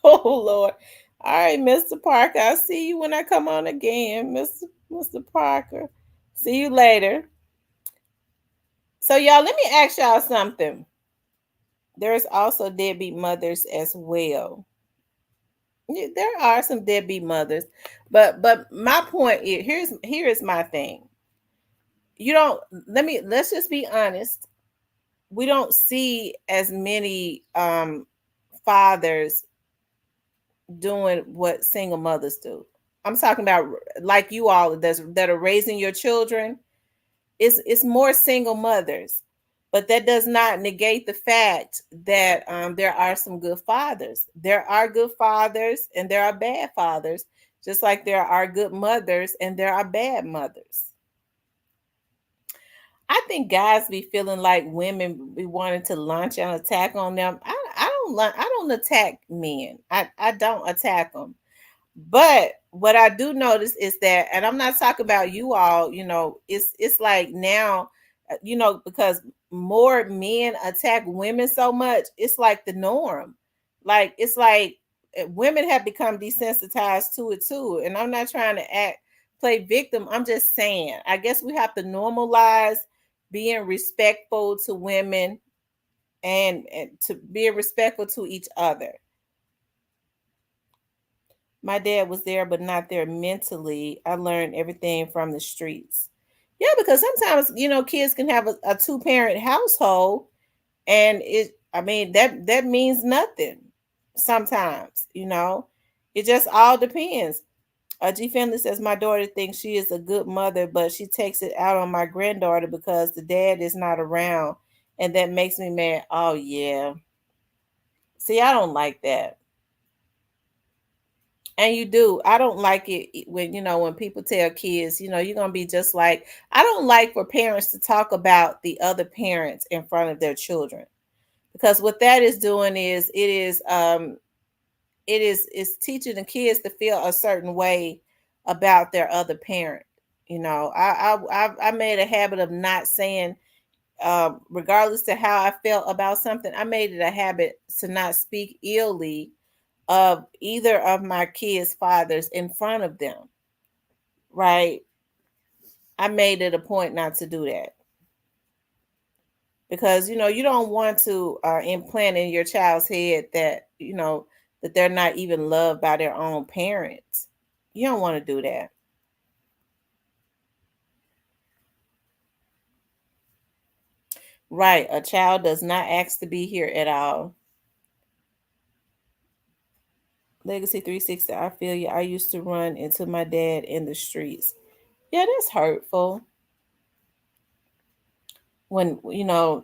Oh Lord. All right, Mr. Parker. I'll see you when I come on again, Mr. Parker. See you later. So y'all, let me ask y'all something. There's also deadbeat mothers as well. Yeah, there are some deadbeat mothers, but my point is here's my thing. You don't let's just be honest. We don't see as many fathers doing what single mothers do. I'm talking about like you all that are raising your children. It's more single mothers, but that does not negate the fact that there are some good fathers. There are good fathers and there are bad fathers, just like there are good mothers and there are bad mothers. I think guys be feeling like women be wanting to launch an attack on them. I don't attack men. I don't attack them. But what I do notice is that, and I'm not talking about you all, it's like now, because more men attack women so much, it's like the norm. Like it's like women have become desensitized to it too. And I'm not trying to play victim. I'm just saying, I guess we have to normalize being respectful to women and to being respectful to each other. My dad was there, but not there mentally. I learned everything from the streets. Yeah, because sometimes, kids can have a two-parent household and I mean, that means nothing sometimes, It just all depends. G. Finley says, my daughter thinks she is a good mother, but she takes it out on my granddaughter because the dad is not around. And that makes me mad. Oh, yeah. See, I don't like that. And you do. I don't like it when, when people tell kids, you're going to be just like, I don't like for parents to talk about the other parents in front of their children. Because what that is doing is it's teaching the kids to feel a certain way about their other parent. I made a habit of not saying, regardless to how I felt about something, I made it a habit to not speak illy of either of my kids' fathers in front of them. Right? I made it a point not to do that. Because you don't want to implant in your child's head that that they're not even loved by their own parents. You don't want to do that. Right? A child does not ask to be here at all. Legacy 360, I feel you. I used to run into my dad in the streets. Yeah, that's hurtful. When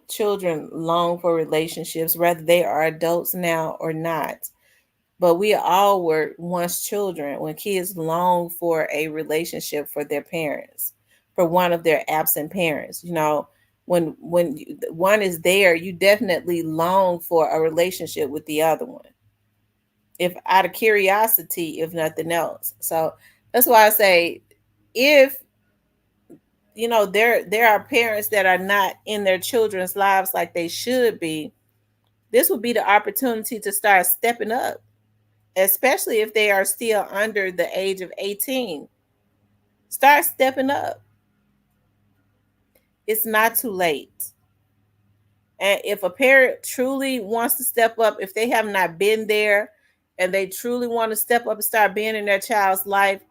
children long for relationships, whether they are adults now or not. But we all were once children when kids long for a relationship for their parents, for one of their absent parents. When one is there, you definitely long for a relationship with the other one, if out of curiosity, if nothing else. So that's why I say, if there are parents that are not in their children's lives like they should be. This would be the opportunity to start stepping up, especially if they are still under the age of 18. Start stepping up. It's not too late. And if a parent truly wants to step up, if they have not been there and they truly want to step up and start being in their child's life,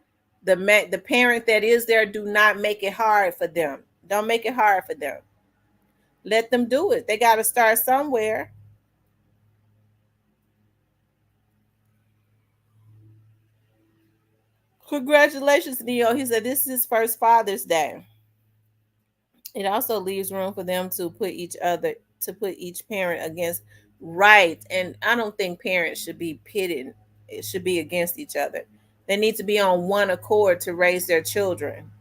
the parent that is there, do not make it hard for them. Don't make it hard for them. Let them do it. They got to start somewhere. Congratulations, Neo. He said this is his first Father's Day. It also leaves room for them to put each parent against right. And I don't think parents should be pitted. It should be against each other. They need to be on one accord to raise their children.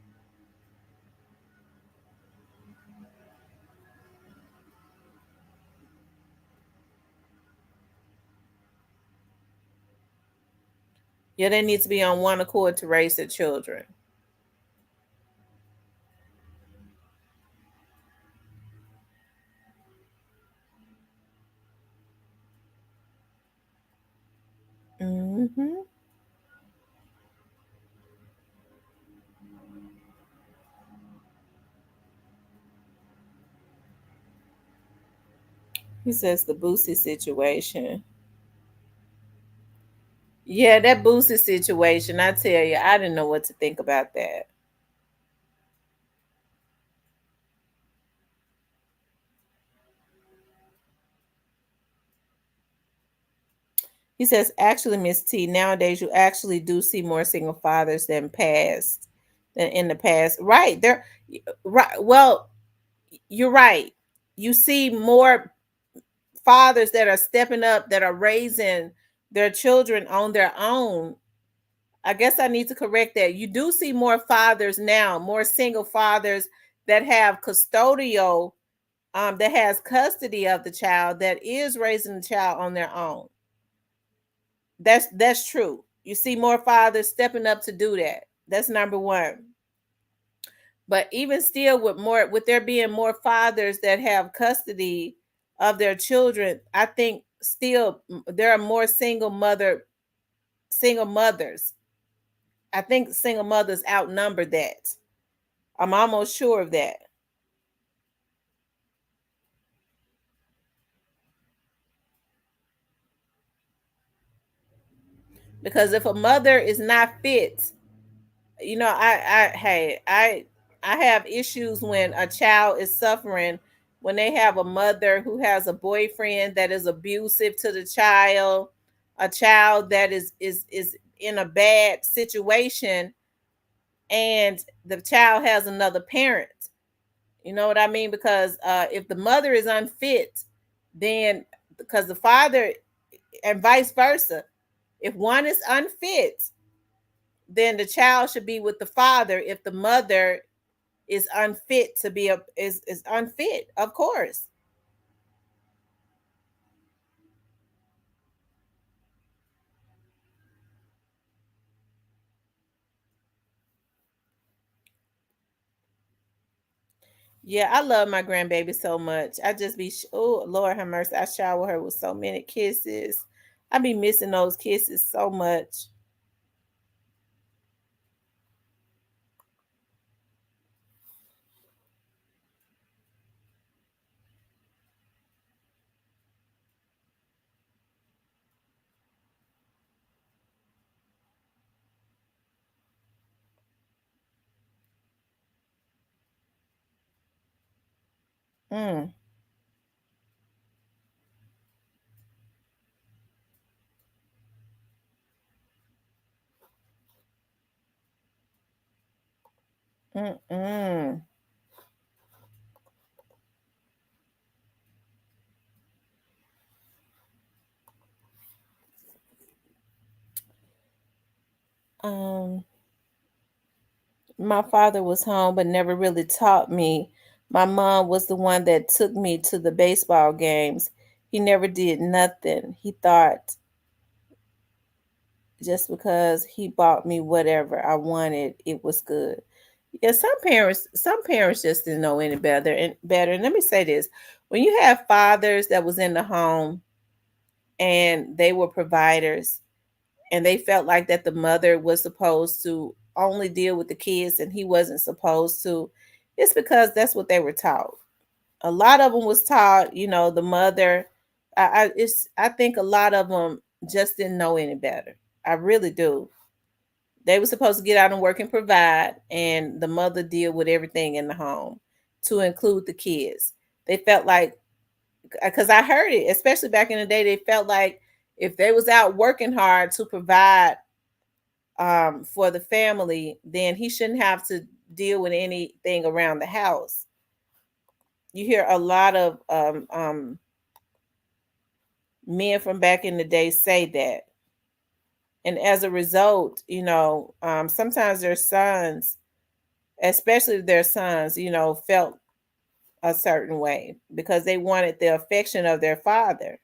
Yeah, they need to be on one accord to raise their children. Hmm. He says the Boosie situation. Yeah, that Boosie situation. I tell you, I didn't know what to think about that. He says, actually, Miss T, nowadays you actually do see more single fathers than in the past. Right. There right. Well, you're right. You see more fathers that are stepping up, that are raising their children on their own. I guess I need to correct that. You do see more fathers now, more single fathers that have custodial, that has custody of the child, that is raising the child on their own. That's true. You see more fathers stepping up to do that. That's number one. But even still, with there being more fathers that have custody of their children, I think still there are more single mothers. I think single mothers outnumber that. I'm almost sure of that. Because if a mother is not fit, I have issues when a child is suffering, when they have a mother who has a boyfriend that is abusive to the child, a child that is in a bad situation, and the child has another parent. You know what I mean? Because if the mother is unfit, then because the father, and vice versa, if one is unfit, then the child should be with the father. If the mother is unfit to be is unfit, of course. Yeah, I love my grandbaby so much. I just be, oh Lord have mercy, I shower her with so many kisses. I be missing those kisses so much. Mm, mm. Um, my father was home but never really taught me. My mom was the one that took me to the baseball games. He never did nothing. He thought just because he bought me whatever I wanted, it was good. Yeah, some parents just didn't know any better and better. And let me say this: when you have fathers that was in the home and they were providers, and they felt like that the mother was supposed to only deal with the kids and he wasn't supposed to, it's because that's what they were taught. A lot of them was taught, the mother. I think a lot of them just didn't know any better. I really do. They were supposed to get out and work and provide, and the mother deal with everything in the home, to include the kids. They felt like, because I heard it, especially back in the day, they felt like if they was out working hard to provide for the family, then he shouldn't have to deal with anything around the house. You hear a lot of men from back in the day say that. And as a result, sometimes their sons, especially their sons, felt a certain way because they wanted the affection of their father.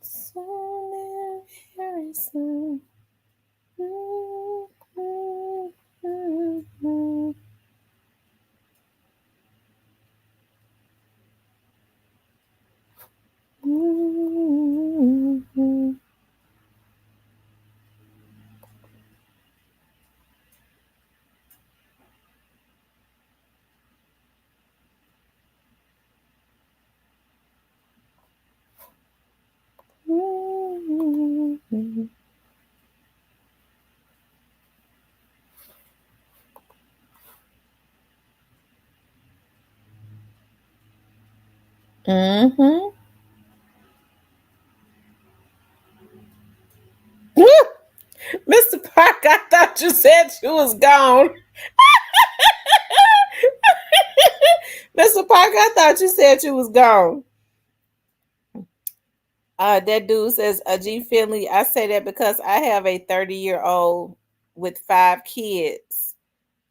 Soon, very soon. Mm-hmm. Mr. Park, I thought you said you was gone. Mr. Park, I thought you said you was gone. That dude says, G Finley, I say that because I have a 30-year-old with 5 kids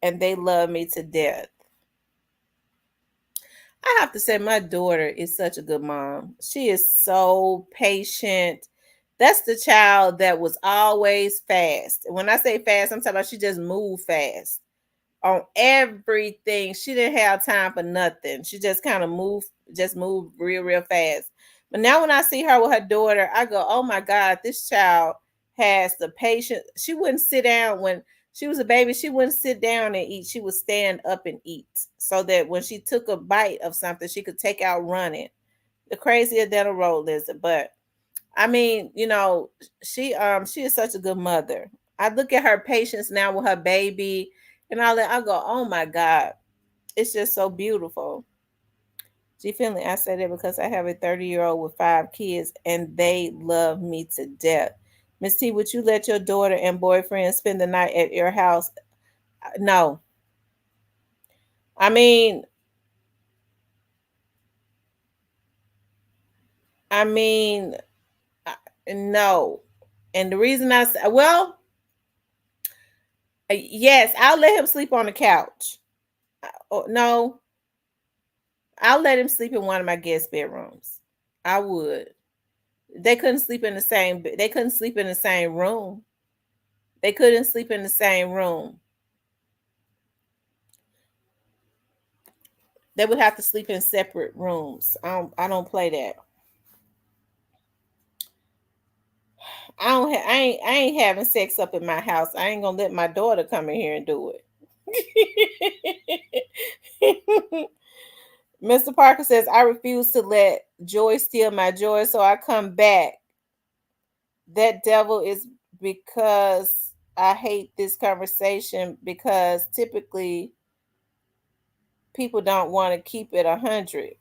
and they love me to death. I have to say, my daughter is such a good mom. She is so patient. That's the child that was always fast. When I say fast, I'm talking about she just moved fast on everything. She didn't have time for nothing. She just kind of moved real, real fast. But now when I see her with her daughter, I go, oh my God, this child has the patience. She wouldn't sit down when she was a baby. She wouldn't sit down and eat. She would stand up and eat so that when she took a bite of something, she could take out running. The crazier than a road lizard. But I mean, she is such a good mother. I look at her patience now with her baby and all that. I go, oh my God, it's just so beautiful. G Finley, I say that because I have a 30-year-old with 5 kids and they love me to death. Miss T, would you let your daughter and boyfriend spend the night at your house? No. I mean, I mean, no. And the reason I say, well, yes, I'll let him sleep on the couch. No, I'll let him sleep in one of my guest bedrooms. I would. They couldn't sleep in the same. They couldn't sleep in the same room. They couldn't sleep in the same room. They would have to sleep in separate rooms. I don't play that. I ain't having sex up in my house. I ain't gonna let my daughter come in here and do it. Mr. Parker says, I refuse to let joy steal my joy, so I come back. That devil is because I hate this conversation because typically people don't want to keep it 100.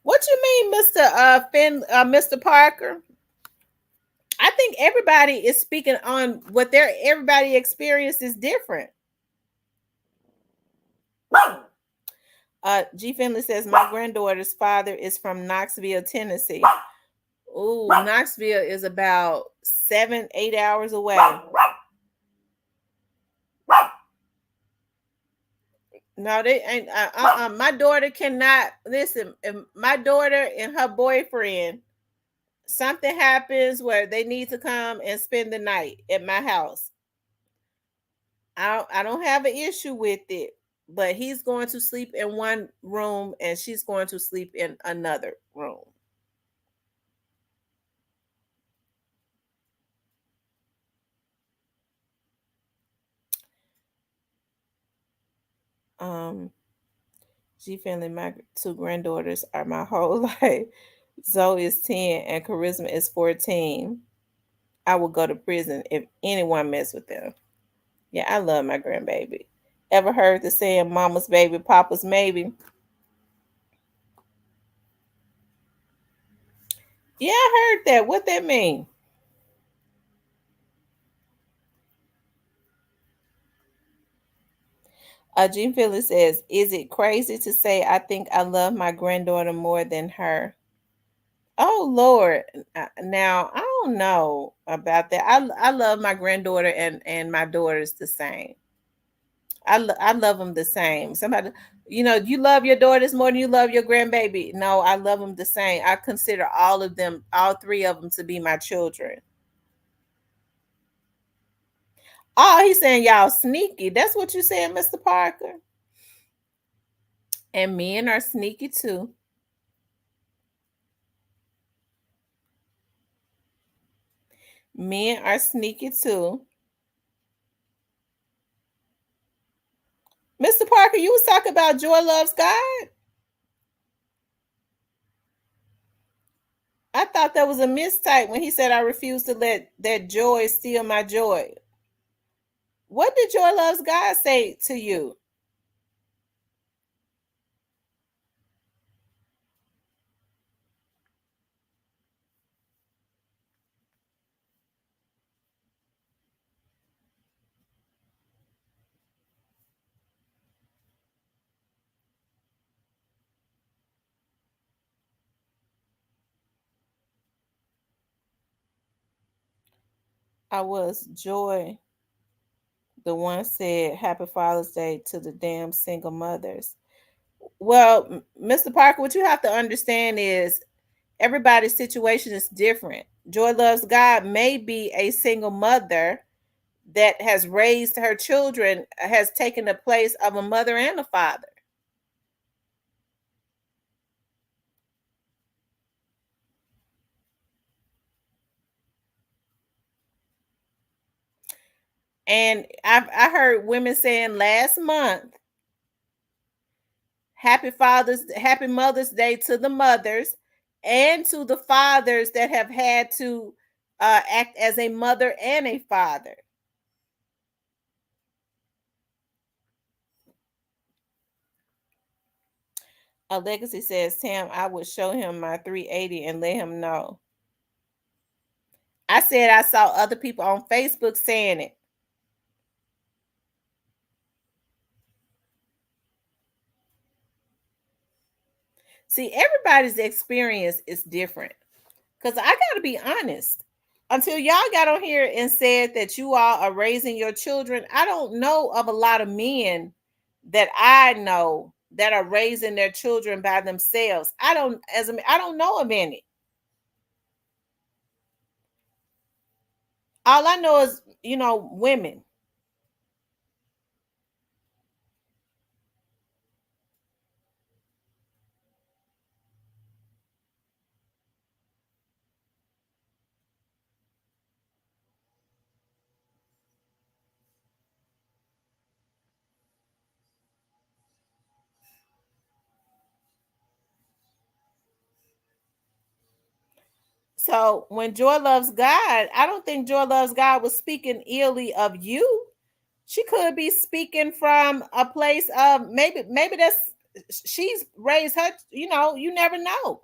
What you mean, Mr. Parker? I think everybody is speaking on what everybody experience is different. G. Finley says, my granddaughter's father is from Knoxville, Tennessee. Ooh, Knoxville is about 7-8 hours away. No, they ain't. My daughter cannot listen. My daughter and her boyfriend something happens where they need to come and spend the night at my house, I don't have an issue with it, but he's going to sleep in one room and she's going to sleep in another room. G family, my two granddaughters are my whole life. Zoe is 10 and Charisma is 14. I will go to prison if anyone mess with them. Yeah, I love my grandbaby. Ever heard the saying mama's baby, papa's maybe? Yeah, I heard that. What that mean? Jean Phillips says, is it crazy to say I think I love my granddaughter more than her? Oh Lord. Now I don't know about that. I love my granddaughter and my daughters the same. I love them the same. Somebody, you love your daughters more than you love your grandbaby. No, I love them the same. I consider all of them, all three of them, to be my children. Oh, he's saying y'all sneaky. That's what you're saying, Mr. Parker. And men are sneaky too. Men are sneaky too. Mr. Parker, you was talking about Joy Loves God. I thought that was a mistype when he said I refuse to let that joy steal my joy. What did Joy Loves God say to you? I was Joy. The one said Happy Father's Day to the damn single mothers. Well, Mr. Parker, what you have to understand is everybody's situation is different. Joy Loves God may be a single mother that has raised her children, has taken the place of a mother and a father. And I heard women saying last month, Happy Mother's Day to the mothers and to the fathers that have had to act as a mother and a father. A legacy says, Tam, I would show him my 380 and let him know. I said I saw other people on Facebook saying it. See, everybody's experience is different. Because I got to be honest. Until y'all got on here and said that you all are raising your children, I don't know of a lot of men that I know that are raising their children by themselves. I don't know of any. All I know is, women. So when Joy Loves God, I don't think Joy Loves God was speaking illy of you. She could be speaking from a place of maybe that's she's raised her, you never know.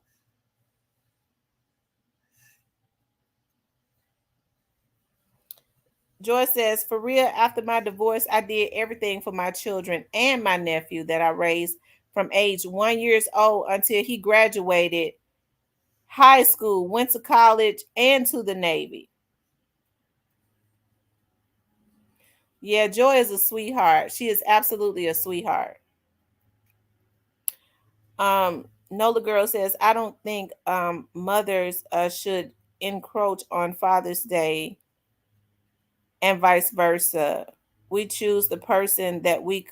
Joy says, for real, after my divorce, I did everything for my children and my nephew that I raised from age 1 year old until he graduated high school, went to college, and to the Navy. Yeah, Joy is a sweetheart. She is absolutely a sweetheart. Nola Girl says, I don't think mothers should encroach on Father's Day and vice versa. We choose the person that we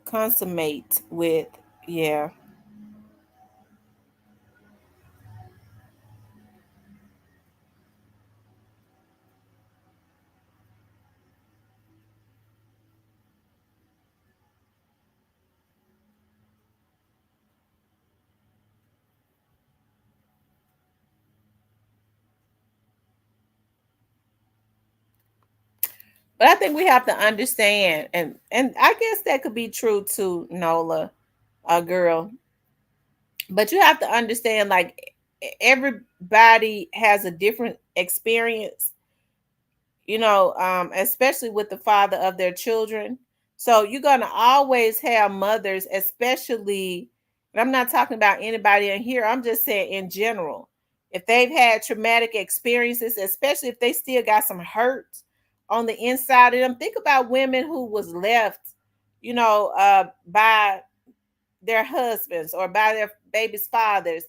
consummate with. Yeah. But I think we have to understand, and I guess that could be true to Nola, a girl. But you have to understand, like everybody has a different experience, especially with the father of their children. So you're gonna always have mothers, especially, and I'm not talking about anybody in here, I'm just saying in general. If they've had traumatic experiences, especially if they still got some hurt on the inside of them. Think about women who was left, by their husbands or by their baby's fathers,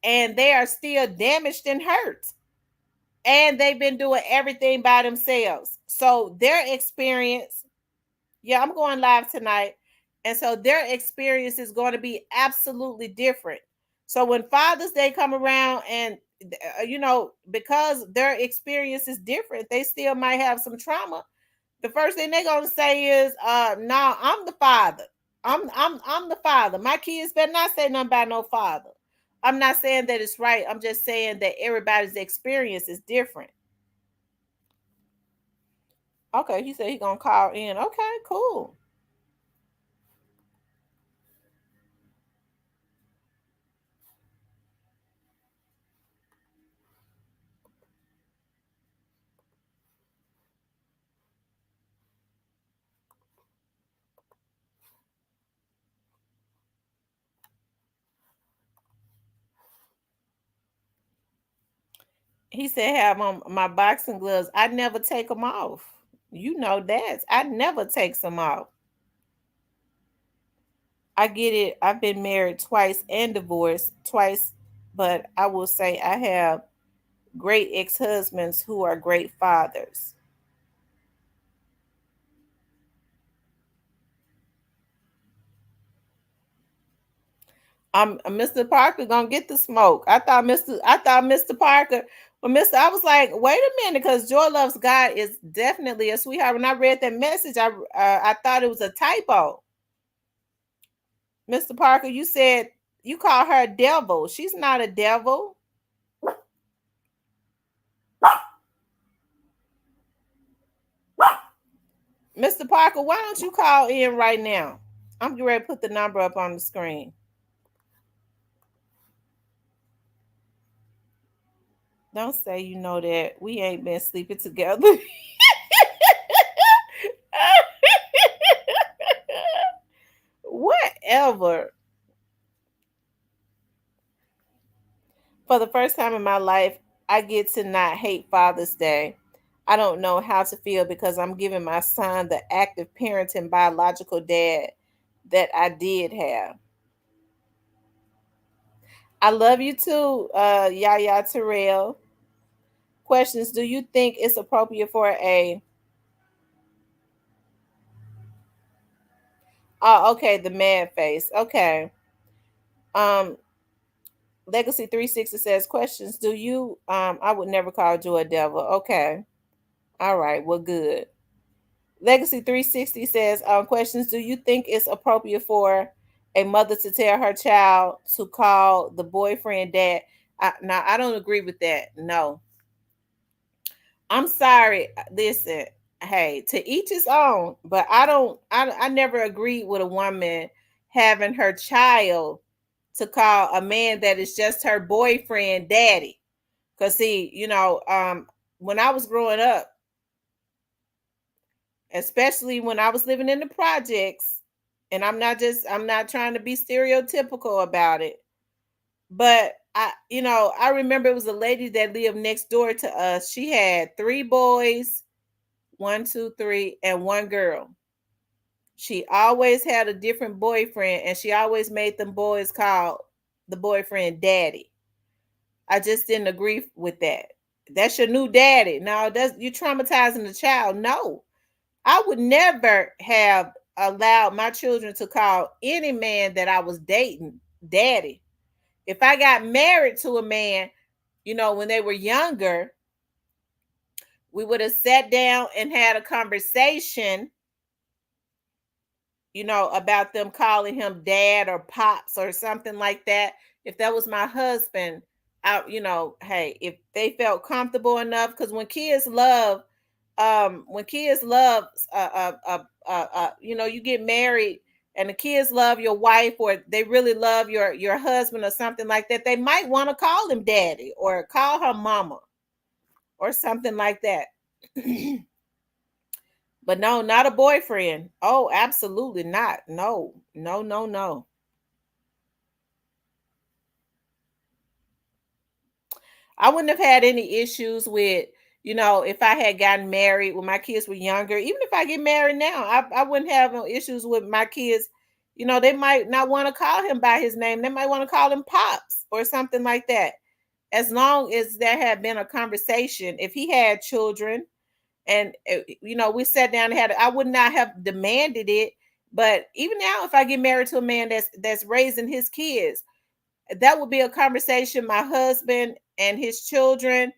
and they are still damaged and hurt, and they've been doing everything by themselves. So their experience, yeah, I'm going live tonight. And so their experience is going to be absolutely different. So when Father's Day come around and because their experience is different, they still might have some trauma. The first thing they're gonna say is, no, I'm the father. I'm the father. My kids better not say nothing about no father. I'm not saying that it's right. I'm just saying that everybody's experience is different. Okay, he said he gonna call in. Okay, cool. He said have on my boxing gloves. I never take them off. You know that. I never take them off. I get it. I've been married twice and divorced twice, but I will say I have great ex-husbands who are great fathers. Mr. Parker gonna get the smoke. I thought Mr. Parker, but Mr. I was like, wait a minute, because Joy Loves God is definitely a sweetheart. When I read that message, I thought it was a typo. Mr. Parker, you said you call her a devil. She's not a devil. Mr. Parker, why don't you call in right now? I'm getting ready to put the number up on the screen. Don't say you know that we ain't been sleeping together. Whatever. For the first time in my life, I get to not hate Father's Day. I don't know how to feel because I'm giving my son the active parenting biological dad that I did have. I love you too, Yaya Terrell. Questions. Do you think it's appropriate for a oh okay, the mad face. Okay. Um Legacy 360 says questions. Do you I would never call Joy a devil. Okay. All right, well good. Legacy 360 says, questions. Do you think it's appropriate for a mother to tell her child to call the boyfriend dad? Now, I don't agree with that. No. I'm sorry. Listen, hey, to each his own, but I never agreed with a woman having her child to call a man that is just her boyfriend daddy. Because, see, when I was growing up, especially when I was living in the projects. And I'm not trying to be stereotypical about it, but I remember it was a lady that lived next door to us. She had three boys, one, two, three, and one girl. She always had a different boyfriend, and she always made them boys call the boyfriend daddy. I just didn't agree with that. That's your new daddy. No, that's you traumatizing the child. No, I would never have allowed my children to call any man that I was dating daddy. If I got married to a man, when they were younger, we would have sat down and had a conversation, about them calling him dad or pops or something like that. If that was my husband, hey, if they felt comfortable enough, because when kids love, you get married and the kids love your wife, or they really love your husband or something like that, they might want to call him daddy or call her mama or something like that. But no, not a boyfriend. Oh, absolutely not. No, no, no, no. I wouldn't have had any issues with, if I had gotten married when my kids were younger. Even if I get married now, I wouldn't have no issues with my kids. They might not want to call him by his name. They might want to call him Pops or something like that. As long as there had been a conversation. If he had children and, we sat down and I would not have demanded it. But even now, if I get married to a man that's raising his kids, that would be a conversation my husband and his children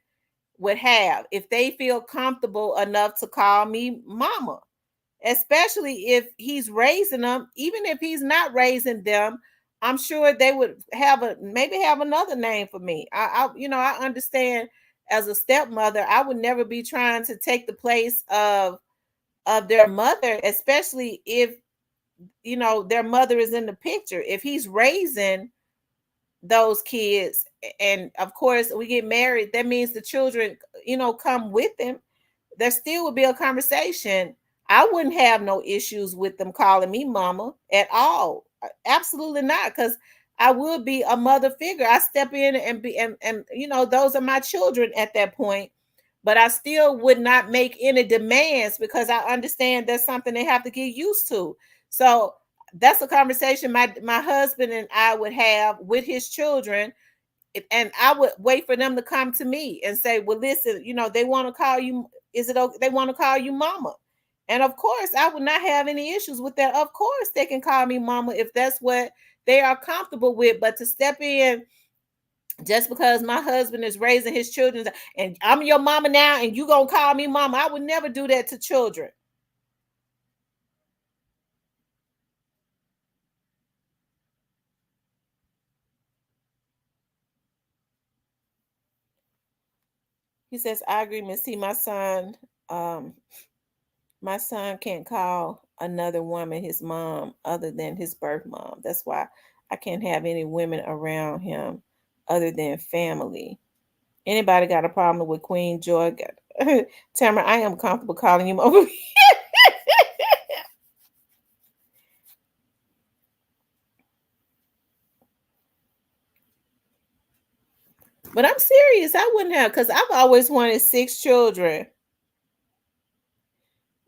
would have if they feel comfortable enough to call me mama, especially if he's raising them. Even if he's not raising them, I'm sure they would maybe have another name for me. I understand as a stepmother, I would never be trying to take the place of their mother, especially if their mother is in the picture. If he's raising those kids, and of course we get married, that means the children come with him, there still would be a conversation. I wouldn't have no issues with them calling me mama at all. Absolutely not, because I would be a mother figure. I step in and be and those are my children at that point. But I still would not make any demands because I understand that's something they have to get used to. So that's a conversation my husband and I would have with his children, and I would wait for them to come to me and say, well, listen, they want to call you, is it okay? They want to call you mama. And of course, I would not have any issues with that. Of course, they can call me mama if that's what they are comfortable with. But to step in just because my husband is raising his children and I'm your mama now and you gonna call me mama, I would never do that to children. He says, I agree, Miss T. My son can't call another woman his mom other than his birth mom. That's why I can't have any women around him other than family. Anybody got a problem with Queen Joy? Tamara, I am comfortable calling you mama. But I'm serious. I wouldn't have, because I've always wanted 6 children.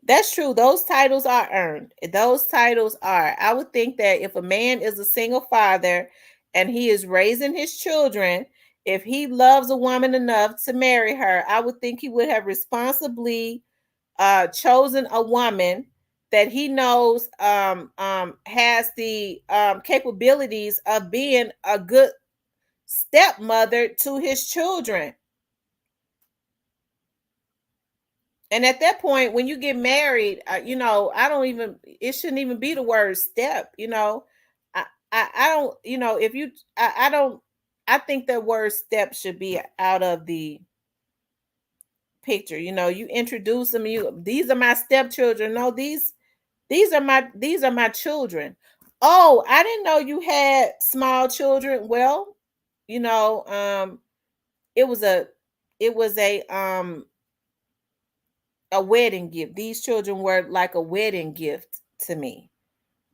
That's true. Those titles are earned. Those titles are. I would think that if a man is a single father and he is raising his children, if he loves a woman enough to marry her, I would think he would have responsibly chosen a woman that he knows has the capabilities of being a good stepmother to his children. And at that point, when you get married, it shouldn't even be the word step, I don't, if you, I don't, I think that word step should be out of the picture. You introduce them, these are my stepchildren. No, these are my children. Oh, I didn't know you had small children. Well, you know, um, it was a wedding gift. These children were like a wedding gift to me,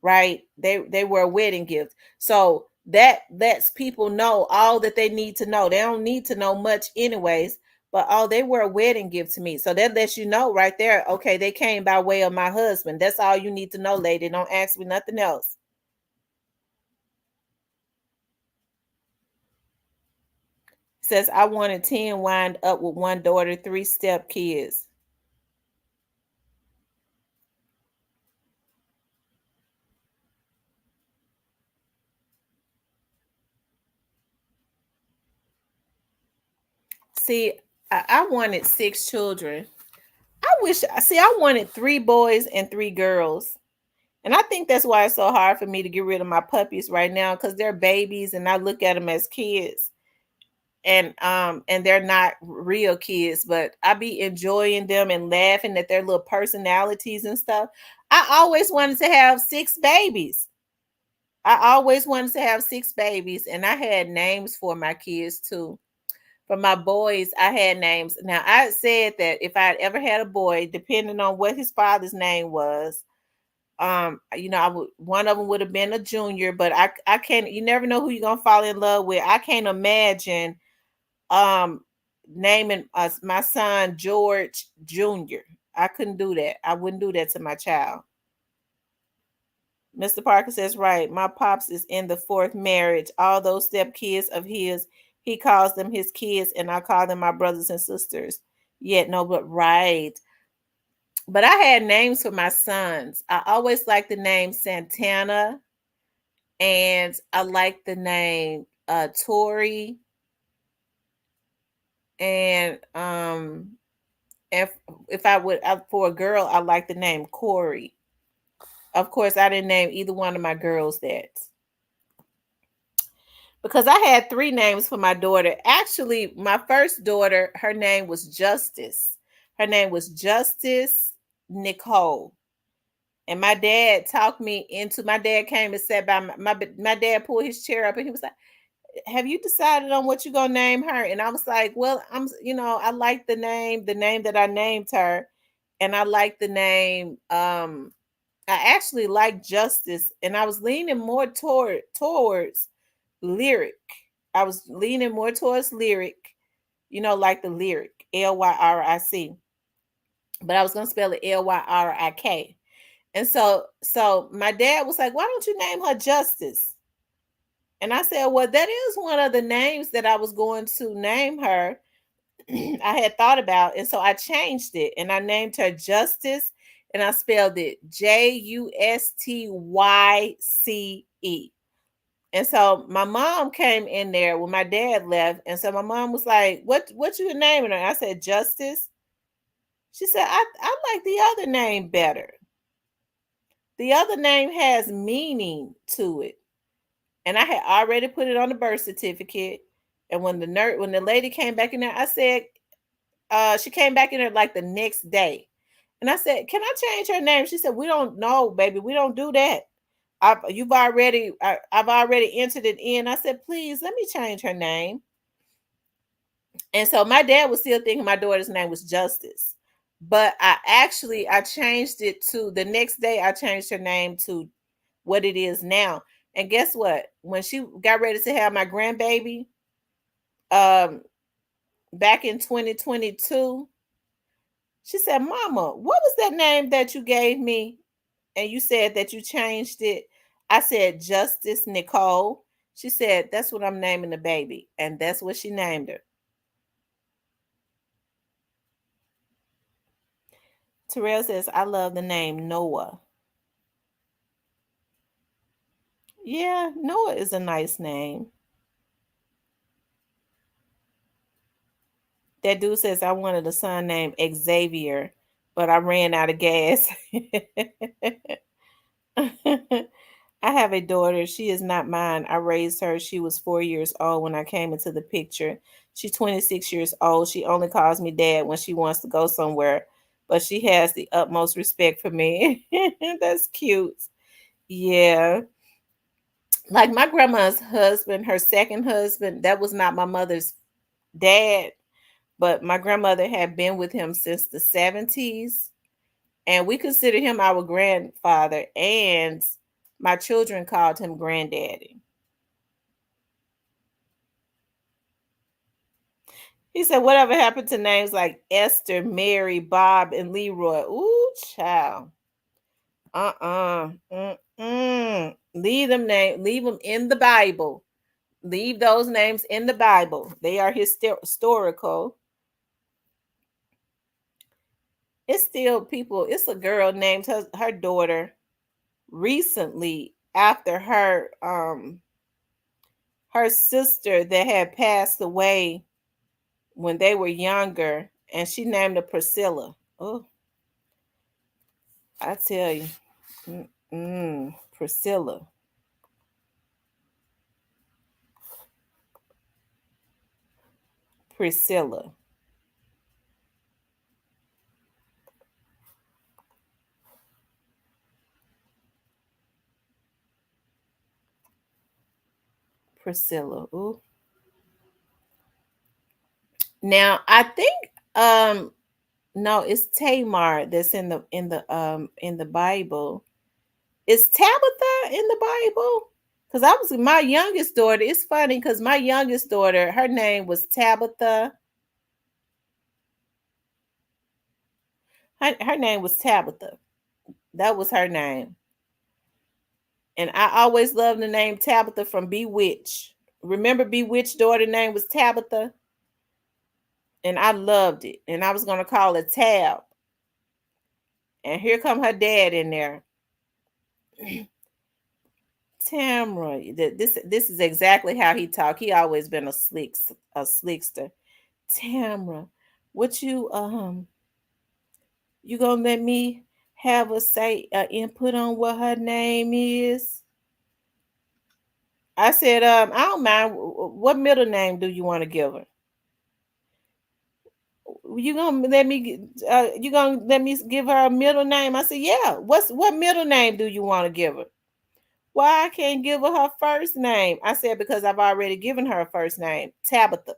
right? They were a wedding gift. So that lets people know all that they need to know. They don't need to know much anyways, but they were a wedding gift to me. So that lets you know right there, okay, they came by way of my husband. That's all you need to know, lady. Don't ask me nothing else. Says I wanted 10 wind up with one daughter, 3-step kids. See, I wanted 6 children. I wanted 3 boys and 3 girls. And I think that's why it's so hard for me to get rid of my puppies right now, because they're babies and I look at them as kids. And they're not real kids, but I be enjoying them and laughing at their little personalities and stuff. I always wanted to have 6 babies. I always wanted to have 6 babies, and I had names for my kids too. For my boys, I had names. Now, I said that if I had ever had a boy, depending on what his father's name was, I would, one of them would have been a junior, but I can't, you never know who you're gonna fall in love with. I can't imagine naming my son George Jr. I couldn't do that. I wouldn't do that to my child. Mr. Parker says, right. My pops is in the 4th marriage. All those step kids of his, he calls them his kids, and I call them my brothers and sisters. Yet, no, but right. But I had names for my sons. I always liked the name Santana, and I liked the name Tori. And if I would, for a girl, I like the name Corey. Of course, I didn't name either one of my girls that, because I had 3 names for my daughter. Actually, my first daughter, her name was Justice. Her name was Justice Nicole. And my dad talked me into, my dad came and sat by my dad pulled his chair up and he was like, have you decided on what you're gonna name her? And I was like, well, I like the name that I named her, and I like the name. I actually like Justice, and I was leaning more towards Lyric. I was leaning more towards Lyric, like the Lyric, Lyric, but I was gonna spell it Lyrik. And so my dad was like, why don't you name her Justice? And I said, well, that is one of the names that I was going to name her. I had thought about, and so I changed it and I named her Justice, and I spelled it Justyce. And so my mom came in there when my dad left, and so my mom was like, what you naming her? I said Justice. She said, I like the other name better. The other name has meaning to it. And I had already put it on the birth certificate. And when the lady came back in there, I said, she came back in there like the next day. And I said, can I change her name? She said, we don't know, baby. We don't do that. I've already entered it in. I said, please let me change her name. And so my dad was still thinking my daughter's name was Justice. But I changed it to the next day. I changed her name to what it is now. And guess what? When she got ready to have my grandbaby, back in 2022, she said, Mama, what was that name that you gave me? And you said that you changed it. I said, Justice Nicole. She said, that's what I'm naming the baby. And that's what she named her. Terrell says, I love the name Noah. Yeah, Noah is a nice name. That dude says, I wanted a son named Xavier, but I ran out of gas. I have a daughter. She is not mine. I raised her. She was 4 years old when I came into the picture. She's 26 years old. She only calls me dad when she wants to go somewhere, but she has the utmost respect for me. That's cute. Yeah. Like my grandma's husband, her second husband, that was not my mother's dad, but my grandmother had been with him since the 70s. And we consider him our grandfather, and my children called him granddaddy. He said, whatever happened to names like Esther, Mary, Bob, and Leroy? Ooh, child. Mm-mm. Leave them in the Bible. Leave those names in the Bible. They are historical. It's still people. It's a girl named her daughter recently after her sister that had passed away when they were younger, and she named her Priscilla. Oh, I tell you, Priscilla. Priscilla. Priscilla. Ooh. Now I think no, it's Tamar that's in the Bible. Is Tabitha in the Bible? Because I was my youngest daughter. It's funny because my youngest daughter, her name was Tabitha. Her name was Tabitha. That was her name. And I always loved the name Tabitha from Bewitched. Remember Bewitched daughter name was Tabitha? And I loved it. And I was gonna call her Tab. And here come her dad in there. Tamara, this is exactly how he talked. He always been a slickster. Tamara, what you gonna let me have a say input on what her name is? I said, I don't mind. What middle name do you want to give her? You gonna let me? You gonna let me give her a middle name? I said, yeah. What middle name do you want to give her? Why I can't give her first name? I said, because I've already given her a first name, Tabitha.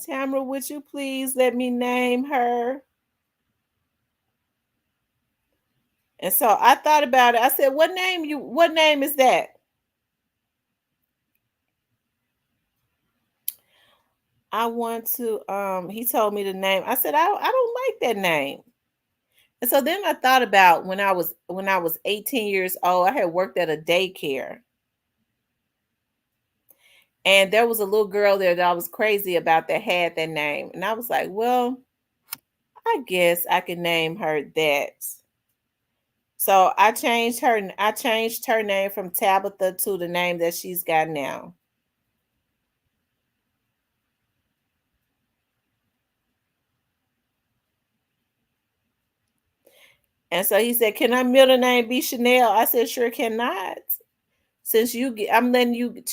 Tamara, would you please let me name her? And so I thought about it. I said, what name is that? I want to he told me the name. I said, I don't like that name. And so then I thought about when I was 18 years old, I had worked at a daycare. And there was a little girl there that I was crazy about that had that name. And I was like, well, I guess I can name her that. So I changed her name from Tabitha to the name that she's got now. And so he said, "Can her middle name be Chanel?" I said, "Sure cannot. Since I'm letting you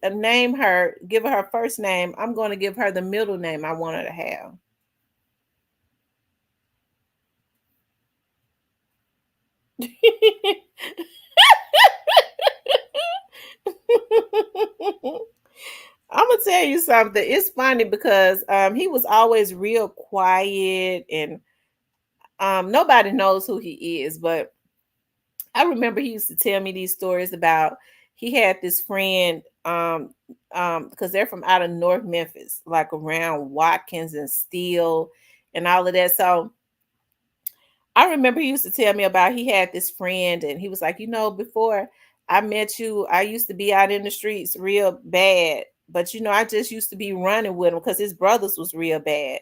name her, give her her first name. I'm going to give her the middle name I want her to have." I'm gonna tell you something. It's funny because he was always real quiet, and nobody knows who he is, but I remember he used to tell me these stories about he had this friend because they're from out of North Memphis, like around Watkins and Steele and all of that. So I remember he used to tell me about he had this friend and he was like, before I met you, I used to be out in the streets real bad. But I just used to be running with him because his brothers was real bad.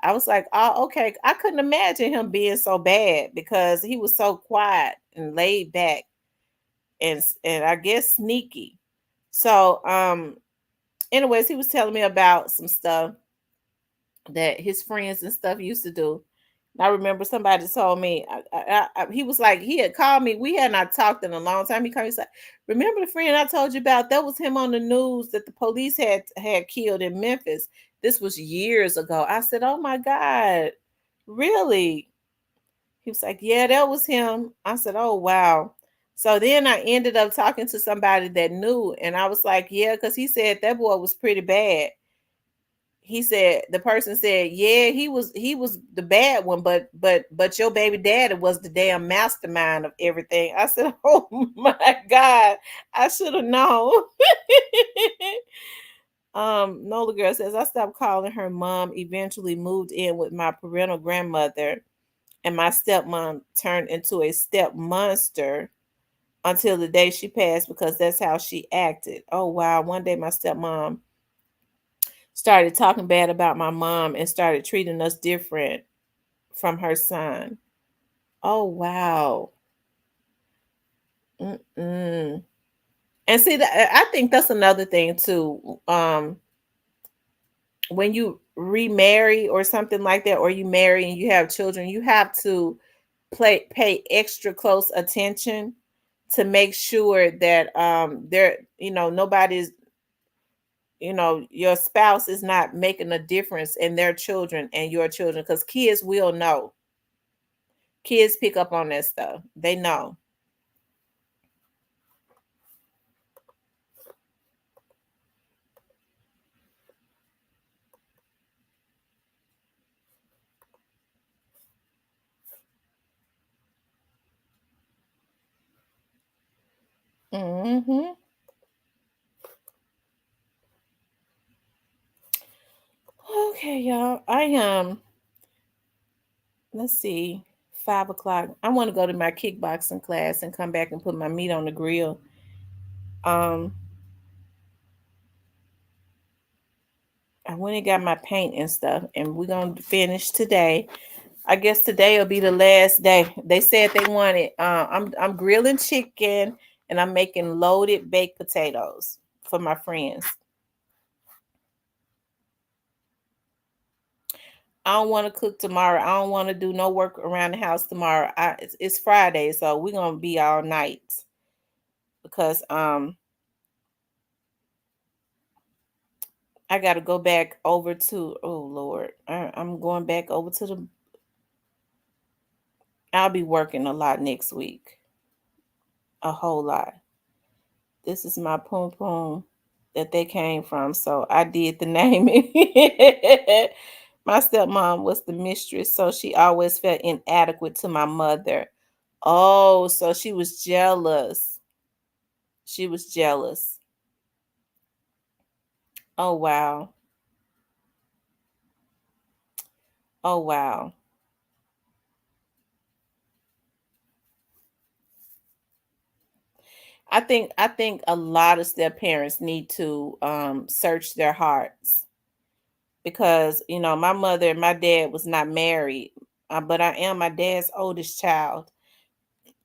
I was like, oh, okay. I couldn't imagine him being so bad because he was so quiet and laid back and I guess sneaky. So anyways, he was telling me about some stuff that his friends and stuff used to do. I remember somebody told me, he was like, he had called me. We had not talked in a long time. He called me, he's like, remember the friend I told you about? That was him on the news that the police had killed in Memphis. This was years ago. I said, oh my God, really? He was like, yeah, that was him. I said, oh, wow. So then I ended up talking to somebody that knew. And I was like, yeah, because he said that boy was pretty bad. He said the person said, yeah, he was the bad one, but your baby daddy was the damn mastermind of everything. I said, oh my God, I should have known. Nola girl says, I stopped calling her mom, eventually moved in with my parental grandmother, and my stepmom turned into a step monster. until the day she passed because that's how she acted. Oh, wow. One day my stepmom started talking bad about my mom and started treating us different from her son. Oh, wow. Mm-mm. And see, I think that's another thing too. When you remarry or something like that, or you marry and you have children, you have to pay extra close attention to make sure that there, nobody's, your spouse is not making a difference in their children and your children, because kids will know. Kids pick up on that stuff. They know. Mm-hmm. Okay, y'all. Let's see, 5 o'clock. I want to go to my kickboxing class and come back and put my meat on the grill. Um, I went and got my paint and stuff, and we're gonna finish today. I guess today will be the last day. They said they wanted. I'm grilling chicken and I'm making loaded baked potatoes for my friends. I don't want to cook tomorrow. I don't want to do no work around the house tomorrow. It's Friday, so we're gonna be all night because I got to go back over to. Oh Lord, I'm going back over to the. I'll be working a lot next week, a whole lot. This is my poom poom that they came from, so I did the naming. My stepmom was the mistress, so she always felt inadequate to my mother. Oh, so she was jealous. She was jealous. Oh, wow. Oh, wow. I think a lot of step parents need to search their hearts, because my mother and my dad was not married, but I am my dad's oldest child.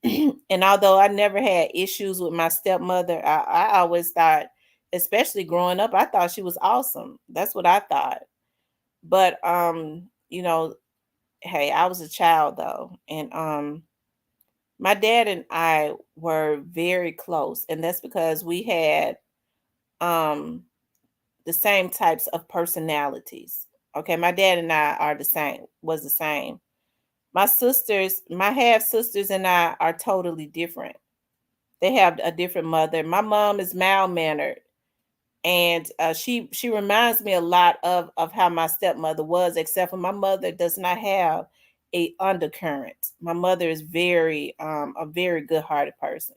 And although I never had issues with my stepmother, I always thought, especially growing up, I thought she was awesome. That's what I thought. But hey, I was a child though, and my dad and I were very close, and that's because we had um the same types of personalities. Okay, my dad and I are the same, was the same. My half sisters and I are totally different. They have a different mother. My mom is mild mannered, and she reminds me a lot of how my stepmother was, except for my mother does not have a undercurrent. My mother is very a very good hearted person.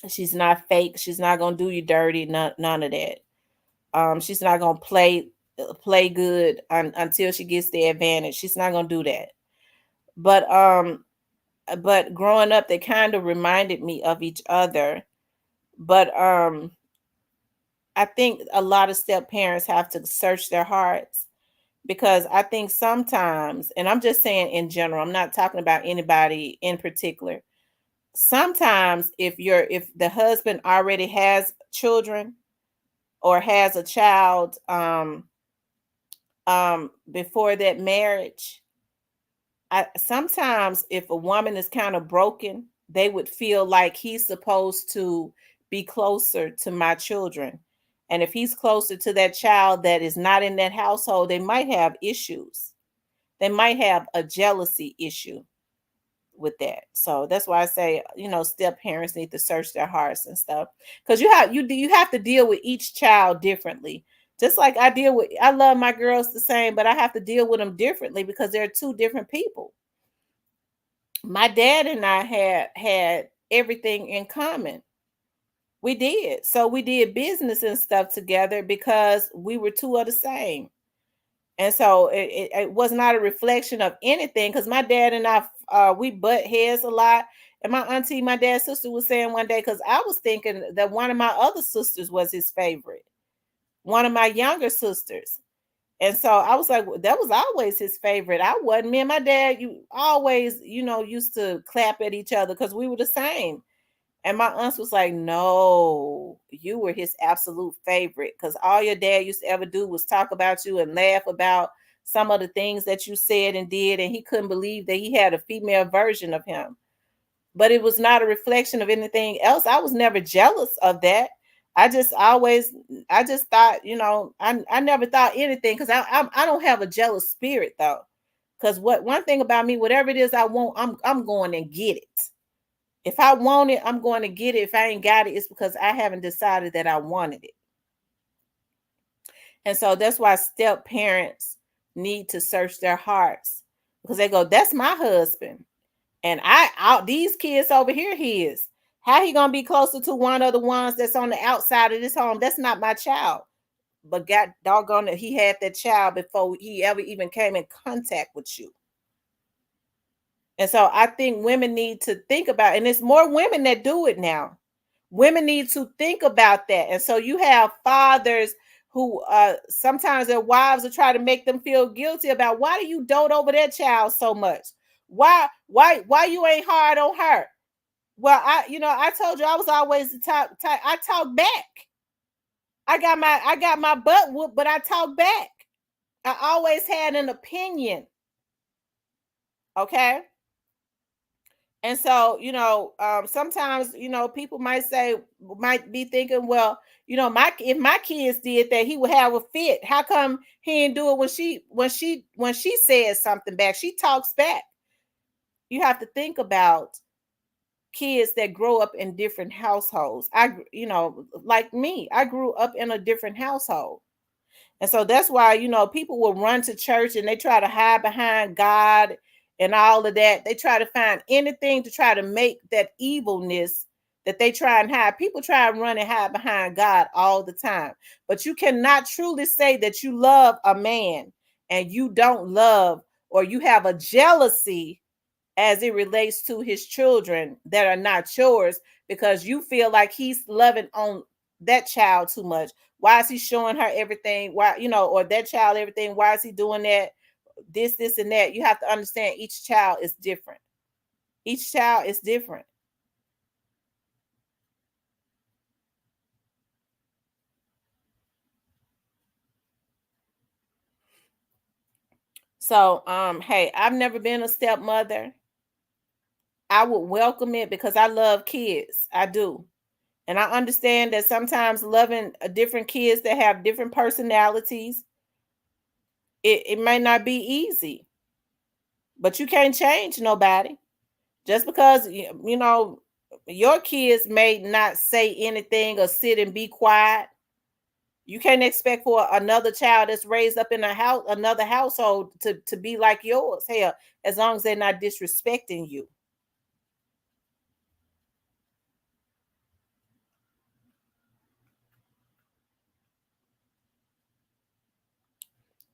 She's not fake. She's not gonna do you dirty. None of that. She's not gonna play good until she gets the advantage. She's not gonna do that. But growing up, they kind of reminded me of each other. But I think a lot of step parents have to search their hearts, because I think sometimes, and I'm just saying in general, I'm not talking about anybody in particular. Sometimes if the husband already has children or has a child before that marriage, sometimes if a woman is kind of broken, they would feel like he's supposed to be closer to my children. And if he's closer to that child that is not in that household, they might have issues. They might have a jealousy issue with that. So that's why I say, step parents need to search their hearts and stuff. Because you have to deal with each child differently. Just like I love my girls the same, but I have to deal with them differently because they're two different people. My dad and I had everything in common. We did. So we did business and stuff together because we were two of the same. And so it was not a reflection of anything, because my dad and I we butt heads a lot. And my auntie, my dad's sister, was saying one day, because I was thinking that one of my other sisters was his favorite, one of my younger sisters. And so I was like, well, that was always his favorite. I wasn't. Me and my dad, you always, used to clap at each other because we were the same. And my aunt was like, no, you were his absolute favorite, because all your dad used to ever do was talk about you and laugh about some of the things that you said and did. And he couldn't believe that he had a female version of him. But it was not a reflection of anything else. I was never jealous of that. I just thought, I never thought anything, because I don't have a jealous spirit though. Because one thing about me, whatever it is I want, I'm going and get it. If I want it, I'm going to get it. If I ain't got it, it's because I haven't decided that I wanted it. And so that's why step parents need to search their hearts, because they go, that's my husband. And these kids over here, his. How he gonna be closer to one of the ones that's on the outside of this home? That's not my child. But God doggone it, he had that child before he ever even came in contact with you. And so I think women need to think about, and it's more women that do it now. Women need to think about that. And so you have fathers who sometimes their wives will try to make them feel guilty about, why do you dote over that child so much? Why you ain't hard on her? Well, I told you I was always the type. I talk back. I got my butt whooped, but I talk back. I always had an opinion. Okay. And so, sometimes, people might be thinking, well, if my kids did that, he would have a fit. How come he didn't do it when she says something back? She talks back. You have to think about kids that grow up in different households. Like me, I grew up in a different household. And so that's why, people will run to church and they try to hide behind God and all of that. They try to find anything to try to make that evilness that they try and hide. People try and run and hide behind God all the time. But you cannot truly say that you love a man and you don't love, or you have a jealousy as it relates to his children that are not yours, because you feel like he's loving on that child too much. Why is he showing her everything? Why, or that child everything? Why is he doing that? This, and that. You have to understand each child is different. Each child is different. So, hey, I've never been a stepmother. I would welcome it because I love kids. I do. And I understand that sometimes loving different kids that have different personalities, it may not be easy, but you can't change nobody. Just because, your kids may not say anything or sit and be quiet, you can't expect for another child that's raised up in another household to be like yours. Hell, as long as they're not disrespecting you.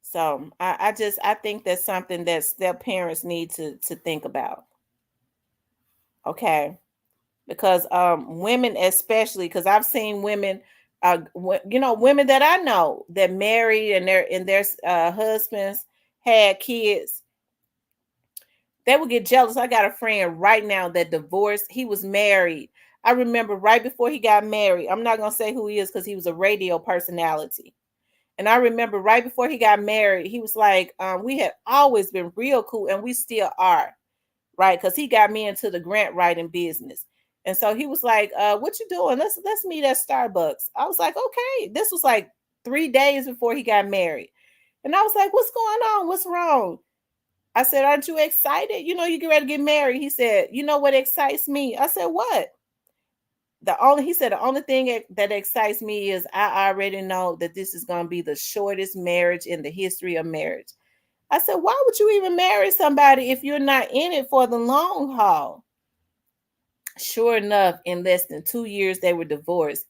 So I think that's something that step parents need to think about. Okay. Because women, especially, because I've seen women, women that I know that married and their husbands had kids, they would get jealous. I got a friend right now that divorced. He was married. I remember right before he got married. I'm not gonna say who he is because he was a radio personality. And I remember right before he got married, he was like, we had always been real cool, and we still are, right? Because he got me into the grant writing business. And so he was like, what you doing? Let's meet at Starbucks. I was like, okay. This was like 3 days before he got married. And I was like, what's going on? What's wrong? I said, aren't you excited? You get ready to get married. He said, you know what excites me? I said, what? He said, the only thing that excites me is I already know that this is going to be the shortest marriage in the history of marriage. I said, why would you even marry somebody if you're not in it for the long haul? Sure enough, in less than 2 years, they were divorced.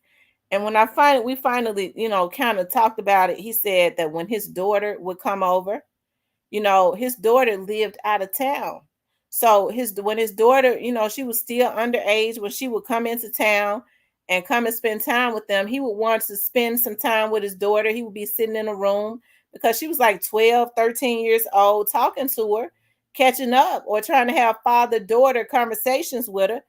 And when we finally, kind of talked about it, he said that when his daughter would come over, his daughter lived out of town. So when his daughter, she was still underage, when she would come into town and come and spend time with them, he would want to spend some time with his daughter. He would be sitting in a room because she was like 12, 13 years old, talking to her, catching up, or trying to have father-daughter conversations with her.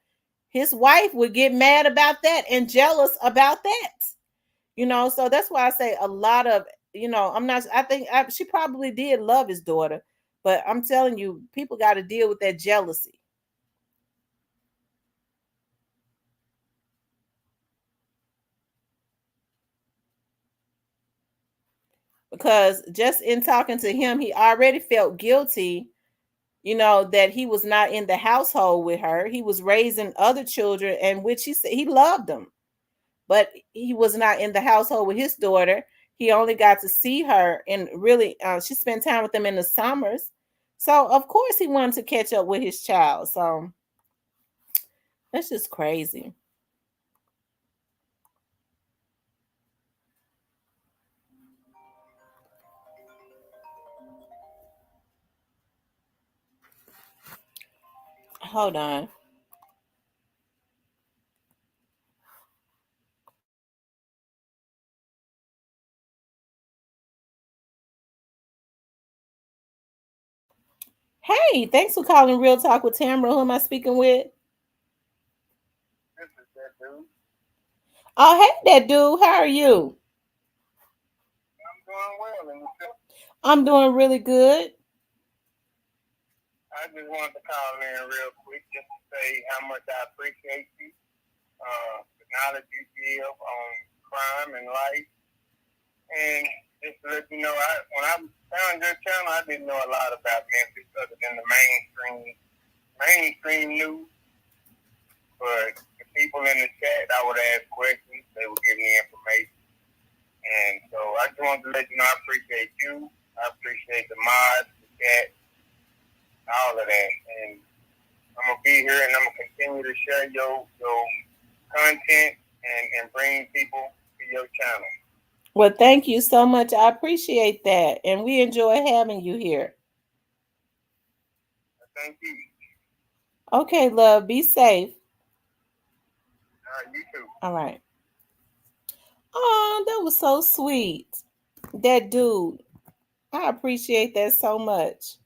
His wife would get mad about that and jealous about that. So that's why I say a lot of, I think she probably did love his daughter, but I'm telling you, people got to deal with that jealousy. Because just in talking to him, he already felt guilty, that he was not in the household with her. He was raising other children, and which he said he loved them, but he was not in the household with his daughter. He only got to see her, and really, she spent time with him in the summers. So of course he wanted to catch up with his child. So that's just crazy. Hold on. Hey, thanks for calling Real Talk with Tamara. Who am I speaking with? This is that dude. Oh, hey, that dude. How are you? I'm doing well, and yourself? I'm doing really good. I just wanted to call in real quick just to say how much I appreciate you, the knowledge you give on crime and life, and just to let you know, when I found your channel, I didn't know a lot about Memphis other than the mainstream news. But the people in the chat, I would ask questions, they would give me information. And so I just wanted to let you know I appreciate you. I appreciate the mods, the chat, all of that. And I'm going to be here and I'm going to continue to share your content and bring people to your channel. Well, thank you so much. I appreciate that. And we enjoy having you here. Thank you. Okay, love. Be safe. You too. All right. Oh, that was so sweet. That dude. I appreciate that so much.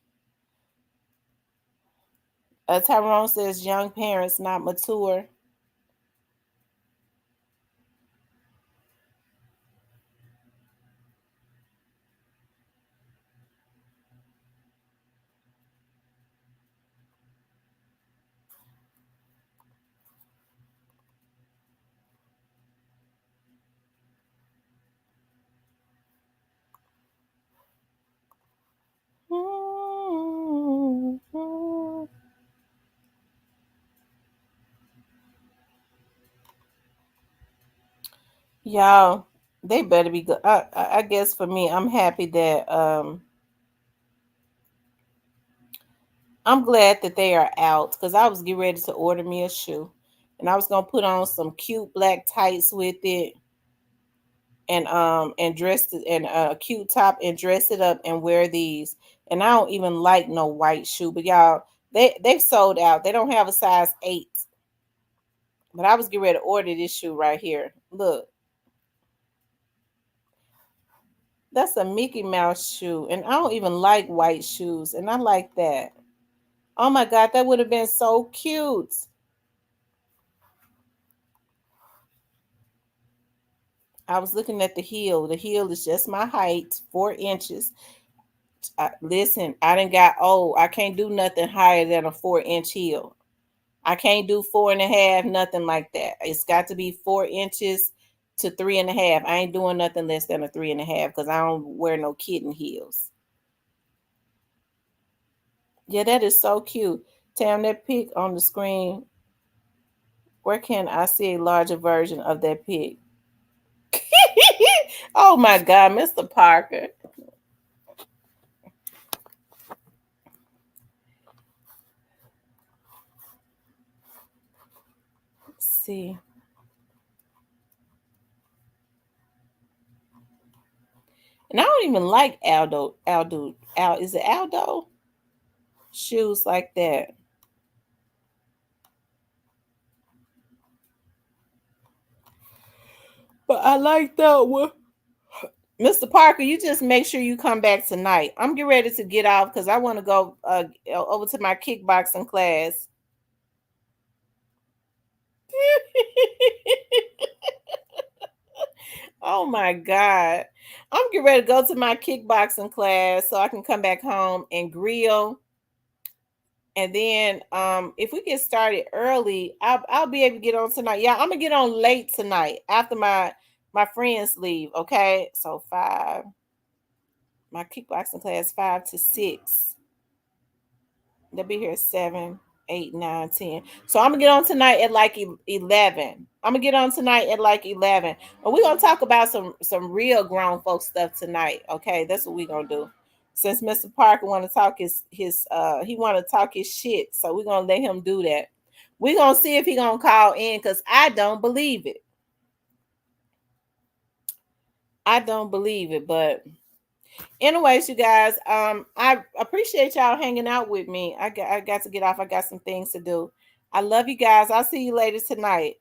Tyrone says young parents not mature. Y'all, they better be good. I guess for me, I'm happy that I'm glad that they are out, because I was getting ready to order me a shoe, and I was gonna put on some cute black tights with it, and dress it, and a cute top, and dress it up and wear these. And I don't even like no white shoe, but y'all, they've sold out. They don't have a size 8, but I was getting ready to order this shoe right here. Look, that's a Mickey Mouse shoe, and I don't even like white shoes, and I like that. Oh my God, that would have been so cute. I was looking at the heel. The heel is just my height, 4 inches. Listen, I done got old. I can't do nothing higher than a 4-inch heel. I can't do 4.5, nothing like that. It's got to be 4 inches to 3.5. I ain't doing nothing less than a 3.5 because I don't wear no kitten heels. Yeah, that is so cute. Tam, that pic on the screen. Where can I see a larger version of that pic? Oh my God, Mr. Parker. Let's see. And I don't even like Aldo. Is it Aldo? Shoes like that. But I like that one. Mr. Parker, you just make sure you come back tonight. I'm getting ready to get off because I want to go over to my kickboxing class. Oh my God. I'm getting ready to go to my kickboxing class so I can come back home and grill. And then if we get started early, I'll be able to get on tonight. Yeah, I'm gonna get on late tonight after my friends leave. Okay. So 5. My kickboxing class 5 to 6. They'll be here 7, 8, 9, 10. So I'm gonna get on tonight at like 11. I'm gonna get on tonight at like 11. And we're gonna talk about some real grown folk stuff tonight. Okay, that's what we're gonna do. Since Mr. Parker want to talk his he want to talk his shit, so we're gonna let him do that. We're gonna see if he gonna call in because I don't believe it. I don't believe it, but anyways, you guys, I appreciate y'all hanging out with me. I got to get off. I got some things to do. I love you guys. I'll see you later tonight.